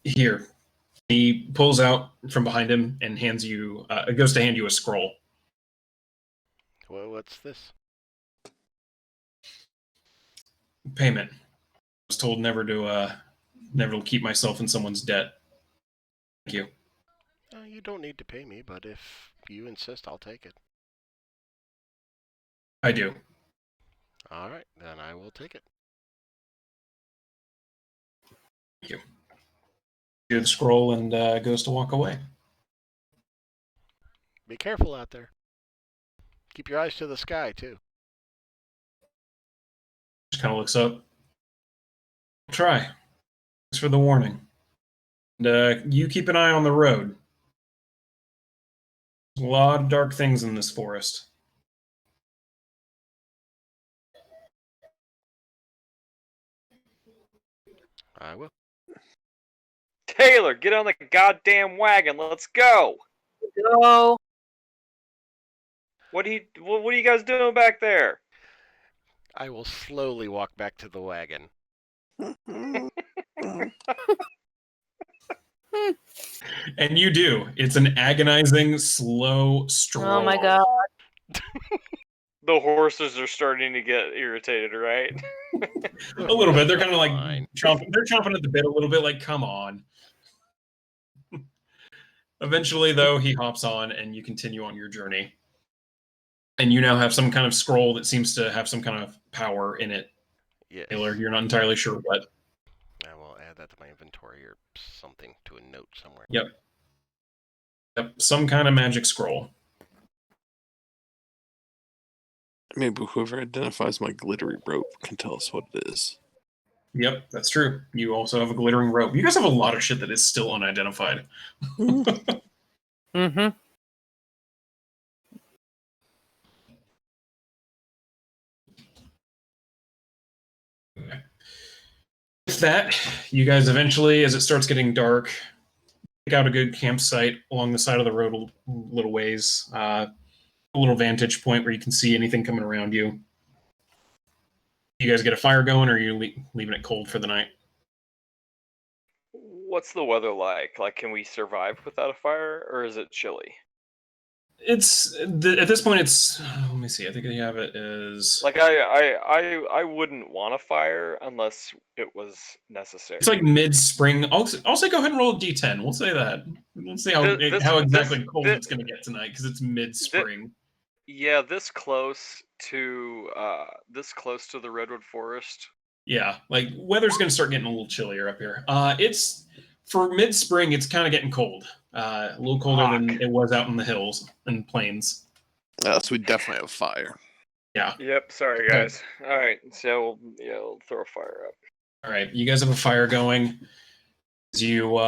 Here. He pulls out from behind him and hands you, goes to hand you a scroll. Well, what's this? Payment. I was told never to keep myself in someone's debt. Thank you. You don't need to pay me, but if you insist, I'll take it. I do. All right, then I will take it. Thank you. The scroll and goes to walk away. Be careful out there. Keep your eyes to the sky, too. Just kind of looks up. I'll try. Thanks for the warning. And you keep an eye on the road. There's a lot of dark things in this forest. I will. Taylor, get on the goddamn wagon. Let's go. Go. What are you guys doing back there? I will slowly walk back to the wagon. And you do. It's an agonizing, slow stroll. Oh my god. The horses are starting to get irritated, right? A little bit. They're kind of like Fine. they're chomping at the bit a little bit, like, come on. Eventually, though, he hops on and you continue on your journey. And you now have some kind of scroll that seems to have some kind of power in it. Yes. Taylor, you're not entirely sure what. I will add that to my inventory or something, to a note somewhere. Yep. Yep. Some kind of magic scroll. Maybe whoever identifies my glittery rope can tell us what it is. Yep, that's true. You also have a glittering rope. You guys have a lot of shit that is still unidentified. Mm-hmm. With that, you guys eventually, as it starts getting dark, pick out a good campsite along the side of the road a little ways. A little vantage point where you can see anything coming around you. You guys get a fire going, or are you leaving it cold for the night? What's the weather like? Like, can we survive without a fire, or is it chilly? It's at this point. It's let me see. I think I have it as Like, I wouldn't want a fire unless it was necessary. it's like mid-spring. I'll say go ahead and roll a d10. We'll say that. We'll see how exactly cold it's going to get tonight because it's mid-spring. Yeah, this close to the redwood forest. Yeah, like weather's going to start getting a little chillier up here. It's for mid-spring. It's kind of getting cold. A little colder than it was out in the hills and plains. So we definitely have fire. Yeah. Yep. Sorry, guys. All right. So yeah, we'll throw a fire up. All right. You guys have a fire going. As you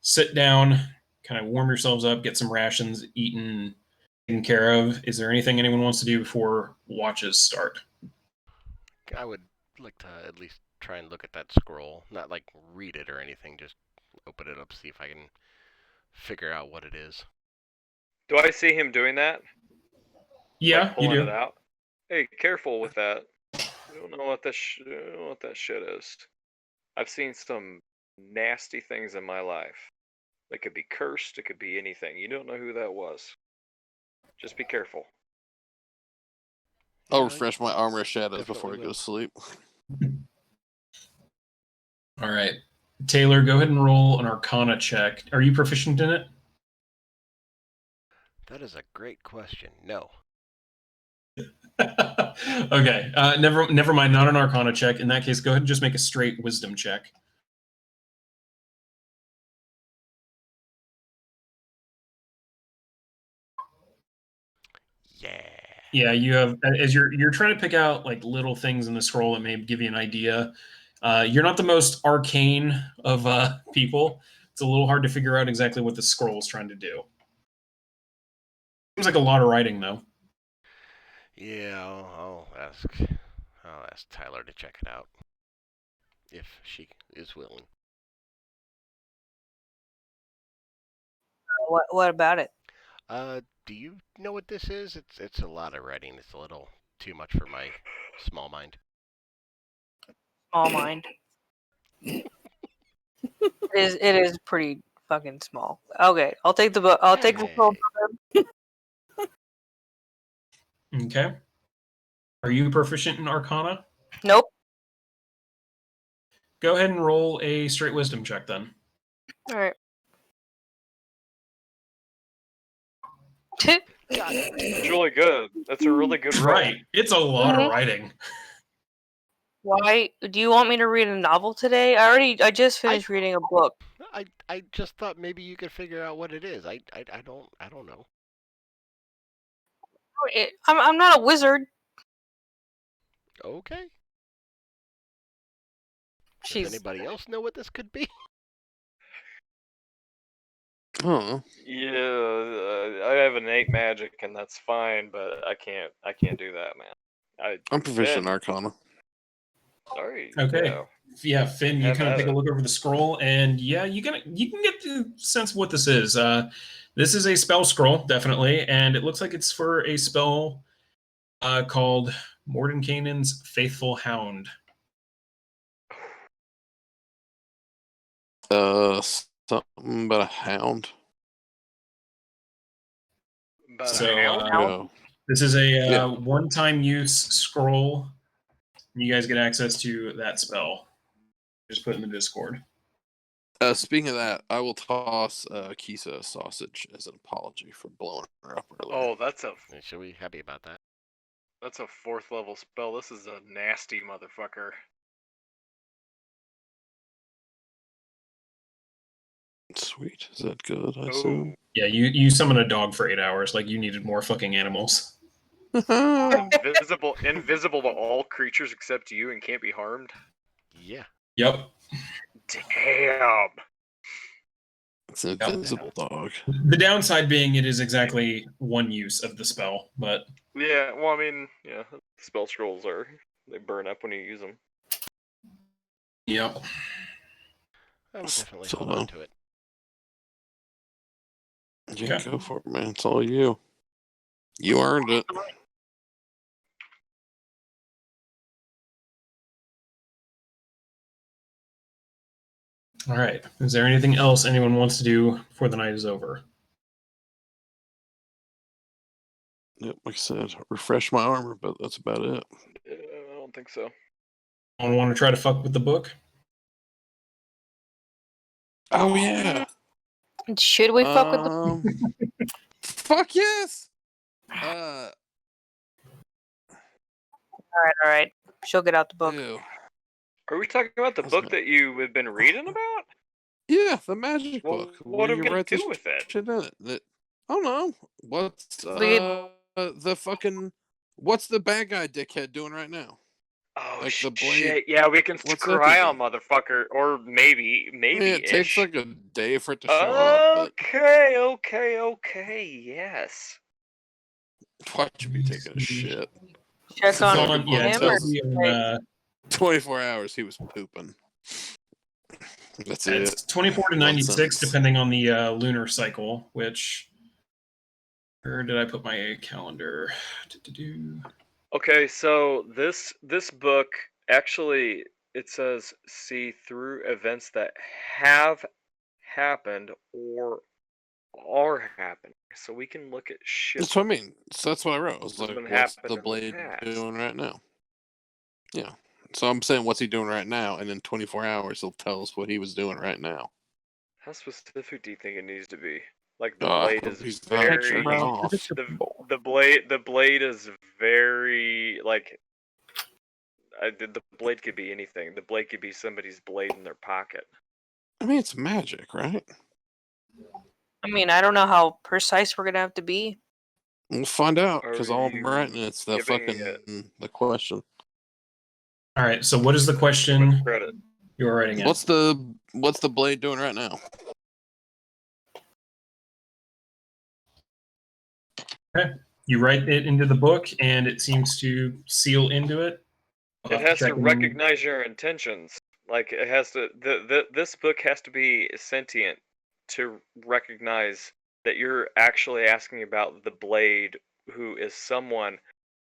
sit down, kind of warm yourselves up, get some rations eaten, taken care of. Is there anything anyone wants to do before watches start? I would like to at least try and look at that scroll. Not like read it or anything, just open it up, see if I can figure out what it is. Do I see him doing that? Yeah, like pulling you do. it out? Hey, careful with that. You don't know what that shit is. I've seen some nasty things in my life. It could be cursed. It could be anything. You don't know who that was. Just be careful. I'll Yeah, refresh my armor of shadows definitely before I go will. to sleep. All right. Taylor, go ahead and roll an Arcana check. Are you proficient in it? That is a great question. No. Okay. Never mind. Not an Arcana check. In that case, go ahead and just make a straight Wisdom check. Yeah. Yeah, you have as you're trying to pick out like little things in the scroll that may give you an idea. You're not the most arcane of people. It's a little hard to figure out exactly what the scroll is trying to do. Seems like a lot of writing, though. Yeah, I'll ask Tyler to check it out if she is willing. What about it? Do you know what this is? It's a lot of writing. It's a little too much for my small mind. Small mind. It is pretty fucking small. Okay, I'll take the book. I'll take the scroll. Okay. Are you proficient in Arcana? Nope. Go ahead and roll a straight Wisdom check then. All right. It's really good. That's a really good roll. Right. It's a lot of writing. Why do you want me to read a novel today? I just finished reading a book. I just thought maybe you could figure out what it is. I don't know. I'm not a wizard. Okay. She's Does anybody else know what this could be? Oh, Yeah, I have innate magic, and that's fine, but I can't do that, man. I'm proficient in Finn, Arcana. sorry. Okay. Yeah. Yeah, Finn, you Have kind of at take a it. look over the scroll, and yeah, you can get the sense of what this is. This is a spell scroll, definitely, and it looks like it's for a spell called Mordenkainen's Faithful Hound. Something about a hound. About So, a hound? Yeah. This is a Yeah. one-time use scroll. You guys get access to that spell. Just put it in the Discord. Speaking of that, I will toss Kisa a sausage as an apology for blowing her up earlier. Oh, that's a Should we be happy about that? 4th level spell. This is a nasty motherfucker. Sweet. Is that good, I assume? Yeah, you summon a dog for 8 hours. Like you needed more fucking animals. Invisible to all creatures except you and can't be harmed. Yeah. Yep. Damn. It's an invisible dog. The downside being it is exactly one use of the spell, but Yeah, well, I mean, yeah, spell scrolls they burn up when you use them. yep. I would definitely So hold on to it. Yeah, Okay. go for it, man. It's all you. You earned it. All right. Is there anything else anyone wants to do before the night is over? Yep, like I said, refresh my armor, but that's about it. I don't think so. I want to try to fuck with the book. Oh yeah. Should we fuck with the? Fuck yes. All right. She'll get out the book. Ew. Are we talking about the book that you have been reading about? Yeah, the magic Well, book. what where are you we gonna write this do with it? shit in it. I don't know. What's what's the bad guy dickhead doing right now? Oh Like the blade. shit! Yeah, we can What's scry that on motherfucker, or maybe Yeah, it takes ish. like a day for it to show up. But Okay. Yes. why should be taking a shit? Check It's on on, yeah, it him or tells you in, 24 hours he was pooping. That's it's it. 24 to One 96, sentence. depending on the lunar cycle, which. Where did I put my calendar? Okay, so this book actually it says see through events that have happened or are happening, so we can look at shit. That's what I mean. So that's what I wrote. I was That's like, been what's happening the in the blade past. doing right now? Yeah. So I'm saying, what's he doing right now? And in 24 hours, he'll tell us what he was doing right now. How specific do you think it needs to be? Like the I blade hope is he's not That's very jerking around off. the blade is very like the blade could be anything. The blade could be somebody's blade in their pocket. I mean, it's magic, right? I mean, I don't know how precise we're gonna have to be. We'll find out, Are because all I'm you writing it's the giving fucking the question. All right. So what is the too much question credit? you are writing in? What's the blade doing right now? Okay. You write it into the book, and it seems to seal into it. I'll It have has to check in. recognize your intentions. Like it has to. This book has to be sentient to recognize that you're actually asking about the blade, who is someone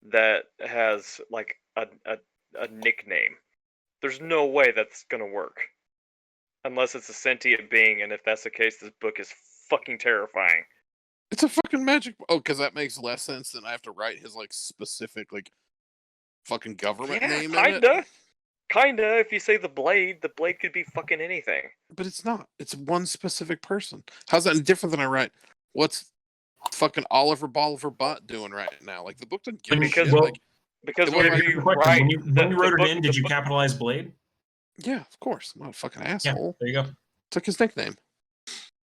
that has like a nickname. There's no way that's gonna work unless it's a sentient being, and if that's the case, this book is fucking terrifying. It's a fucking magic. Oh, because that makes less sense than I have to write his like specific like fucking government Yeah, name in it. kinda. If you say the blade could be fucking anything. But it's not. It's one specific person. How's that different than I write? What's fucking Oliver Bolivar Butt doing right now? Like the book doesn't give a Because- shit. well, like Because It won't whenever write- you question. write, When you wrote it book, in, did you capitalize Blade? yeah, of course. I'm not a fucking Yeah. asshole. There you go. It's like his nickname.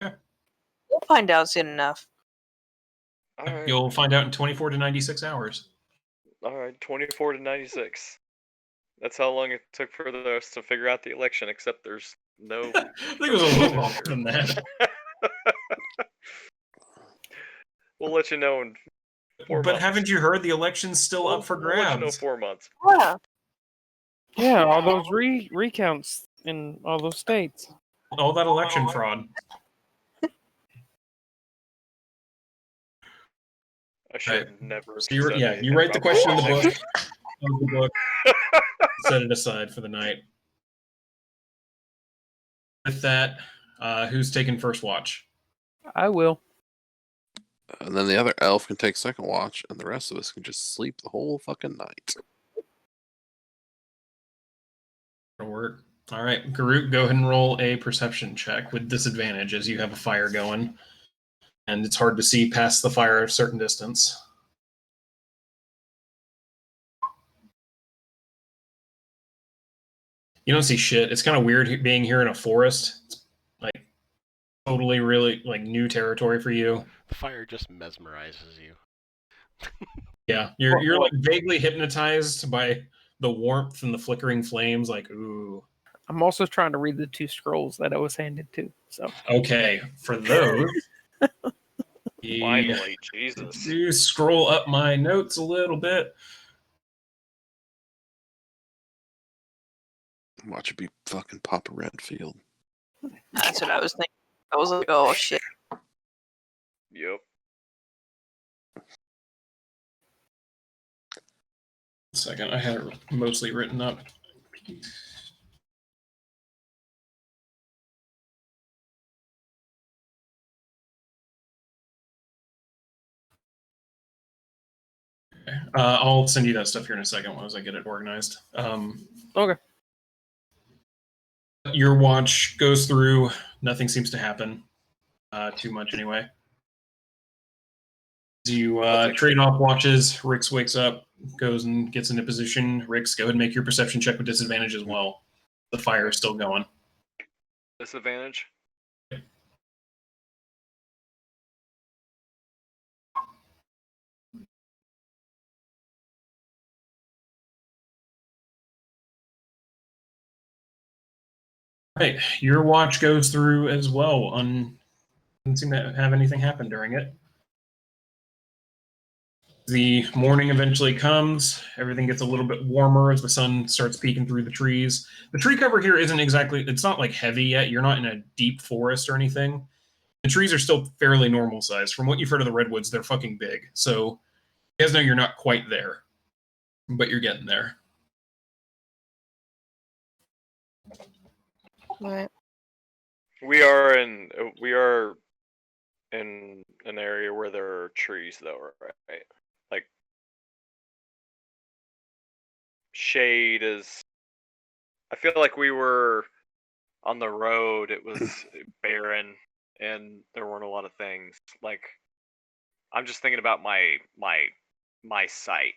We'll find out soon enough. All right, You'll find out in 24 to 96 hours. 24 to 96. That's how long it took for us to figure out the election. Except there's no. I think it was a little longer than that. We'll let you know in 4 But months. haven't you heard the election's still up for We'll let you know grabs? 4 months. Yeah. Yeah, all those recounts in all those states. All that election fraud. I should have never. So said you anything write the about question in the book. politics. Close the book. Set it aside for the night. With that, who's taking first watch? I will. And then the other elf can take second watch, and the rest of us can just sleep the whole fucking night. That'll work. All right, Garut, go ahead and roll a perception check with disadvantage as you have a fire going, and it's hard to see past the fire a certain distance. You don't see shit. It's kind of weird being here in a forest. It's like totally, really like new territory for you. The fire just mesmerizes you. Yeah, you're like vaguely hypnotized by the warmth and the flickering flames. Like, ooh. I'm also trying to read the 2 scrolls that I was handed to. So Okay, for those. Finally, Jesus. Do scroll up my notes a little bit. Watch it be fucking Papa Redfield. That's what I was thinking. I was like, oh shit. Yep. Second, I had it mostly written up. I'll send you that stuff here in a second once I get it organized. okay. Your watch goes through. Nothing seems to happen too much anyway. As you trade off watches, Rix wakes up, goes and gets into position. Rix, go ahead and make your perception check with disadvantage as well. The fire is still going. Disadvantage. Right, your watch goes through as well. Doesn't seem to have anything happen during it. The morning eventually comes. Everything gets a little bit warmer as the sun starts peeking through the trees. The tree cover here isn't exactly, it's not like heavy yet. You're not in a deep forest or anything. The trees are still fairly normal size. From what you've heard of the redwoods, they're fucking big. So you guys know you're not quite there, but you're getting there. Right. We are in an area where there are trees, though, right? Like, shade is. I feel like we were on the road. It was barren, and there weren't a lot of things. Like, I'm just thinking about my sight.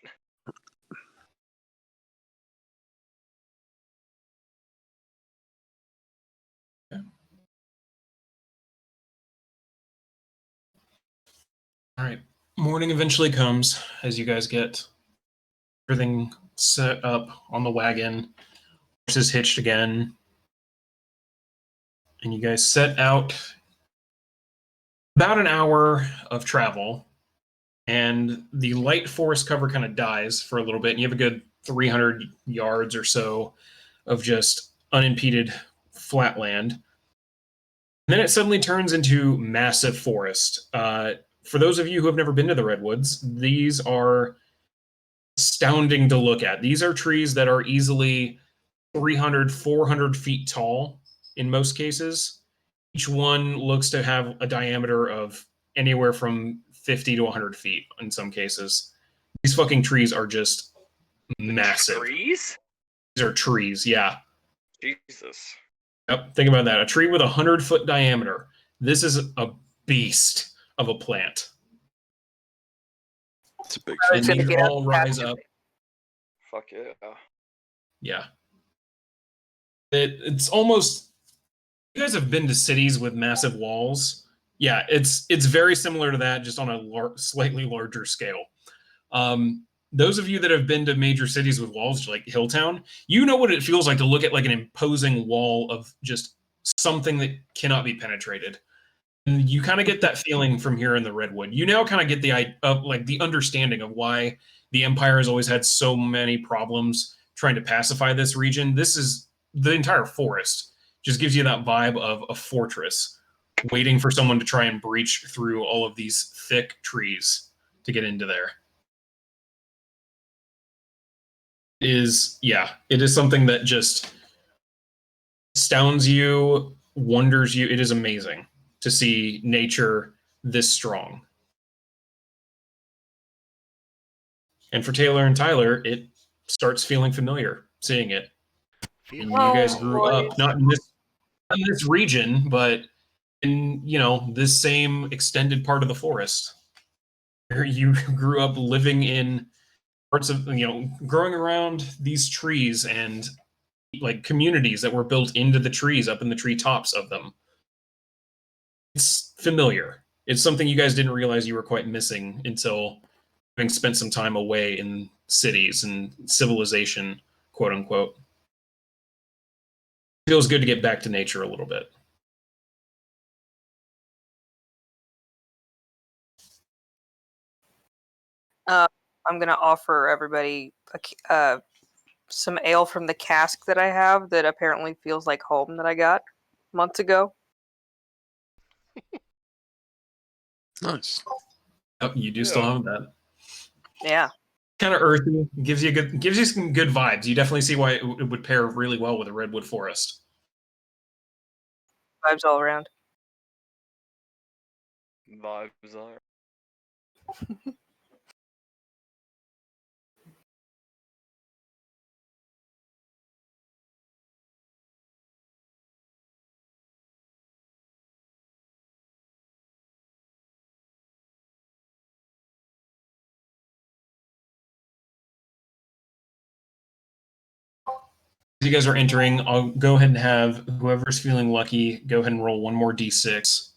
All right. Morning eventually comes as you guys get everything set up on the wagon. Horses hitched again. And you guys set out about an hour of travel. And the light forest cover kind of dies for a little bit. And you have a good 300 yards or so of just unimpeded flat land. And then it suddenly turns into massive forest. For those of you who have never been to the Redwoods, these are astounding to look at. These are trees that are easily 300, 400 feet tall in most cases. Each one looks to have a diameter of anywhere from 50 to 100 feet in some cases. These fucking trees are just massive. Trees? These are trees, yeah. Jesus. Yep, think about that. A tree with a 100-foot diameter. This is a beast of a plant. It's a big And gonna these get all rise up. Fuck yeah. Yeah. It's almost. You guys have been to cities with massive walls. Yeah, it's very similar to that, just on a slightly larger scale. Those of you that have been to major cities with walls, like Hilltown, you know what it feels like to look at like an imposing wall of just something that cannot be penetrated. And you kind of get that feeling from here in the Redwood. You now kind of get the understanding of why the Empire has always had so many problems trying to pacify this region. This is the entire forest. Just gives you that vibe of a fortress waiting for someone to try and breach through all of these thick trees to get into there. It is something that just astounds you, wonders you. It is amazing to see nature this strong. And for Taylor and Tyler, it starts feeling familiar seeing it. And you guys grew up not in this region, but in this same extended part of the forest. Where you grew up living in parts of growing around these trees and like communities that were built into the trees up in the treetops of them. It's familiar. It's something you guys didn't realize you were quite missing until having spent some time away in cities and civilization, quote unquote. It feels good to get back to nature a little bit. I'm gonna offer everybody some ale from the cask that I have that apparently feels like home that I got months ago. Nice. Oh, you do still have that. Yeah. Kind of earthy, gives you some good vibes. You definitely see why it would pair really well with a redwood forest. Vibes all around. Vibes are. As you guys are entering, I'll go ahead and have whoever's feeling lucky go ahead and roll one more d6.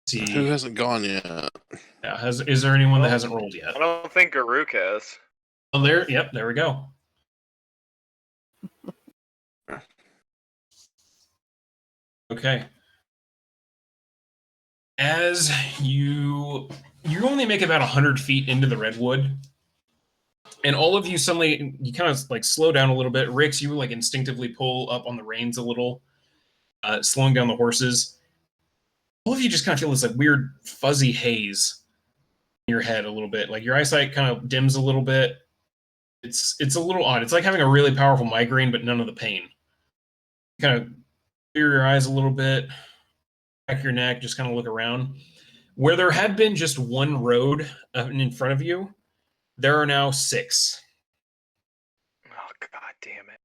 See Who hasn't gone yet? Yeah, is there anyone that hasn't rolled yet? I don't think Garuk has. Oh, there we go. Okay. As you only make about 100 feet into the redwood, and all of you suddenly, you kind of like slow down a little bit. Rix, you like instinctively pull up on the reins a little, slowing down the horses. All of you just kind of feel this like weird fuzzy haze in your head a little bit. Like your eyesight kind of dims a little bit. It's a little odd. It's like having a really powerful migraine, but none of the pain. Kind of clear your eyes a little bit, back your neck, just kind of look around. Where there had been just one road in front of you, there are now 6. Oh, god damn it.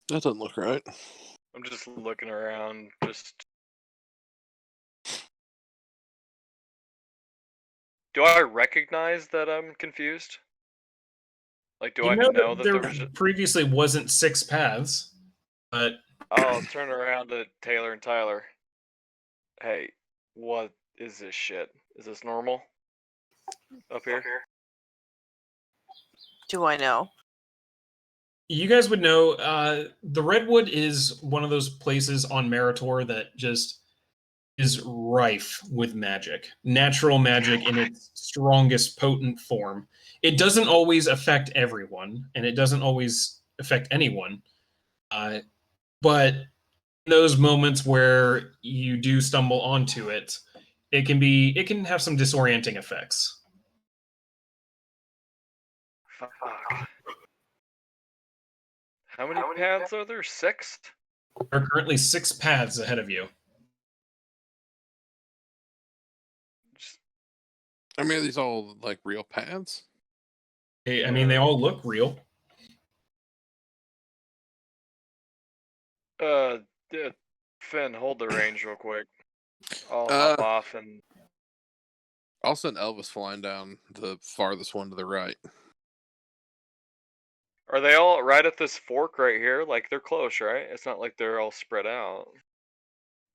That doesn't look right. I'm just looking around, just... Do I recognize that I'm confused? Like, do I know that there was... previously wasn't 6 paths, but... I'll turn around to Taylor and Tyler. Hey, what is this shit? Is this normal? Up here? Do I know? You guys would know, the Redwood is one of those places on Meritor that just is rife with magic. Natural magic in its strongest, potent form. It doesn't always affect everyone, and it doesn't always affect anyone. But in those moments where you do stumble onto it, it can have some disorienting effects. Fuck. How many paths are there? 6? There are currently 6 paths ahead of you. I mean, are these all like real paths? I mean, they all look real. Yeah, Finn, hold the range real quick. I'll hop off and... I'll send Elvis flying down the farthest one to the right. Are they all right at this fork right here? Like, they're close, right? It's not like they're all spread out.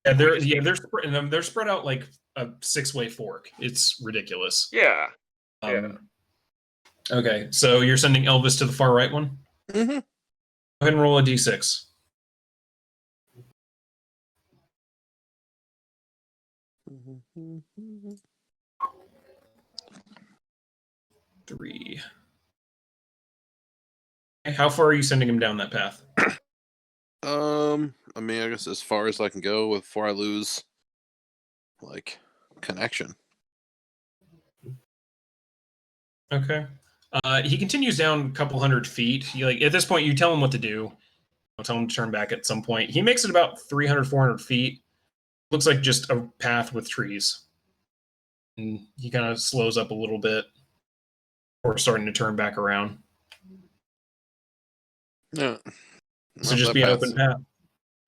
Yeah, they're spread out like a 6-way fork. It's ridiculous. Yeah. Okay, so you're sending Elvis to the far right one? Mm-hmm. Go ahead and roll a d6. Three. How far are you sending him down that path? I mean, I guess as far as I can go before I lose, like, connection. Okay. He continues down a couple hundred feet. At this point, you tell him what to do. I'll tell him to turn back at some point. He makes it about 300, 400 feet. Looks like just a path with trees. And he kind of slows up a little bit before starting to turn back around. Yeah. So just be an open path.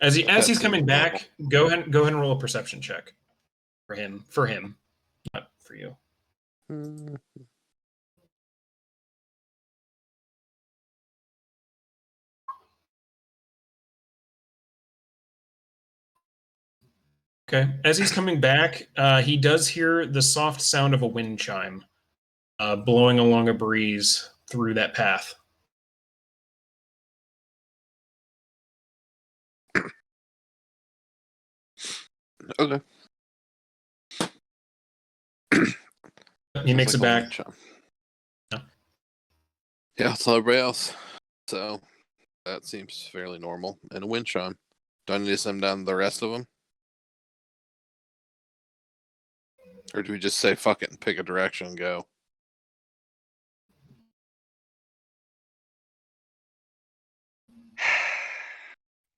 As he's coming back, go ahead and roll a perception check for him, not for you. Okay. As he's coming back, he does hear the soft sound of a wind chime blowing along a breeze through that path. Okay. He makes it back. Yeah, it's everybody else. So that seems fairly normal. And a wind chime. Do I need to send down the rest of them? Or do we just say fuck it and pick a direction and go?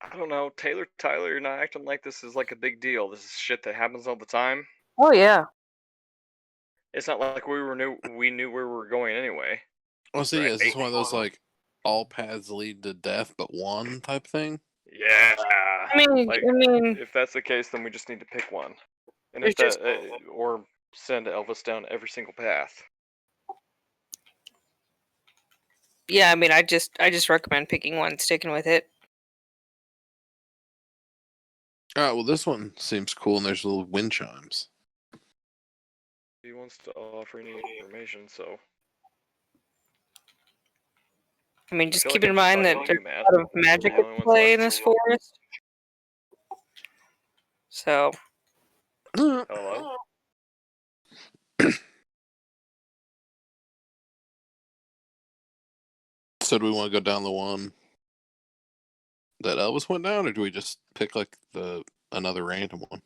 I don't know. Tyler, you're not acting like this is like a big deal. This is shit that happens all the time. Oh yeah. It's not like we knew where we were going anyway. Well, see, is this one of those like all paths lead to death but one type thing? Yeah. I mean, if that's the case, then we just need to pick one, and It's just- or send Elvis down every single path. yeah. I mean, I just recommend picking one, sticking with it. Alright, well this one seems cool and there's little wind chimes. He wants to offer any information, so. I mean, just feel keep like in I'm mind that talking to there's you, a lot of Matt. magic We're the at only play ones in left. this forest. So, Hello? So do we want to go down the one that Elvis went down, or do we just pick like another random one?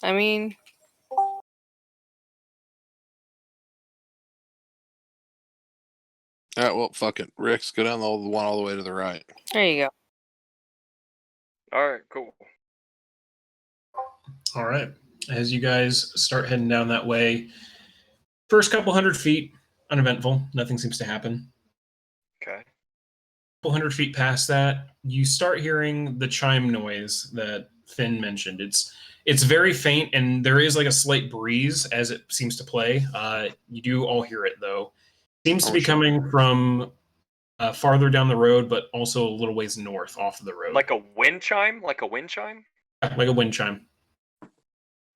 I mean, All right, well, fuck it. Ricks, go down the one all the way to the right. There you go. All right, cool. All right. As you guys start heading down that way, first couple 100 feet, uneventful. Nothing seems to happen. Okay. Couple 100 feet past that, you start hearing the chime noise that Finn mentioned. It's very faint, and there is like a slight breeze as it seems to play. You do all hear it though. Seems to be coming from farther down the road, but also a little ways north off of the road. Like a wind chime? Like a wind chime? Like a wind chime.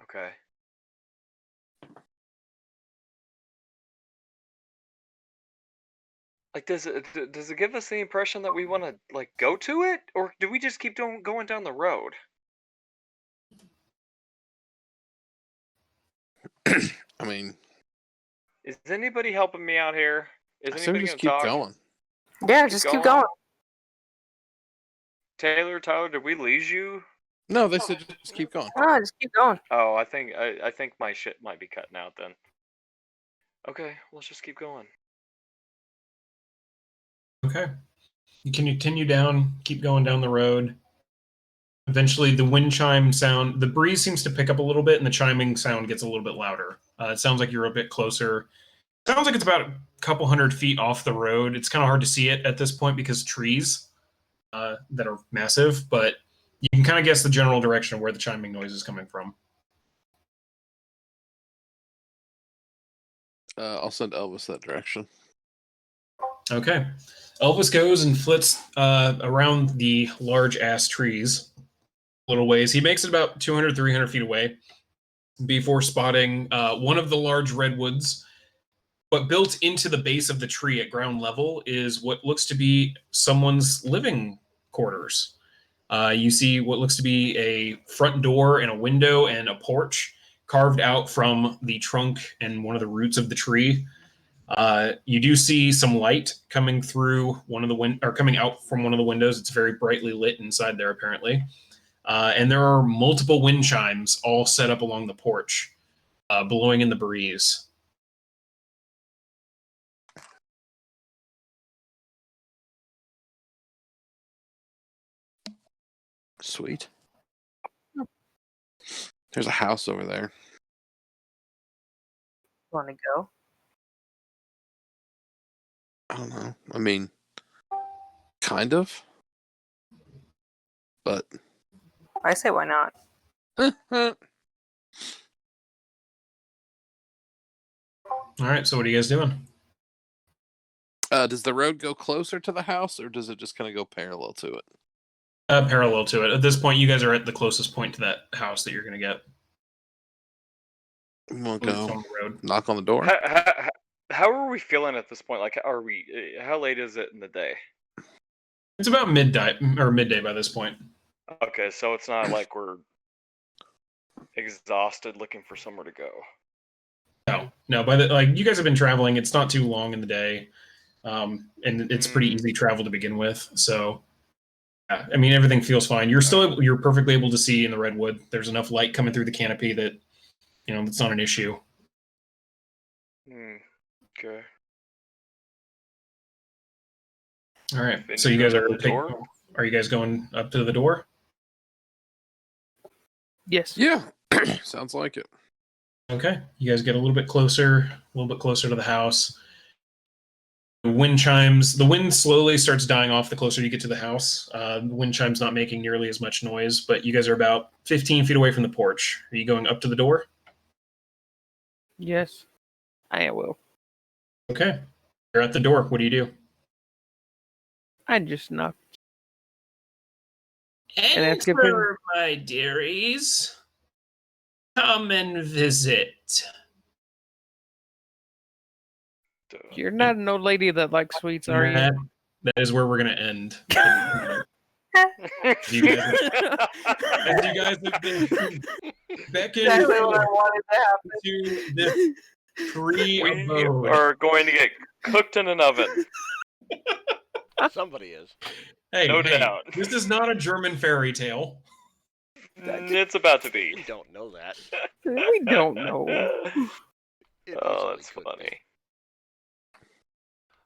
Okay. Like, does it give us the impression that we want to like go to it, or do we just keep going down the road? I mean, Is anybody helping me out here? Is I say we anybody just gonna keep talk? going. Yeah, just keep going. Tyler, did we lose you? No, they said just keep going. Oh, just keep going. Oh, I think my shit might be cutting out then. Okay, let's just keep going. Okay. You can continue down, keep going down the road. Eventually, the wind chime sound, the breeze seems to pick up a little bit, and the chiming sound gets a little bit louder. It sounds like you're a bit closer. Sounds like it's about a couple 100 feet off the road. It's kind of hard to see it at this point because trees that are massive, but you can kind of guess the general direction of where the chiming noise is coming from. I'll send Elvis that direction. Okay. Elvis goes and flits around the large-ass trees a little ways. He makes it about 200, 300 feet away before spotting one of the large redwoods. But built into the base of the tree at ground level is what looks to be someone's living quarters. You see what looks to be a front door and a window and a porch carved out from the trunk and one of the roots of the tree. You do see some light coming through one of the coming out from one of the windows. It's very brightly lit inside there, apparently. And there are multiple wind chimes all set up along the porch, blowing in the breeze. Sweet. There's a house over there. Want to go? I don't know. I mean, kind of. But. I say why not? All right, so what are you guys doing? Does the road go closer to the house, or does it just kind of go parallel to it? Parallel to it. At this point, you guys are at the closest point to that house that you're going to get. We'll On go the road. knock on the door. How are we feeling at this point? Like, are we? How late is it in the day? It's about midday by this point. Okay, so it's not like we're exhausted looking for somewhere to go. No. By you guys have been traveling. It's not too long in the day, and it's pretty easy travel to begin with. So, yeah, I mean, everything feels fine. You're perfectly able to see in the redwood. There's enough light coming through the canopy that it's not an issue. Okay. All right. So you guys are you guys going up to the door? Yes. Yeah. Sounds like it. Okay. You guys get a little bit closer to the house. The wind chimes. The wind slowly starts dying off the closer you get to the house. The wind chime's not making nearly as much noise, but you guys are about 15 feet away from the porch. Are you going up to the door? Yes. I will. Okay. You're at the door. What do you do? I just knock. And that's good. My dearies. Come and visit. You're not an old lady that likes sweets, are you? That is where we're going to end. You guys have been beckoned to this tree We abode. are going to get cooked in an oven. Somebody is. Hey, No doubt. This is not a German fairy tale. It's about to be. We don't know that. We don't know. It Oh, easily that's could funny. be.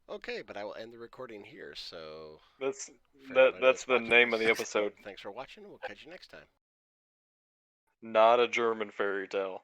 Okay, but I will end the recording here. So That's for that. everybody That's that's the watching name of this, the episode. thanks for watching. We'll catch you next time. Not a German fairy tale.